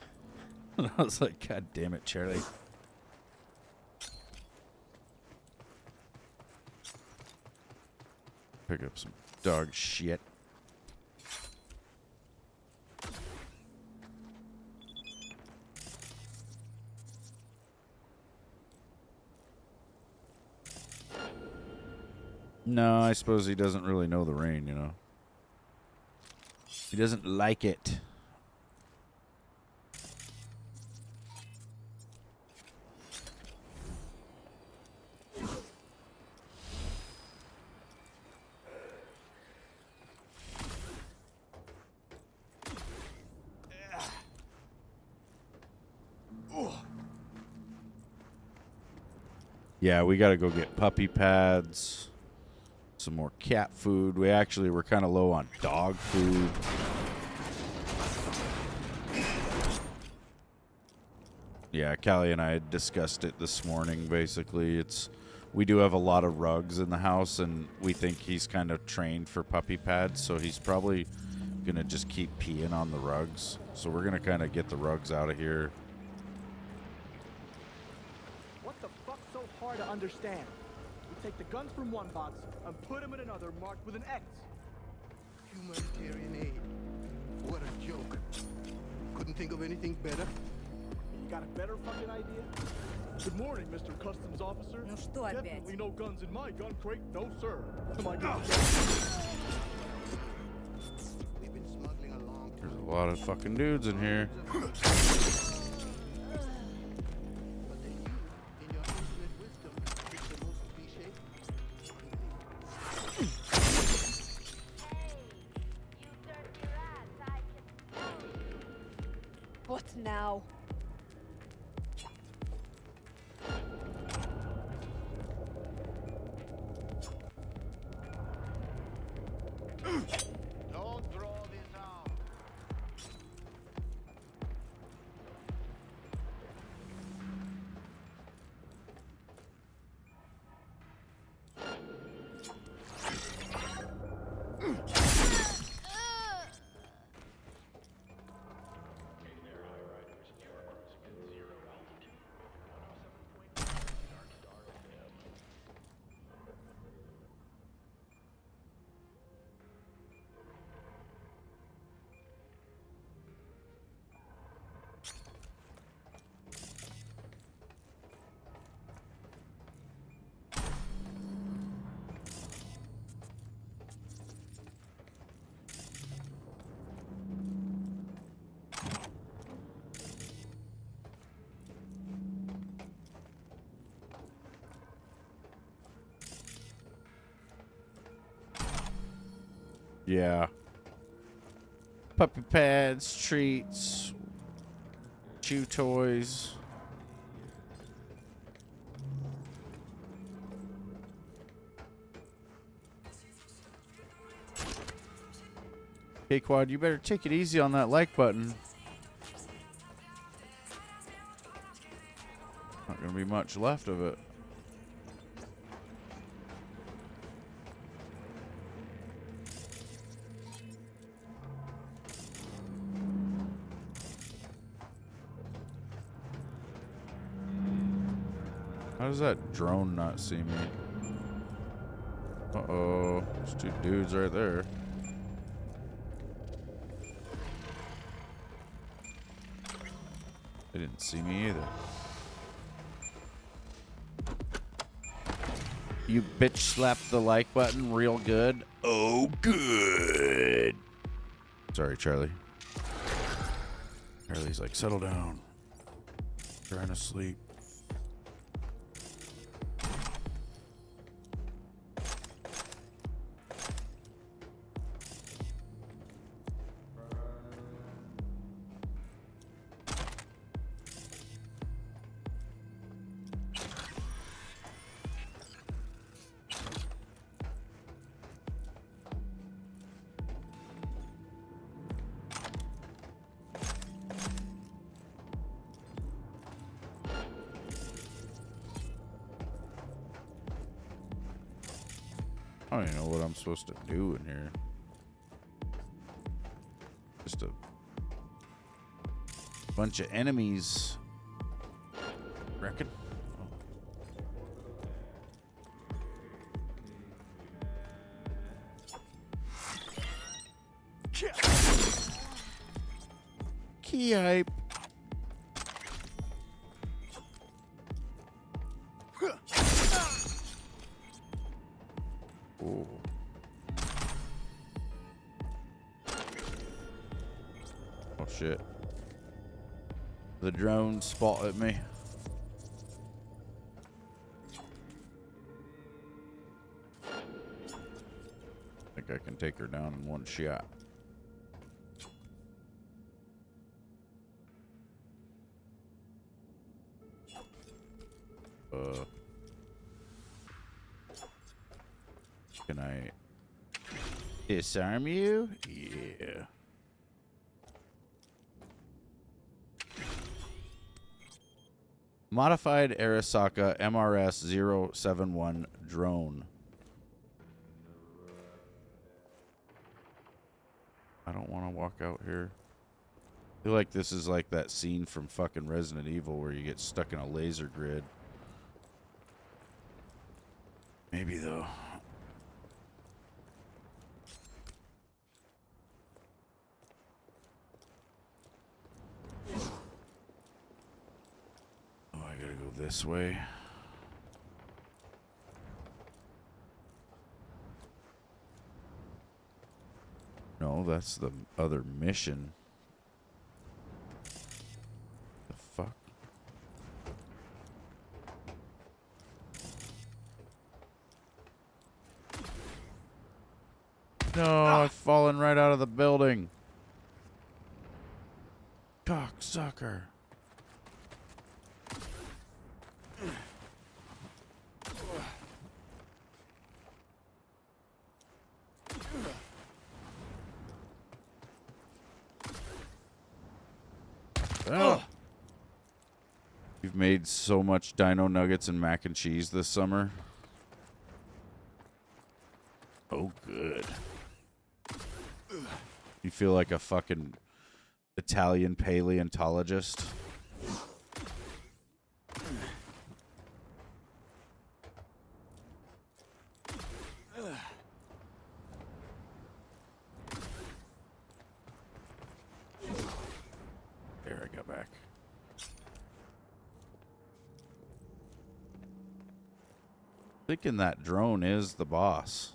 And I was like, God damn it, Charlie. Pick up some dog shit. No, I suppose he doesn't really know the rain, you know. He doesn't like it. Yeah, we got to go get puppy pads. Some more cat food. We actually were kind of low on dog food. Yeah, Callie and I had discussed it this morning. Basically, we do have a lot of rugs in the house, and we think he's kind of trained for puppy pads, so he's probably gonna just keep peeing on the rugs. So we're gonna kind of get the rugs out of here. What the fuck's so hard to understand? We take the guns from one box and put them in another marked with an X. Humanitarian aid. What a joke. Couldn't think of anything better? You got a better fucking idea? Good morning, Mr. Customs Officer. Ну что опять? Definitely no guns in my gun crate, no sir. Am I We've been smuggling along. There's a lot of fucking dudes in here. What now? Yeah. Puppy pads, treats, chew toys. Hey, Quad, you better take it easy on that like button. Not gonna be much left of it. How does that drone not see me? Uh-oh. There's two dudes right there. They didn't see me either. You bitch slapped the like button real good. Oh, good. Sorry, Charlie. Charlie's like, settle down. Trying to sleep. I don't even know what I'm supposed to do in here. Just a bunch of enemies. Reckon. Key hype. Oh. Oh shit. The drone spotted me. I think I can take her down in one shot. Can I disarm you? Yeah. Modified Arasaka MRS 071 drone. I don't want to walk out here. I feel like this is like that scene from fucking Resident Evil where you get stuck in a laser grid. Maybe though. Oh, I gotta go this way. No, that's the other mission. The fuck? No, I've fallen right out of the building. Cocksucker. Oh. You've made so much dino nuggets and mac and cheese this summer. Oh, good. You feel like a fucking Italian paleontologist. There, I got back. Thinking that drone is the boss.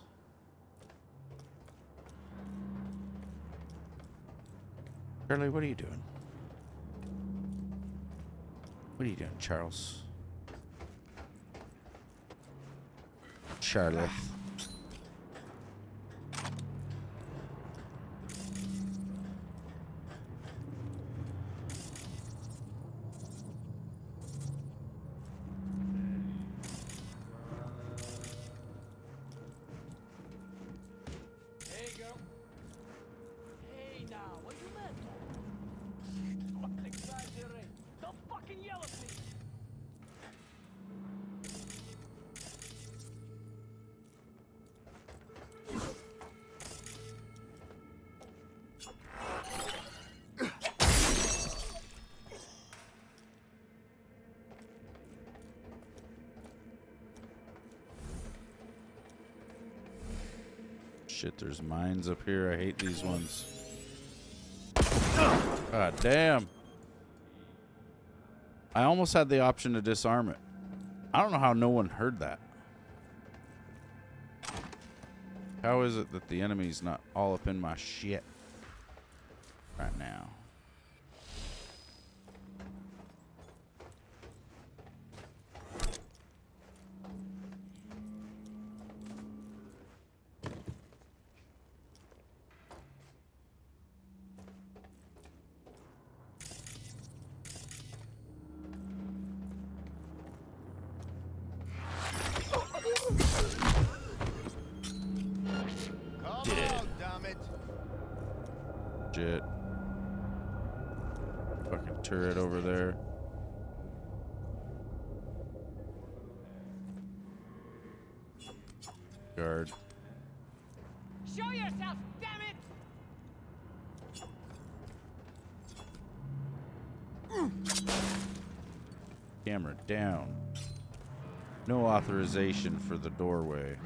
Charlie, what are you doing? What are you doing, Charles? Charlotte. Shit, there's mines up here. I hate these ones. God damn. I almost had the option to disarm it. I don't know how no one heard that. How is it that the enemy's not all up in my shit right now? Shit. Fucking turret over there. Guard. Show yourself, damn it! Camera down. No authorization for the doorway.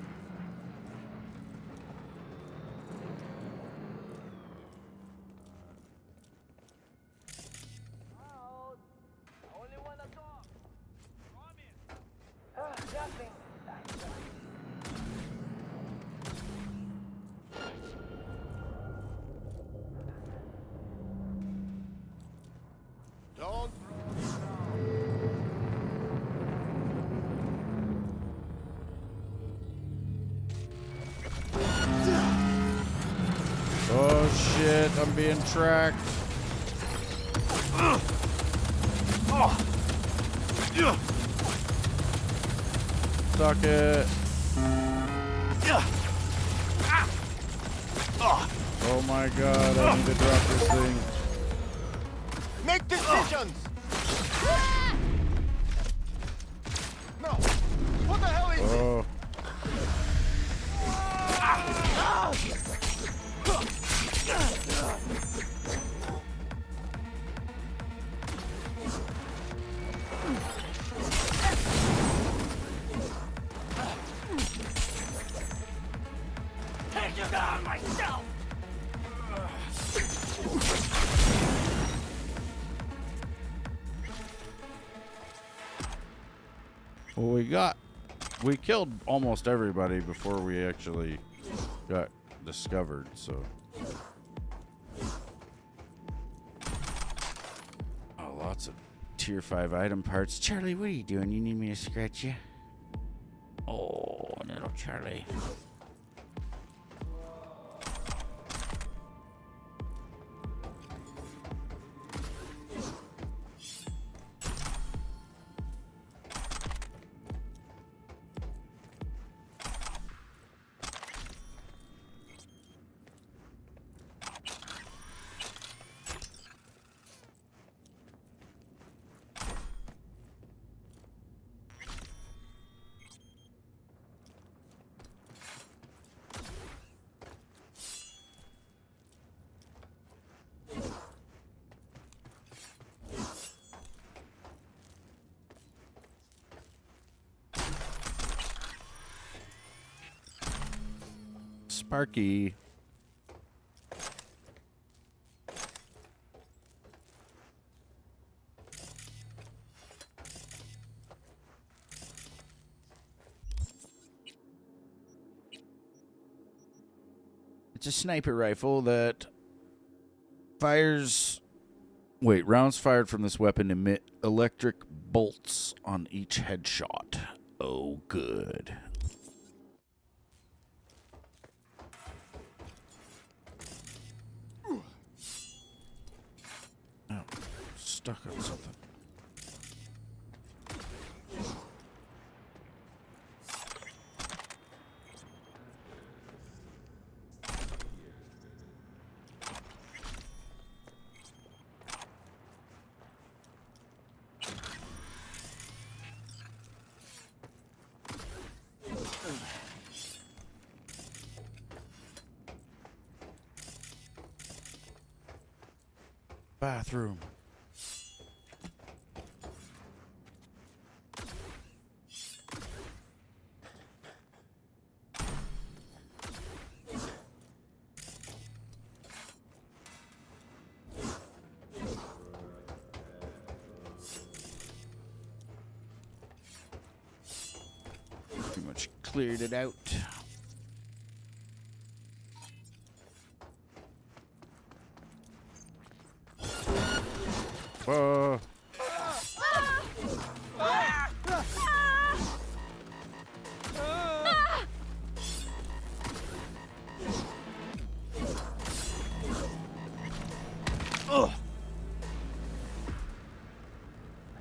Oh shit, I'm being tracked. Suck it. Oh my god, I need to drop this thing. Make decisions! No! What the hell is Oh. Take you down myself! Well, we killed almost everybody before we actually got discovered, so. Oh, lots of tier 5 item parts. Charlie, what are you doing? You need me to scratch you? Oh, little Charlie. Sparky. It's a sniper rifle that fires... Wait, rounds fired from this weapon emit electric bolts on each headshot. Oh, good. Oh, stuck on something. Bathroom. cleared it out. Whoa.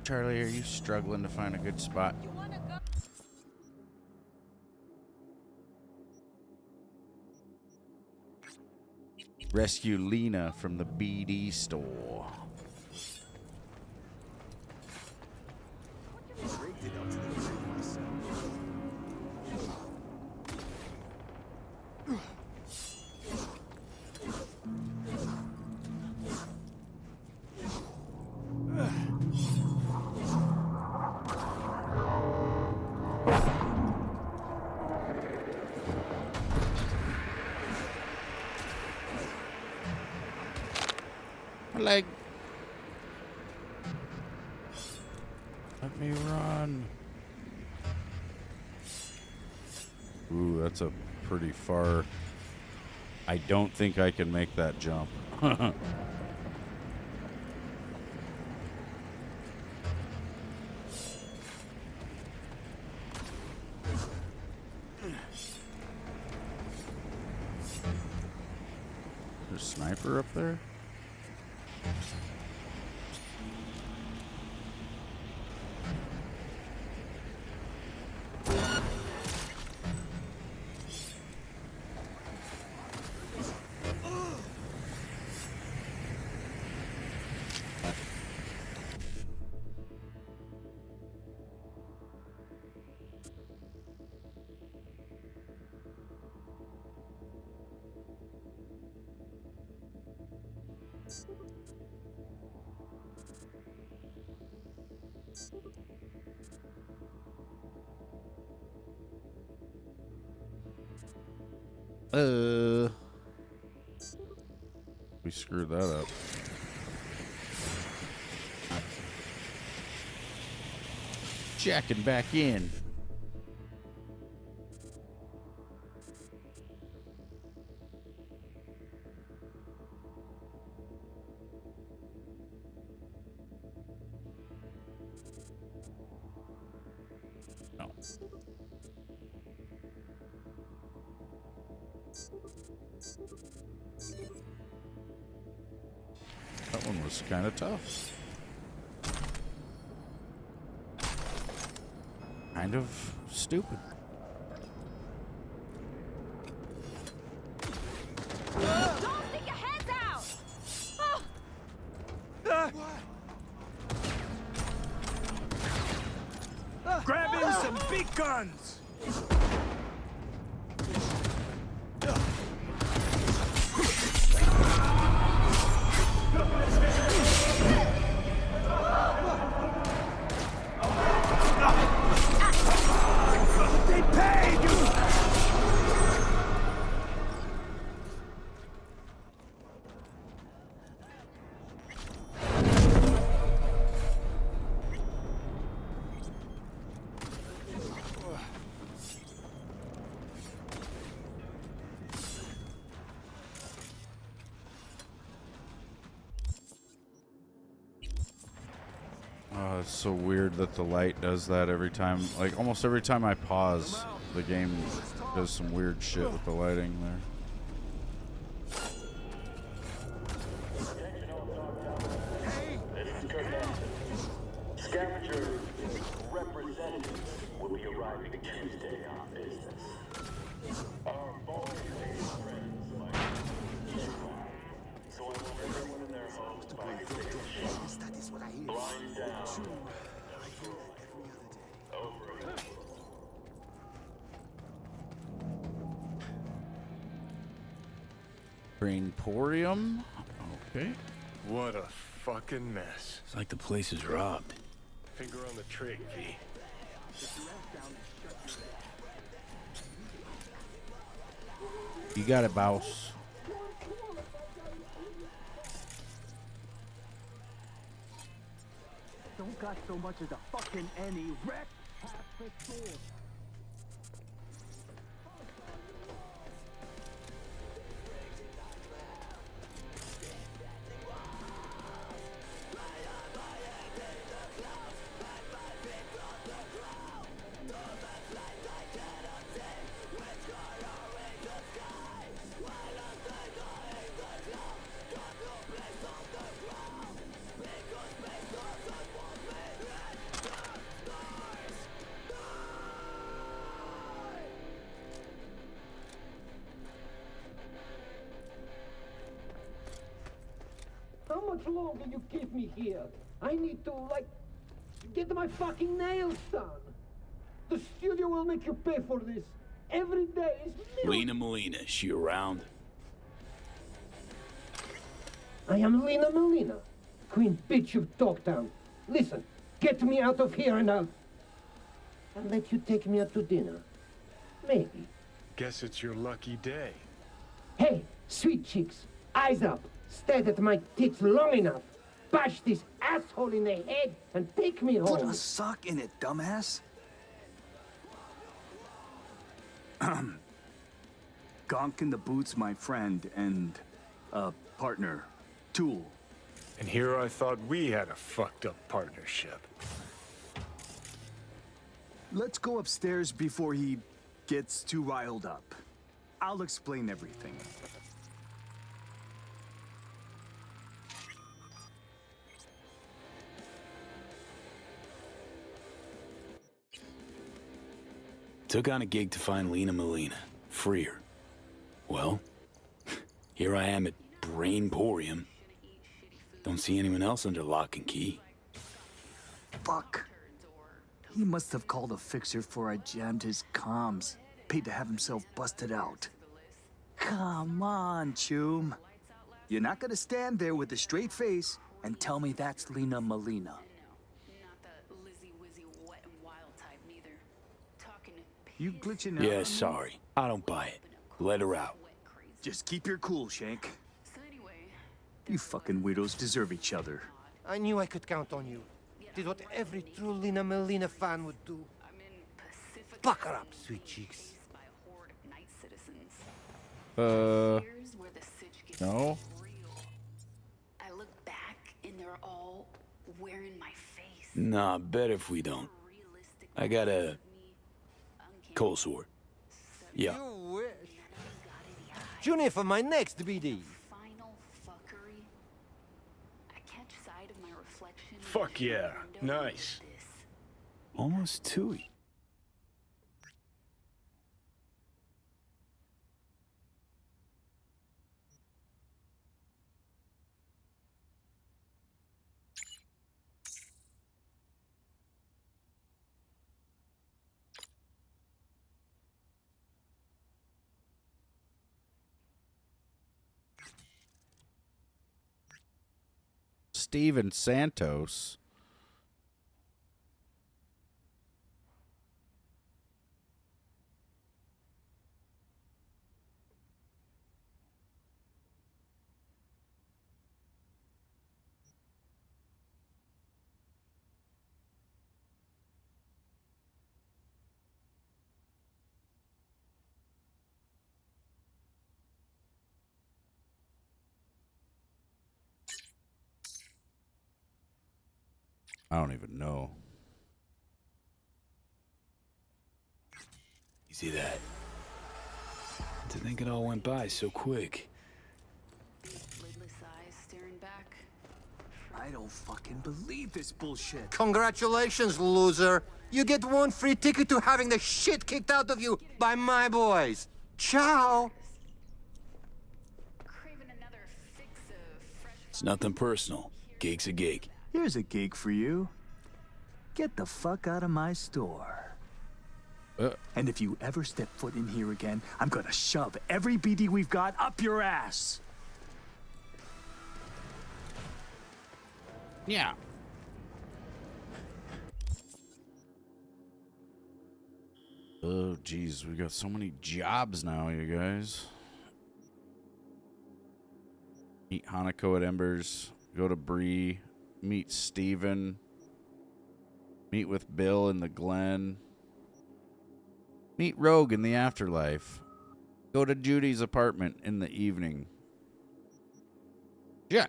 Charlie, are you struggling to find a good spot? Rescue Lena from the BD store. Leg. Let me run. Ooh, that's a pretty far. I don't think I can make that jump. There's a sniper up there? We screwed that up. Jacking back in. No. That one was kind of tough. Kind of stupid. Don't stick your heads out! Grab in some big guns! They paid you! Oh, it's so weird that the light does that every time. Like, almost every time I pause, the game does some weird shit with the lighting there. Scavenger representatives will be arriving Tuesday on business. Our boys and friends like so I want everyone in their homes to buy a ticket. Blind down. Over and over. Brainporium. Okay. What a fucking mess. It's like the place is robbed. Finger on the trig, V. You got it, boss. Don't got so much as a fucking any wreck half the store. much longer you keep me here? I need to, like, get my fucking nails done. The studio will make you pay for this. Every day is Lena Molina, she around? I am Lena Molina, Queen Bitch of Dogtown. Listen, get me out of here and I'll let you take me out to dinner. Maybe. Guess it's your lucky day. Hey, sweet chicks, eyes up. Stare at my tits long enough. Bash this asshole in the head and take me home. Put a sock in it, dumbass. Gonk in the Boots, my friend, and partner, tool. And here I thought we had a fucked up partnership. Let's go upstairs before he gets too riled up. I'll explain everything. Took on a gig to find Lena Molina. Free her. Well, here I am at Brainporium. Don't see anyone else under lock and key. Fuck. He must have called a fixer before I jammed his comms. Paid to have himself busted out. Come on, Choom. You're not gonna stand there with a straight face and tell me that's Lena Molina. You glitching out? Yeah, sorry. I don't buy it. Let her out. Just keep your cool, Shank. You fucking weirdos deserve each other. I knew I could count on you. Did what every true Lena Molina fan would do. Buck her up, sweet cheeks. No. I look back and they're all wearing my face. Nah, bet if we don't. I got a cold sore. Yeah. You wish. Tune in for my next BD. Fuck yeah. Nice. Almost Tooey. Steven Santos. I don't even know. You see that? To think it all went by so quick. Lidless eyes staring back. I don't fucking believe this bullshit. Congratulations, loser. You get one free ticket to having the shit kicked out of you by my boys. Ciao. It's nothing personal. Gig's a gig. Here's a gig for you. Get the fuck out of my store. And if you ever step foot in here again, I'm gonna shove every BD we've got up your ass. Yeah. Oh, geez. We got so many jobs now, you guys. Meet Hanako at Embers. Go to Bree. Meet Steven. Meet with Bill in the Glen. Meet Rogue in the afterlife. Go to Judy's apartment in the evening. Yeah.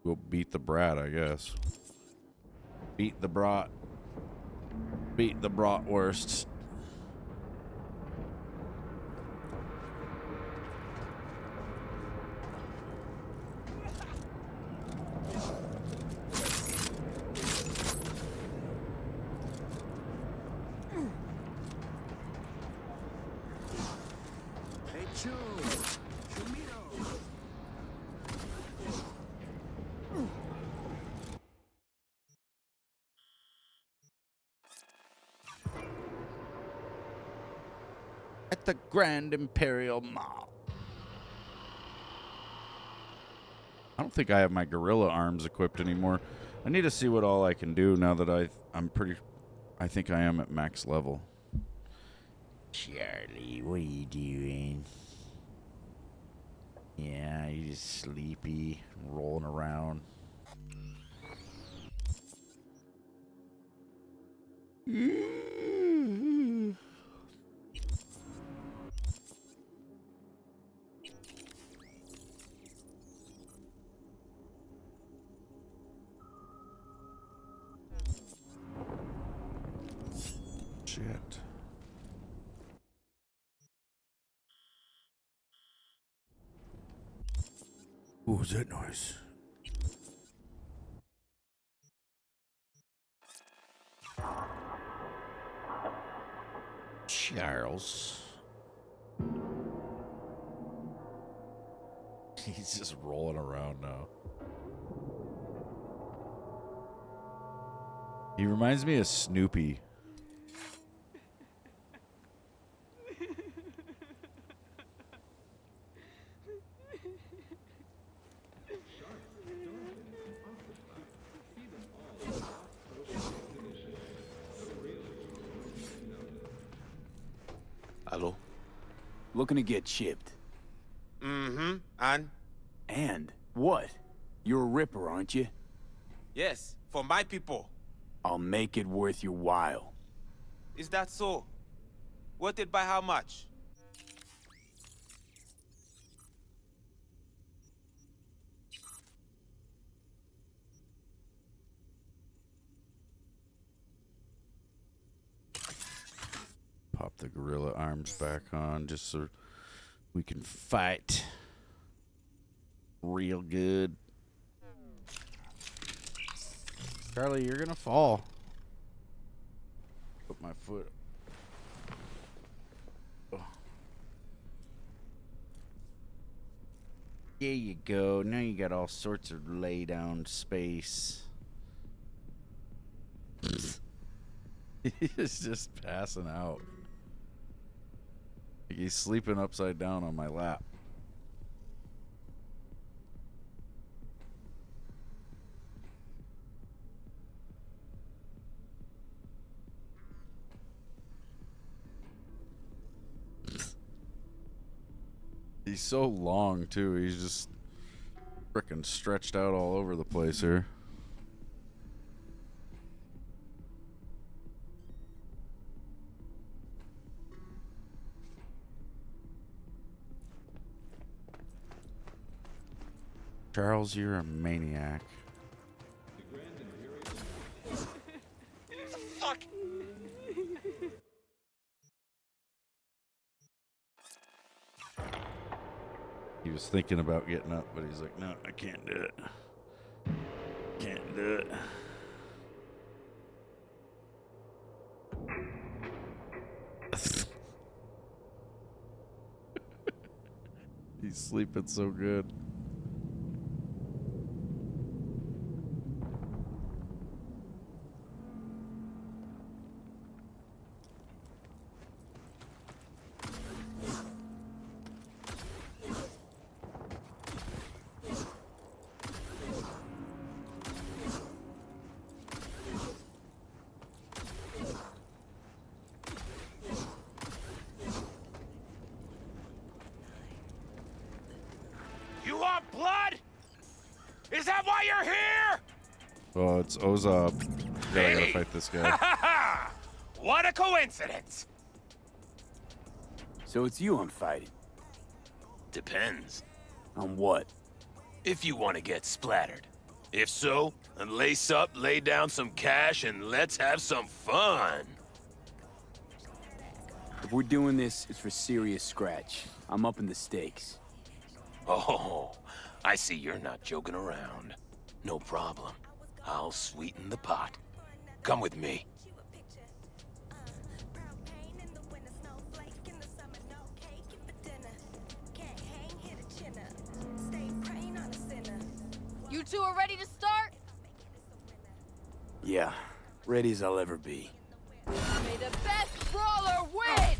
Go beat the brat, I guess. Beat the brat. Beat the bratwursts. at the Grand Imperial Mall. I don't think I have my gorilla arms equipped anymore. I need to see what all I can do now that I think I am at max level. Charlie, what are you doing? Yeah, you just sleepy, rolling around. Shit. What was that noise? Charles. He's just rolling around now. He reminds me of Snoopy. Hello? Looking to get chipped. Mm-hmm. And? And? What? You're a ripper, aren't you? Yes, for my people. I'll make it worth your while. Is that so? Worth it by how much? Pop the gorilla arms back on just so we can fight real good. Charlie, you're gonna fall. Put my foot. Oh. There you go. Now you got all sorts of lay down space. He's just passing out. He's sleeping upside down on my lap. He's so long, too. He's just frickin' stretched out all over the place here. Charles, you're a maniac. Fuck! He was thinking about getting up, but he's like, no, I can't do it. Can't do it. He's sleeping so good. You want blood? Is that why you're here? Oh, it's Ozab. Yeah, I gotta fight this guy. What a coincidence! So it's you I'm fighting. Depends. On what? If you want to get splattered. If so, then lace up, lay down some cash, and let's have some fun. If we're doing this, it's for serious scratch. I'm upping the stakes. Oh, I see you're not joking around. No problem. I'll sweeten the pot. Come with me. You two are ready to start? Yeah, ready as I'll ever be. May the best brawler win!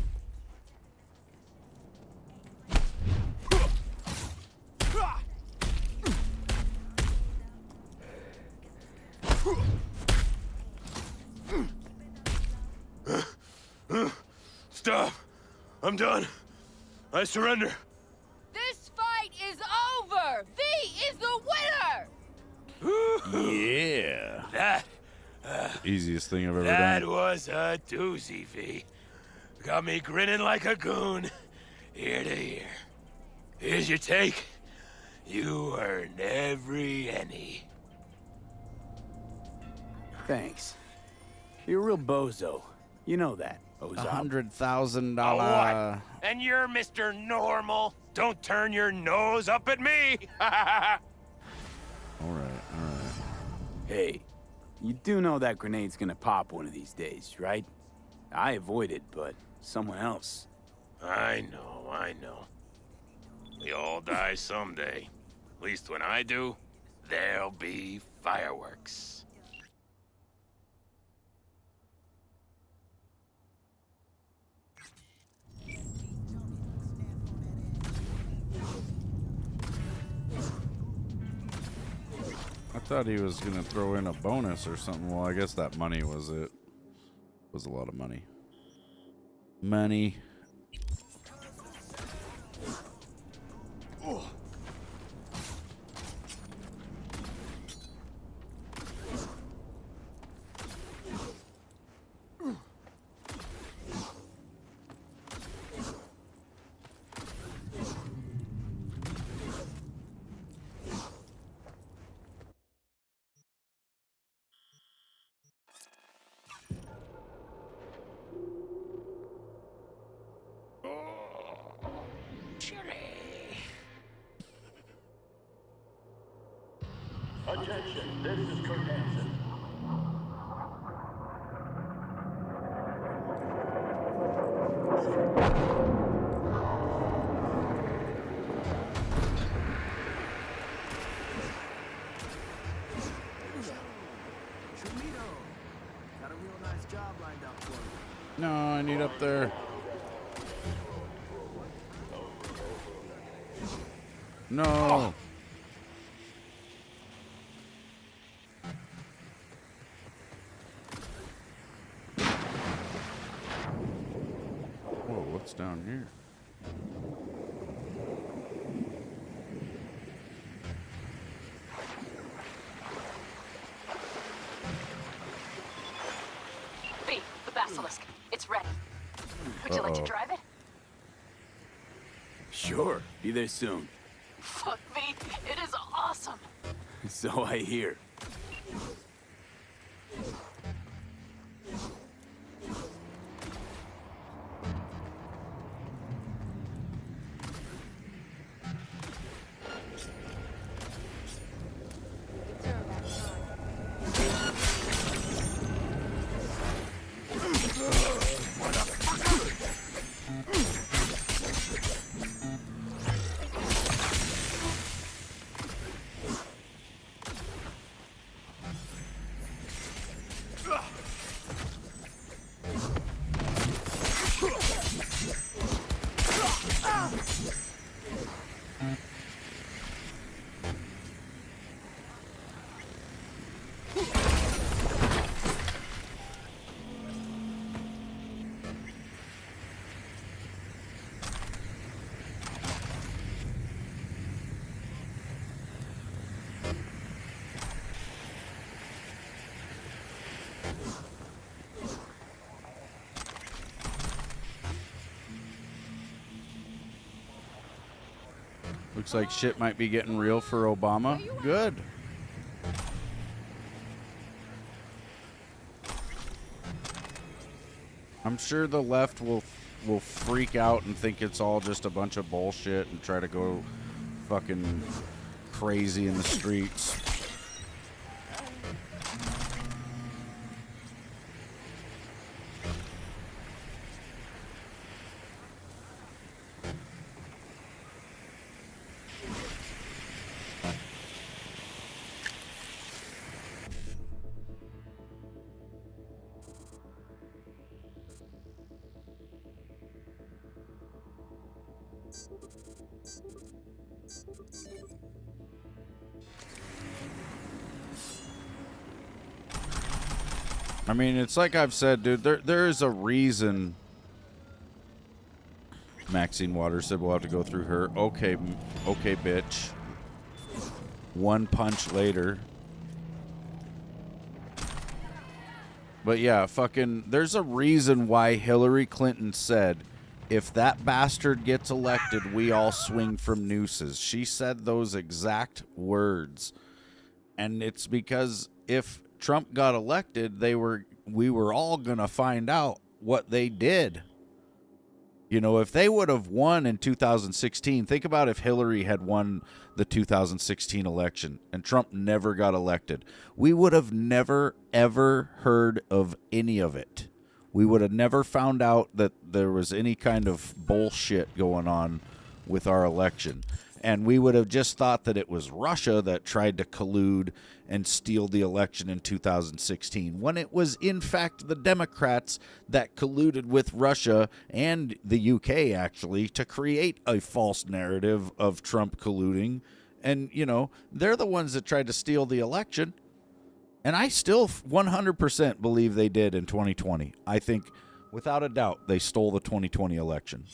Stop! I'm done. I surrender. This fight is over! V is the winner! Yeah. That Easiest thing I've ever that done. was a doozy, V. Got me grinning like a goon, ear to ear. Here's your take. You earned every penny. Thanks. You're a real bozo. You know that, Ozop. $100,000. What? And you're Mr. Normal? Don't turn your nose up at me! All right, all right. Hey, you do know that grenade's gonna pop one of these days, right? I avoided, but someone else. I know. We all die someday. At least when I do, there'll be fireworks. I thought he was gonna throw in a bonus or something. Well, I guess that money was it. Was a lot of money. Money. Oh. Attention, this is Kurt Hansen. Got a real nice job lined up for you. No, I need up there. No. Whoa, what's down here? V, the basilisk. It's ready. Would you like to drive it? Sure, be there soon. Fuck, V, it is awesome. So I hear. Looks like shit might be getting real for Obama. Good. I'm sure the left will freak out and think it's all just a bunch of bullshit and try to go fucking crazy in the streets. I mean, it's like I've said, dude, there is a reason. Maxine Waters said we'll have to go through her. Okay, bitch. One punch later. But yeah, fucking, there's a reason why Hillary Clinton said, if that bastard gets elected, we all swing from nooses. She said those exact words. And it's because if Trump got elected, we were all going to find out what they did. You know, if they would have won in 2016, think about if Hillary had won the 2016 election and Trump never got elected. We would have never, ever heard of any of it. We would have never found out that there was any kind of bullshit going on with our election. And we would have just thought that it was Russia that tried to collude and steal the election in 2016, when it was, in fact, the Democrats that colluded with Russia and the UK, actually, to create a false narrative of Trump colluding. And, you know, they're the ones that tried to steal the election. And I still 100% believe they did in 2020. I think, without a doubt, they stole the 2020 election.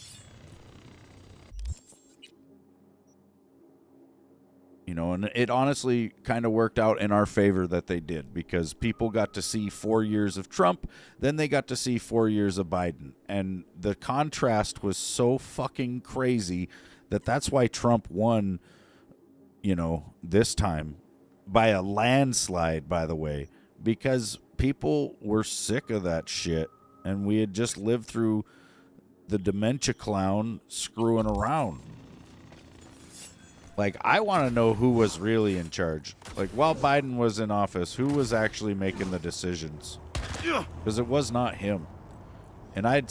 You know, and it honestly kind of worked out in our favor that they did, because people got to see 4 years of Trump, then they got to see 4 years of Biden. And the contrast was so fucking crazy that's why Trump won, you know, this time by a landslide, by the way, because people were sick of that shit. And we had just lived through the dementia clown screwing around. Like, I want to know who was really in charge. Like, while Biden was in office, who was actually making the decisions? Because it was not him. And I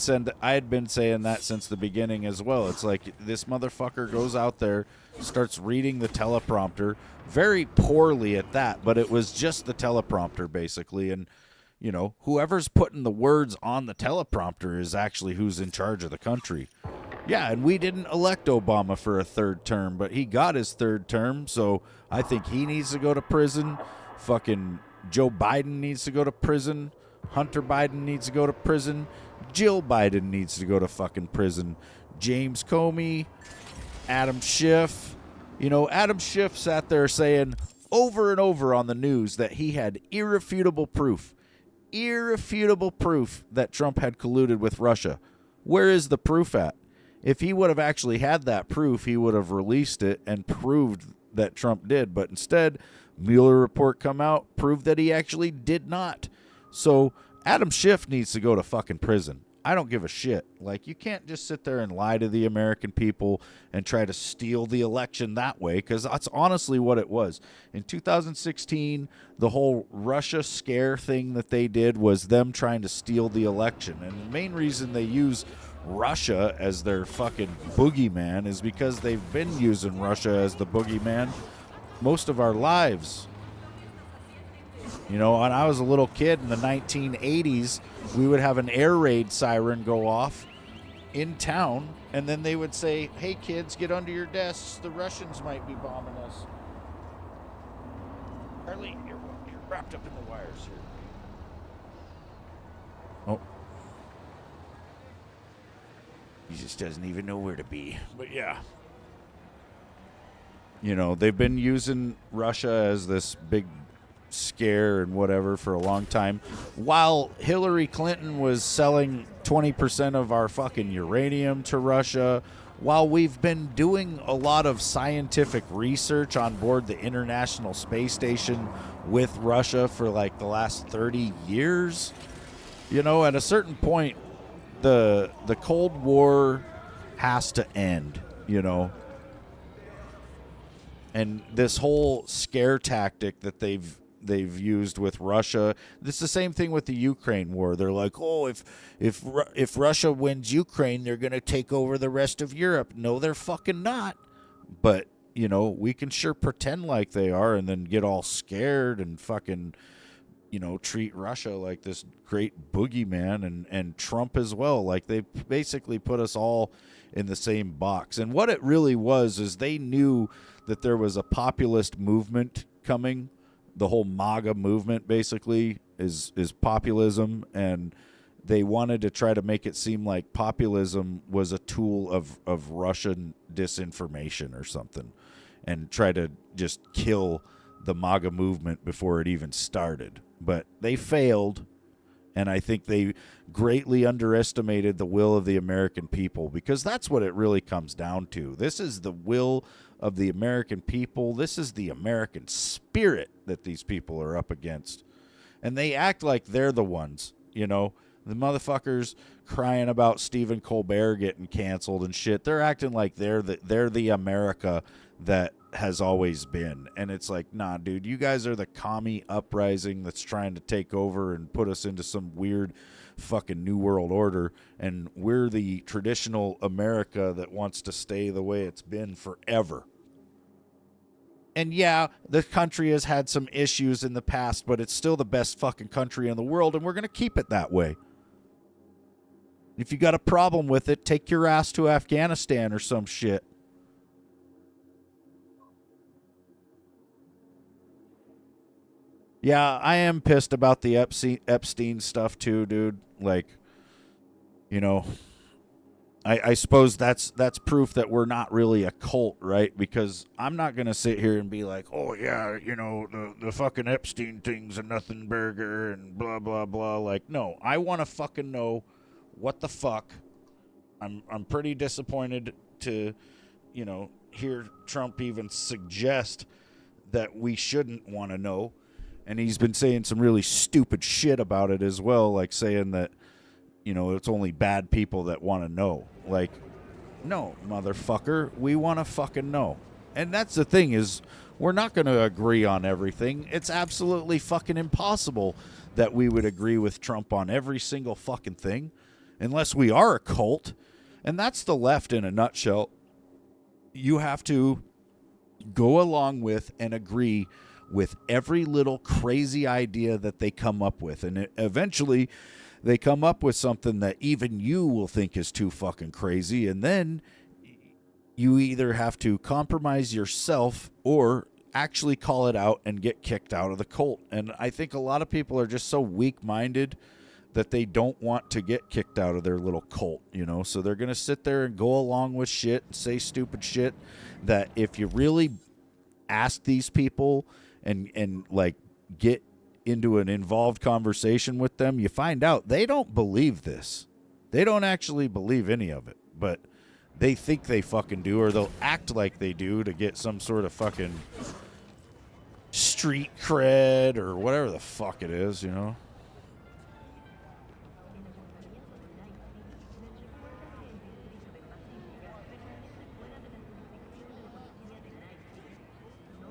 had been saying that since the beginning as well. It's like, this motherfucker goes out there, starts reading the teleprompter, very poorly at that, but it was just the teleprompter, basically. And, you know, whoever's putting the words on the teleprompter is actually who's in charge of the country. Yeah, and we didn't elect Obama for a third term, but he got his third term, so I think he needs to go to prison. Fucking Joe Biden needs to go to prison. Hunter Biden needs to go to prison. Jill Biden needs to go to fucking prison. James Comey, Adam Schiff. You know, Adam Schiff sat there saying over and over on the news that he had irrefutable proof that Trump had colluded with Russia. Where is the proof at? If he would have actually had that proof, he would have released it and proved that Trump did. But instead, Mueller report come out, proved that he actually did not. So Adam Schiff needs to go to fucking prison. I don't give a shit. Like, you can't just sit there and lie to the American people and try to steal the election that way, because that's honestly what it was. In 2016, the whole Russia scare thing that they did was them trying to steal the election. And the main reason they use Russia as their fucking boogeyman is because they've been using Russia as the boogeyman most of our lives. You know, when I was a little kid in the 1980s, we would have an air raid siren go off in town, and then they would say, hey kids, get under your desks, the Russians might be bombing us. Charlie, you're wrapped up in the wires here. Oh. He just doesn't even know where to be. But yeah. You know, they've been using Russia as this big scare and whatever for a long time, while Hillary Clinton was selling 20% of our fucking uranium to Russia, while we've been doing a lot of scientific research on board the International Space Station with Russia for like the last 30 years. You know, at a certain point, the Cold War has to end, you know. And this whole scare tactic that they've used with Russia, it's the same thing with the Ukraine war. They're like, oh, if Russia wins Ukraine, they're going to take over the rest of Europe. No, they're fucking not. But, you know, we can sure pretend like they are and then get all scared and fucking, you know, treat Russia like this great boogeyman, and Trump as well. Like, they basically put us all in the same box. And what it really was is they knew that there was a populist movement coming, the whole MAGA movement, basically, is populism, and they wanted to try to make it seem like populism was a tool of Russian disinformation or something, and try to just kill the MAGA movement before it even started. But they failed, and I think they greatly underestimated the will of the American people, because that's what it really comes down to. This is the will of the American people. This is the American spirit that these people are up against. And they act like they're the ones, you know. The motherfuckers crying about Stephen Colbert getting canceled and shit. They're acting like they're the America that has always been. And it's like, nah, dude, you guys are the commie uprising that's trying to take over and put us into some weird fucking new world order. And we're the traditional America that wants to stay the way it's been forever. And yeah, the country has had some issues in the past, but it's still the best fucking country in the world, and we're going to keep it that way. If you got a problem with it, take your ass to Afghanistan or some shit. Yeah, I am pissed about the Epstein stuff too, dude. Like, you know, I suppose that's proof that we're not really a cult, right? Because I'm not going to sit here and be like, oh, yeah, you know, the fucking Epstein thing's a nothing burger and blah, blah, blah. Like, no, I want to fucking know what the fuck. I'm pretty disappointed to, you know, hear Trump even suggest that we shouldn't want to know. And he's been saying some really stupid shit about it as well, like saying that, you know, it's only bad people that want to know. Like, no, motherfucker, we want to fucking know. And that's the thing, is we're not going to agree on everything. It's absolutely fucking impossible that we would agree with Trump on every single fucking thing, unless we are a cult. And that's the left in a nutshell. You have to go along with and agree with every little crazy idea that they come up with. And eventually they come up with something that even you will think is too fucking crazy. And then you either have to compromise yourself or actually call it out and get kicked out of the cult. And I think a lot of people are just so weak-minded that they don't want to get kicked out of their little cult, you know? So they're going to sit there and go along with shit and say stupid shit that if you really ask these people and like get into an involved conversation with them, you find out they don't believe this. They don't actually believe any of it, but they think they fucking do, or they'll act like they do to get some sort of fucking street cred or whatever the fuck it is, you know?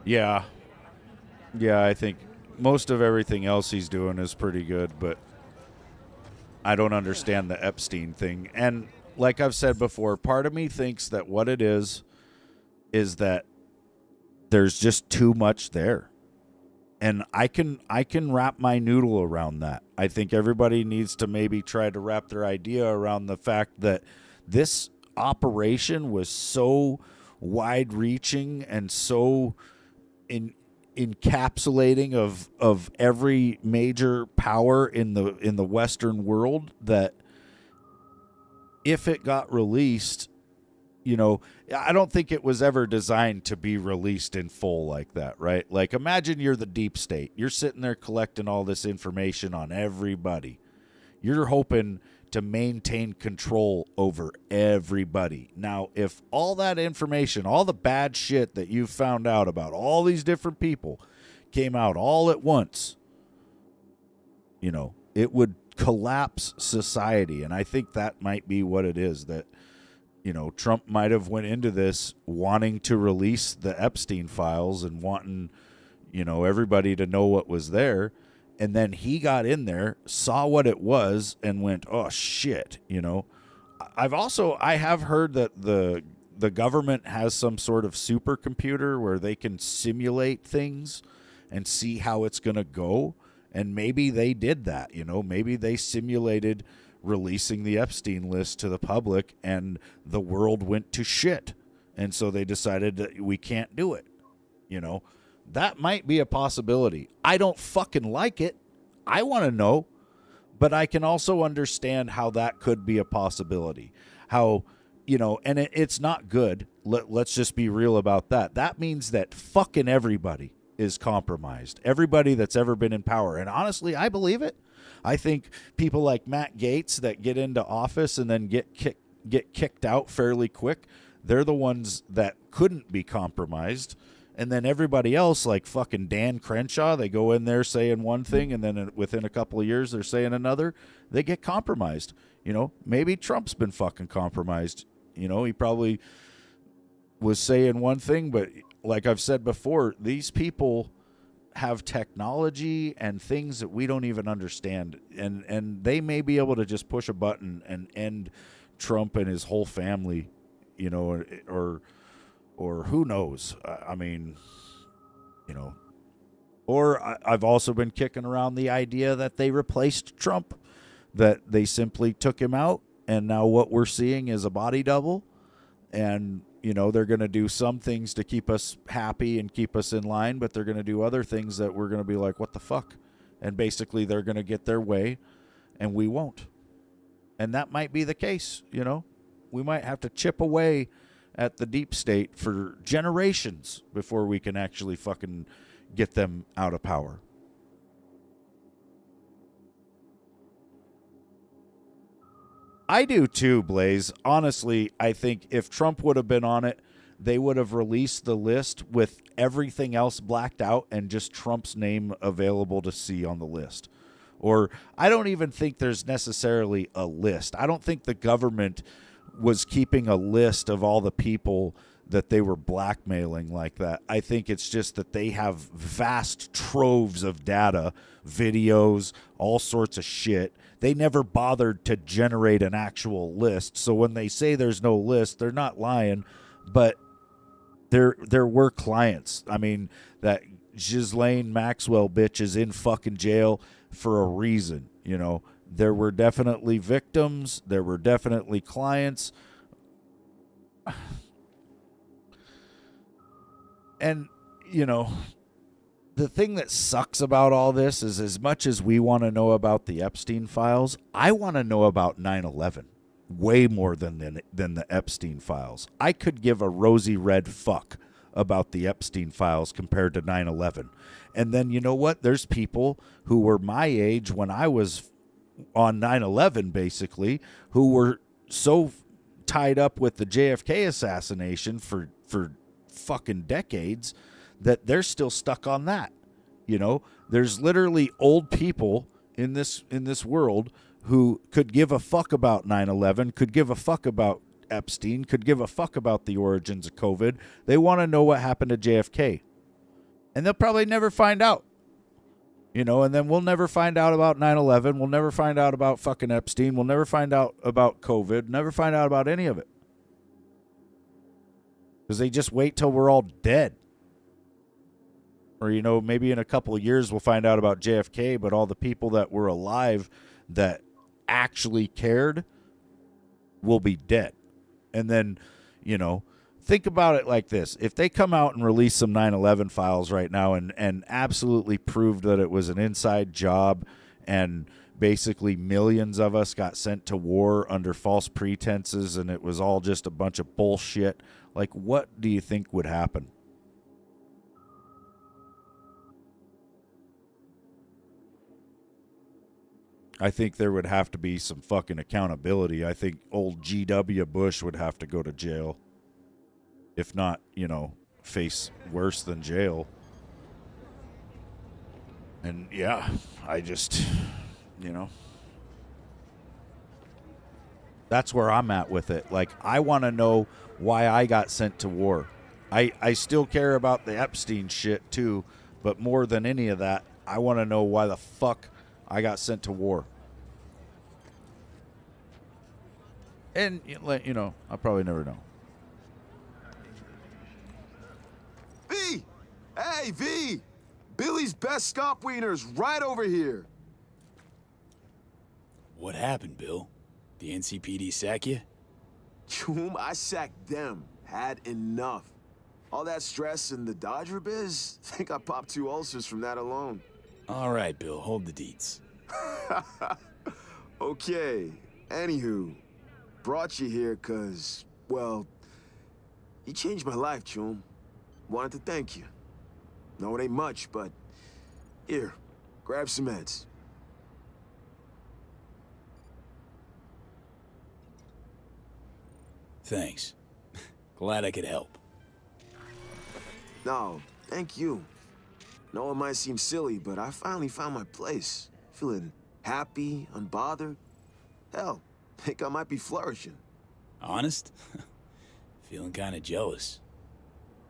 Yeah. Yeah, I think most of everything else he's doing is pretty good, but I don't understand the Epstein thing. And like I've said before, part of me thinks that what it is that there's just too much there. And I can wrap my noodle around that. I think everybody needs to maybe try to wrap their idea around the fact that this operation was so wide-reaching and so encapsulating of every major power in the Western world that if it got released, you know, I don't think it was ever designed to be released in full like that, right? Like, imagine you're the deep state. You're sitting there collecting all this information on everybody. You're hoping to maintain control over everybody. Now, if all that information, all the bad shit that you've found out about all these different people came out all at once, you know, it would collapse society. And I think that might be what it is, that, you know, Trump might have went into this wanting to release the Epstein files and wanting, you know, everybody to know what was there. And then he got in there, saw what it was, and went, oh, shit, you know. I have heard that the government has some sort of supercomputer where they can simulate things and see how it's going to go. And maybe they did that, you know. Maybe they simulated releasing the Epstein list to the public and the world went to shit. And so they decided that we can't do it, you know. That might be a possibility. I don't fucking like it. I want to know, but I can also understand how that could be a possibility. How, and it's not good. Let's just be real about that. That means that fucking everybody is compromised. Everybody that's ever been in power. And honestly, I believe it. I think people like Matt Gaetz that get into office and then get kicked out fairly quick, they're the ones that couldn't be compromised. And then everybody else, like fucking Dan Crenshaw, they go in there saying one thing, and then within a couple of years they're saying another. They get compromised. Maybe Trump's been fucking compromised. He probably was saying one thing, but like I've said before, these people have technology and things that we don't even understand, and they may be able to just push a button and end Trump and his whole family, or who knows? I mean, or I've also been kicking around the idea that they replaced Trump, that they simply took him out, and now what we're seeing is a body double, and they're going to do some things to keep us happy and keep us in line, but they're going to do other things that we're going to be like, what the fuck? And basically they're going to get their way and we won't. And that might be the case, We might have to chip away at the deep state for generations before we can actually fucking get them out of power. I do too, Blaze. Honestly, I think if Trump would have been on it, they would have released the list with everything else blacked out and just Trump's name available to see on the list. Or I don't even think there's necessarily a list. I don't think the government was keeping a list of all the people that they were blackmailing like that. I think it's just that they have vast troves of data, videos, all sorts of shit. They never bothered to generate an actual list. So when they say there's no list, they're not lying, but there were clients. I mean, that Ghislaine Maxwell bitch is in fucking jail for a reason, There were definitely victims. There were definitely clients. And, the thing that sucks about all this is as much as we want to know about the Epstein files, I want to know about 9/11 way more than the Epstein files. I could give a rosy red fuck about the Epstein files compared to 9/11. And then you know what? There's people who were my age when I was on 9/11, basically, who were so tied up with the JFK assassination for fucking decades that they're still stuck on that. There's literally old people in this world who could give a fuck about 9/11, could give a fuck about Epstein, could give a fuck about the origins of COVID. They want to know what happened to JFK. And they'll probably never find out. And then we'll never find out about 9/11. We'll never find out about fucking Epstein. We'll never find out about COVID. Never find out about any of it. Because they just wait till we're all dead. Or, maybe in a couple of years we'll find out about JFK, but all the people that were alive that actually cared will be dead. And then, think about it like this. If they come out and release some 9/11 files right now and absolutely prove that it was an inside job and basically millions of us got sent to war under false pretenses and it was all just a bunch of bullshit, like what do you think would happen? I think there would have to be some fucking accountability. I think old G.W. Bush would have to go to jail. If not, face worse than jail. And yeah, I just, that's where I'm at with it. Like, I want to know why I got sent to war. I still care about the Epstein shit too, but more than any of that, I want to know why the fuck I got sent to war. And, I'll probably never know. V! Hey, V! Billy's best scop wiener's right over here. What happened, Bill? The NCPD sack you? Choom, I sacked them. Had enough. All that stress in the Dodger biz? Think I popped 2 ulcers from that alone. All right, Bill, hold the deets. Okay, anywho, brought you here cause, well, you changed my life, Chum. Wanted to thank you. No, it ain't much, but here, grab some meds. Thanks. Glad I could help. No, thank you. No, it might seem silly, but I finally found my place. Feeling happy, unbothered. Hell, think I might be flourishing. Honest? Feeling kind of jealous.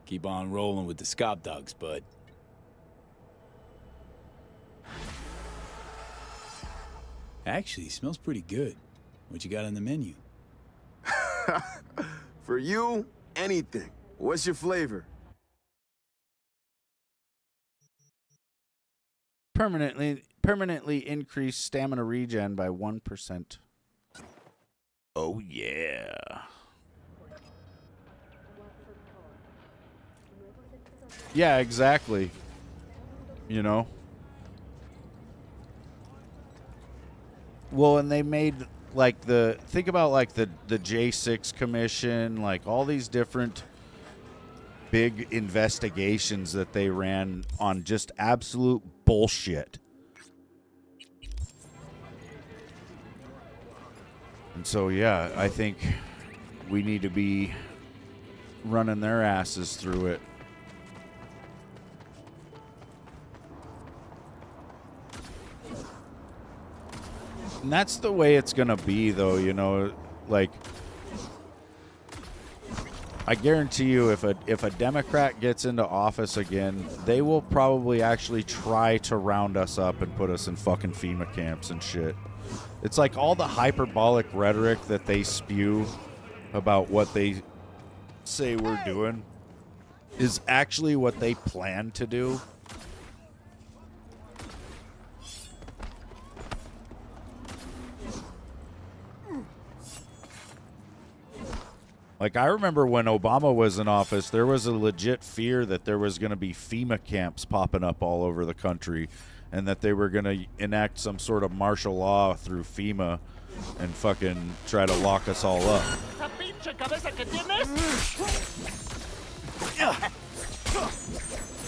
Keep on rolling with the scop dogs, bud. Actually, smells pretty good. What you got on the menu? For you, anything. What's your flavor? Permanently increase stamina regen by 1%. Oh yeah. Yeah, exactly. You know. Well, and they made like think about like the J6 commission, like all these different big investigations that they ran on just absolute bullshit. And so, yeah, I think we need to be running their asses through it. And that's the way it's going to be, though, you know, like, I guarantee you if a Democrat gets into office again, they will probably actually try to round us up and put us in fucking FEMA camps and shit. It's like all the hyperbolic rhetoric that they spew about what they say we're doing is actually what they plan to do. Like, I remember when Obama was in office, there was a legit fear that there was going to be FEMA camps popping up all over the country and that they were going to enact some sort of martial law through FEMA and fucking try to lock us all up.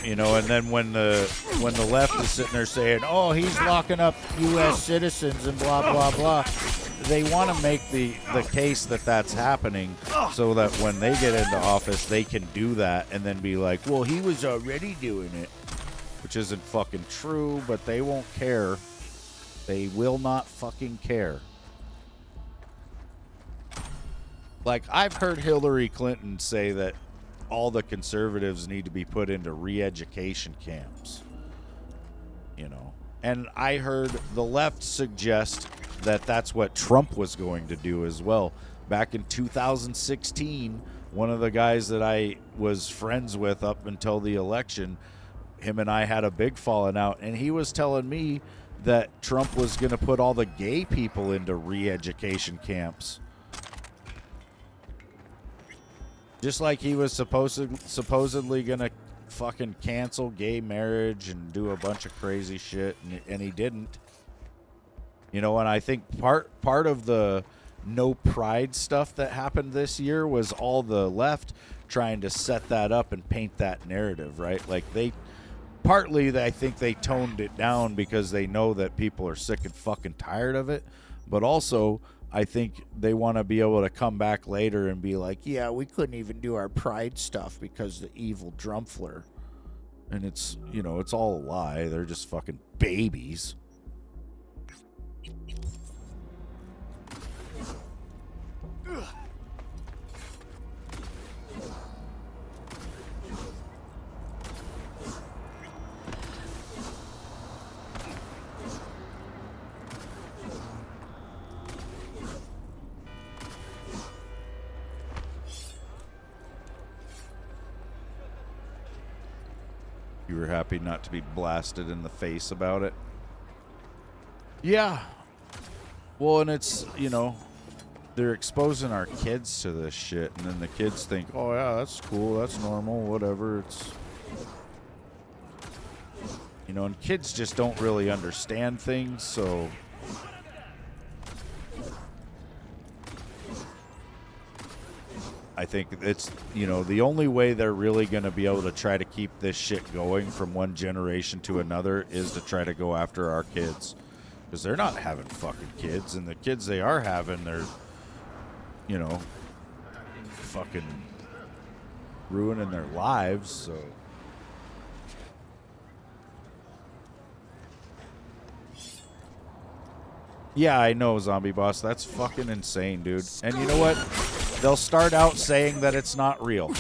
You know, and then when the left is sitting there saying, oh, he's locking up U.S. citizens and blah, blah, blah, they want to make the case that that's happening so that when they get into office, they can do that and then be like, well, he was already doing it, which isn't fucking true, but they won't care. They will not fucking care. Like, I've heard Hillary Clinton say that all the conservatives need to be put into re-education camps, you know. And I heard the left suggest that that's what Trump was going to do as well. Back in 2016, one of the guys that I was friends with up until the election, him and I had a big falling out, and he was telling me that Trump was going to put all the gay people into re-education camps. Just like he was supposedly going to fucking cancel gay marriage and do a bunch of crazy shit, and he didn't. You know, and I think part of the no pride stuff that happened this year was all the left trying to set that up and paint that narrative, right? Like I think they toned it down because they know that people are sick and fucking tired of it, but also I think they want to be able to come back later and be like, yeah, we couldn't even do our pride stuff because the evil Drumpfler. And it's, you know, it's all a lie. They're just fucking babies. You were happy not to be blasted in the face about it? Yeah. Well, and it's, you know, they're exposing our kids to this shit, and then the kids think, oh, yeah, that's cool, that's normal, whatever. It's, You know, and kids just don't really understand things, so I think it's, you know, the only way they're really going to be able to try to keep this shit going from one generation to another is to try to go after our kids. Because they're not having fucking kids, and the kids they are having, they're, you know, fucking ruining their lives, so. Yeah, I know, Zombie Boss. That's fucking insane, dude. And you know what? They'll start out saying that it's not real.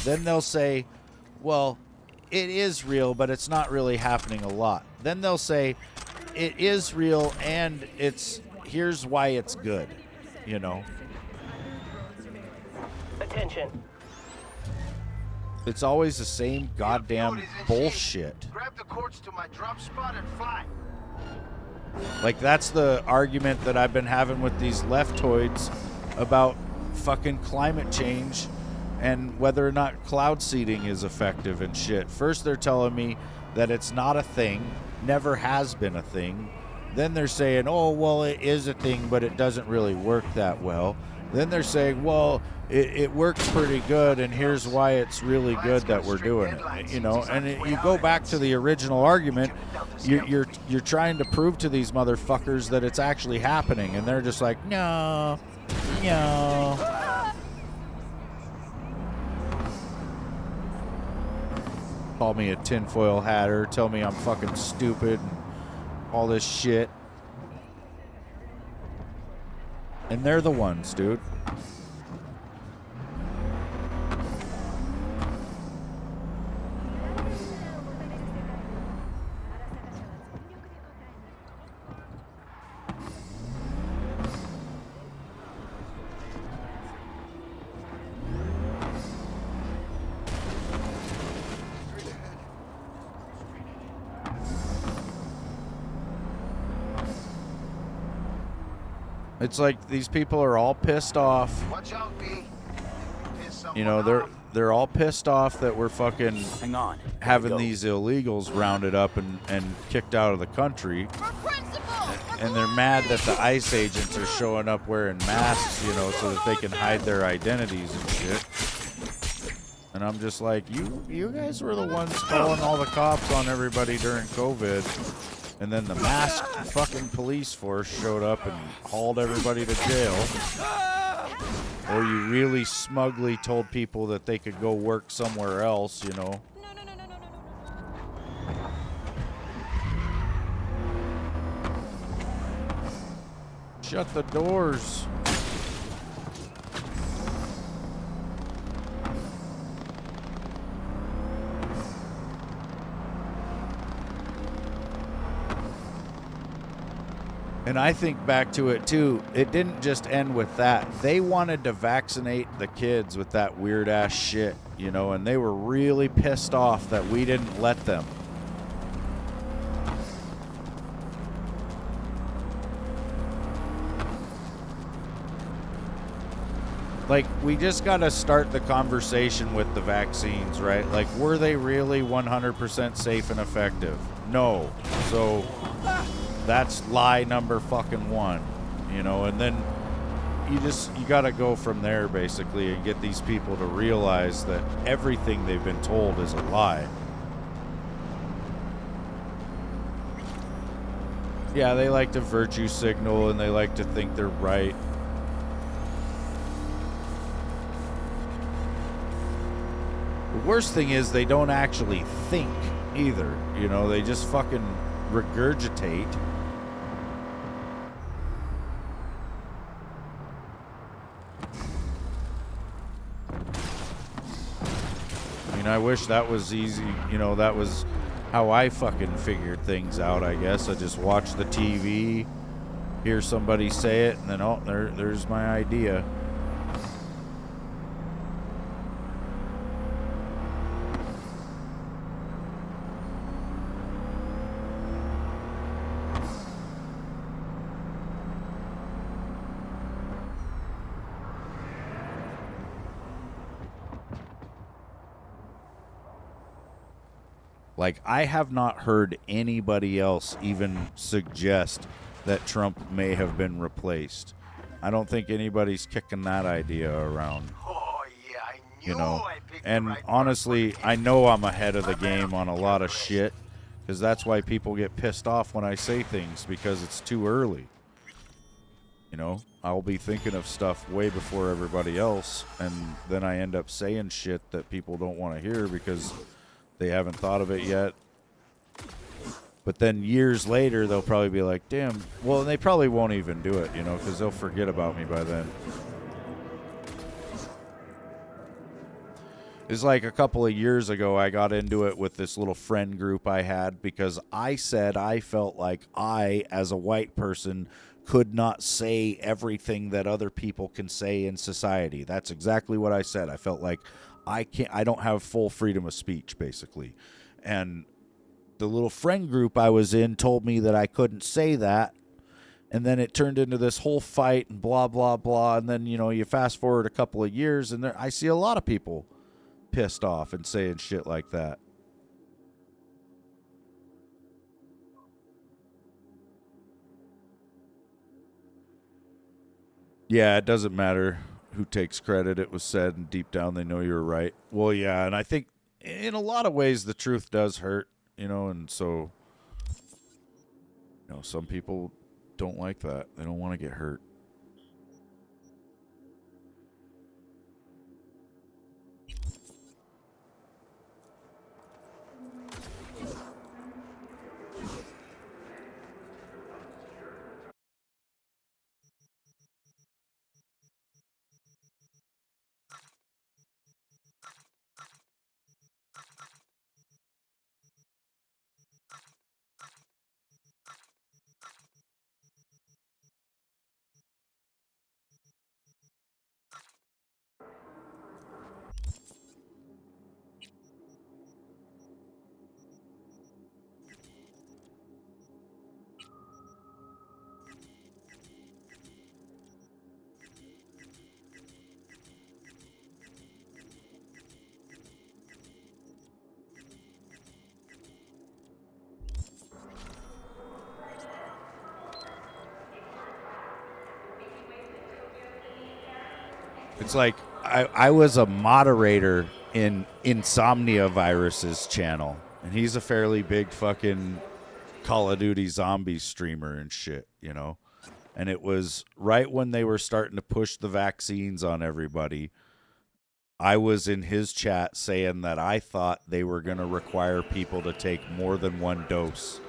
Then they'll say, well, it is real, but it's not really happening a lot. Then they'll say, it is real, and here's why it's good, you know? Attention. It's always the same goddamn bullshit. Grab the cords to my drop spot and fly. Like, that's the argument that I've been having with these leftoids about fucking climate change and whether or not cloud seeding is effective and shit. First they're telling me that it's not a thing, never has been a thing. Then they're saying, oh, well, it is a thing, but it doesn't really work that well. Then they're saying, well, it works pretty good, and here's why it's really good that we're doing it. You know, and you go back to the original argument, you're trying to prove to these motherfuckers that it's actually happening, and they're just like, no. Call me a tinfoil hatter, tell me I'm fucking stupid, and all this shit. And they're the ones, dude. It's like these people are all pissed off. Watch out, B. You know, they're all pissed off that we're fucking having these illegals rounded up and kicked out of the country. And they're mad that the ICE agents are showing up wearing masks, you know, so that they can hide their identities and shit. And I'm just like, you guys were the ones calling all the cops on everybody during COVID. And then the masked fucking police force showed up and hauled everybody to jail. Or you really smugly told people that they could go work somewhere else, you know. Shut the doors. And I think back to it too, it didn't just end with that. They wanted to vaccinate the kids with that weird ass shit, you know, and they were really pissed off that we didn't let them. Like, we just got to start the conversation with the vaccines, right? Like, were they really 100% safe and effective? No. So that's lie number fucking one, you know, and then you got to go from there basically and get these people to realize that everything they've been told is a lie. Yeah, they like to virtue signal and they like to think they're right. The worst thing is they don't actually think either, you know, they just fucking regurgitate. I mean, I wish that was easy, you know, that was how I fucking figured things out, I guess. I just watch the TV, hear somebody say it, and then, oh, there's my idea. Like, I have not heard anybody else even suggest that Trump may have been replaced. I don't think anybody's kicking that idea around. Oh, yeah, I knew You know, I picked and the right honestly, I know I'm ahead of the game on a lot of shit, because that's why people get pissed off when I say things, because it's too early. You know, I'll be thinking of stuff way before everybody else, and then I end up saying shit that people don't want to hear because they haven't thought of it yet. But then years later, they'll probably be like, damn, well, they probably won't even do it, you know, because they'll forget about me by then. It's like a couple of years ago, I got into it with this little friend group I had because I said I felt like I, as a white person, could not say everything that other people can say in society. That's exactly what I said. I felt like I don't have full freedom of speech, basically. And the little friend group I was in told me that I couldn't say that. And then it turned into this whole fight and blah, blah, blah. And then, you know, you fast forward a couple of years and I see a lot of people pissed off and saying shit like that. Yeah, it doesn't matter who takes credit. It was said, and deep down they know you're right. Well, yeah, and I think in a lot of ways the truth does hurt, you know, and so, you know, some people don't like that. They don't want to get hurt. It's like I was a moderator in Insomnia Virus's channel, and he's a fairly big fucking Call of Duty zombie streamer and shit, you know? And it was right when they were starting to push the vaccines on everybody. I was in his chat saying that I thought they were going to require people to take more than one dose.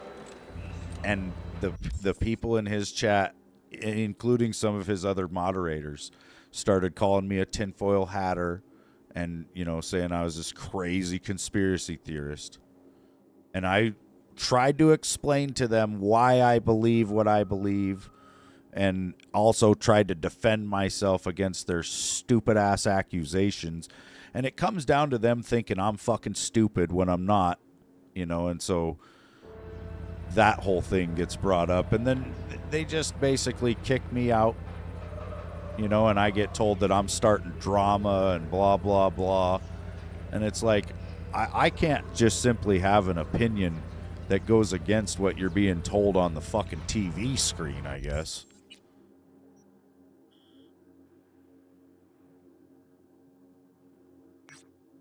And the people in his chat, including some of his other moderators, started calling me a tinfoil hatter and, you know, saying I was this crazy conspiracy theorist. And I tried to explain to them why I believe what I believe, and also tried to defend myself against their stupid ass accusations. And it comes down to them thinking I'm fucking stupid when I'm not, you know, and so that whole thing gets brought up, and then they just basically kick me out, you know, and I get told that I'm starting drama and blah, blah, blah. And it's like, I can't just simply have an opinion that goes against what you're being told on the fucking TV screen, I guess.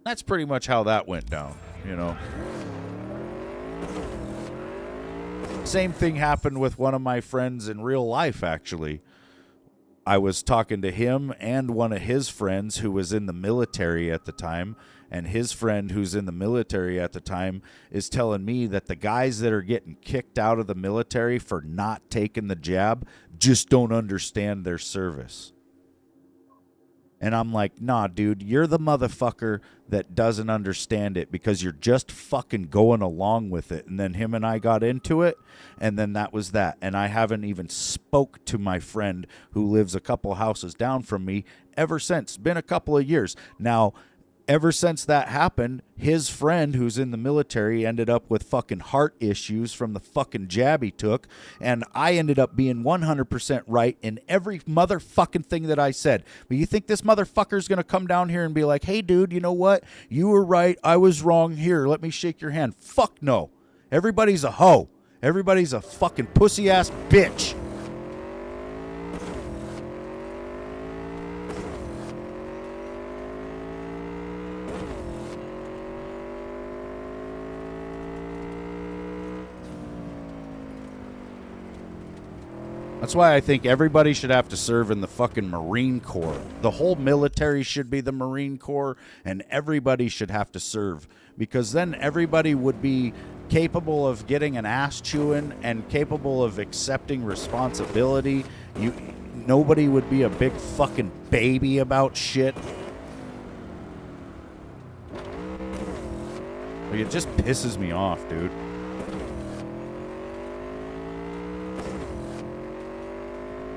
That's pretty much how that went down, you know. Same thing happened with one of my friends in real life, actually. I was talking to him and one of his friends who was in the military at the time, and his friend who's in the military at the time is telling me that the guys that are getting kicked out of the military for not taking the jab just don't understand their service. And I'm like, nah, dude, you're the motherfucker that doesn't understand it because you're just fucking going along with it. And then him and I got into it, and then that was that. And I haven't even spoke to my friend who lives a couple houses down from me ever since. It's been a couple of years. Now, ever since that happened, his friend who's in the military ended up with fucking heart issues from the fucking jab he took. And I ended up being 100% right in every motherfucking thing that I said. But you think this motherfucker's going to come down here and be like, hey, dude, you know what? You were right. I was wrong. Here, let me shake your hand. Fuck no. Everybody's a hoe. Everybody's a fucking pussy-ass bitch. That's why I think everybody should have to serve in the fucking Marine Corps. The whole military should be the Marine Corps, and everybody should have to serve. Because then everybody would be capable of getting an ass chewing and capable of accepting responsibility. Nobody would be a big fucking baby about shit. Like, it just pisses me off, dude.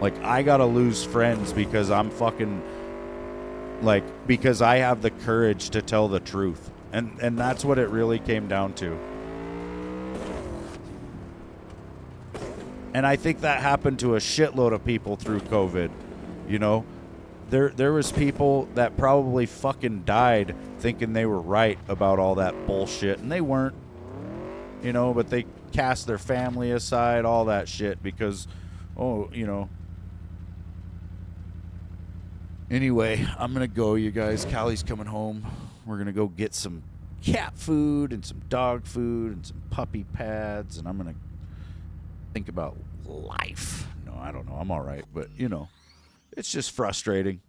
Like, I gotta lose friends because I'm fucking, like, because I have the courage to tell the truth. And that's what it really came down to. And I think that happened to a shitload of people through COVID, you know? There was people that probably fucking died thinking they were right about all that bullshit, and they weren't, you know, but they cast their family aside, all that shit, because, oh, you know. Anyway, I'm going to go, you guys. Callie's coming home. We're going to go get some cat food and some dog food and some puppy pads, and I'm going to think about life. No, I don't know. I'm all right, but, you know, it's just frustrating.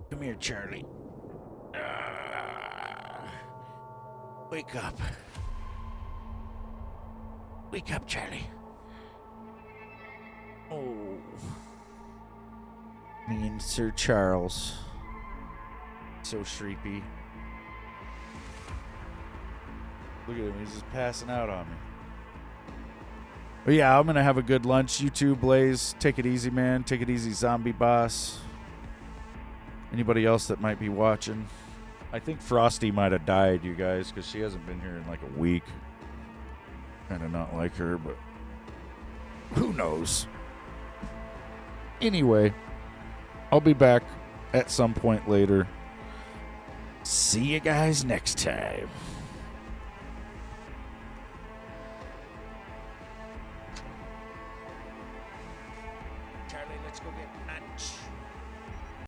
Come here, Charlie. Wake up. Wake up, Charlie. Oh. Me and Sir Charles. So shreepy. Look at him. He's just passing out on me. But yeah, I'm going to have a good lunch. You too, Blaze. Take it easy, man. Take it easy, Zombie Boss. Anybody else that might be watching? I think Frosty might have died, you guys, because she hasn't been here in like a week. Kind of not like her, but who knows? Anyway, I'll be back at some point later. See you guys next time. Charlie, let's go get lunch.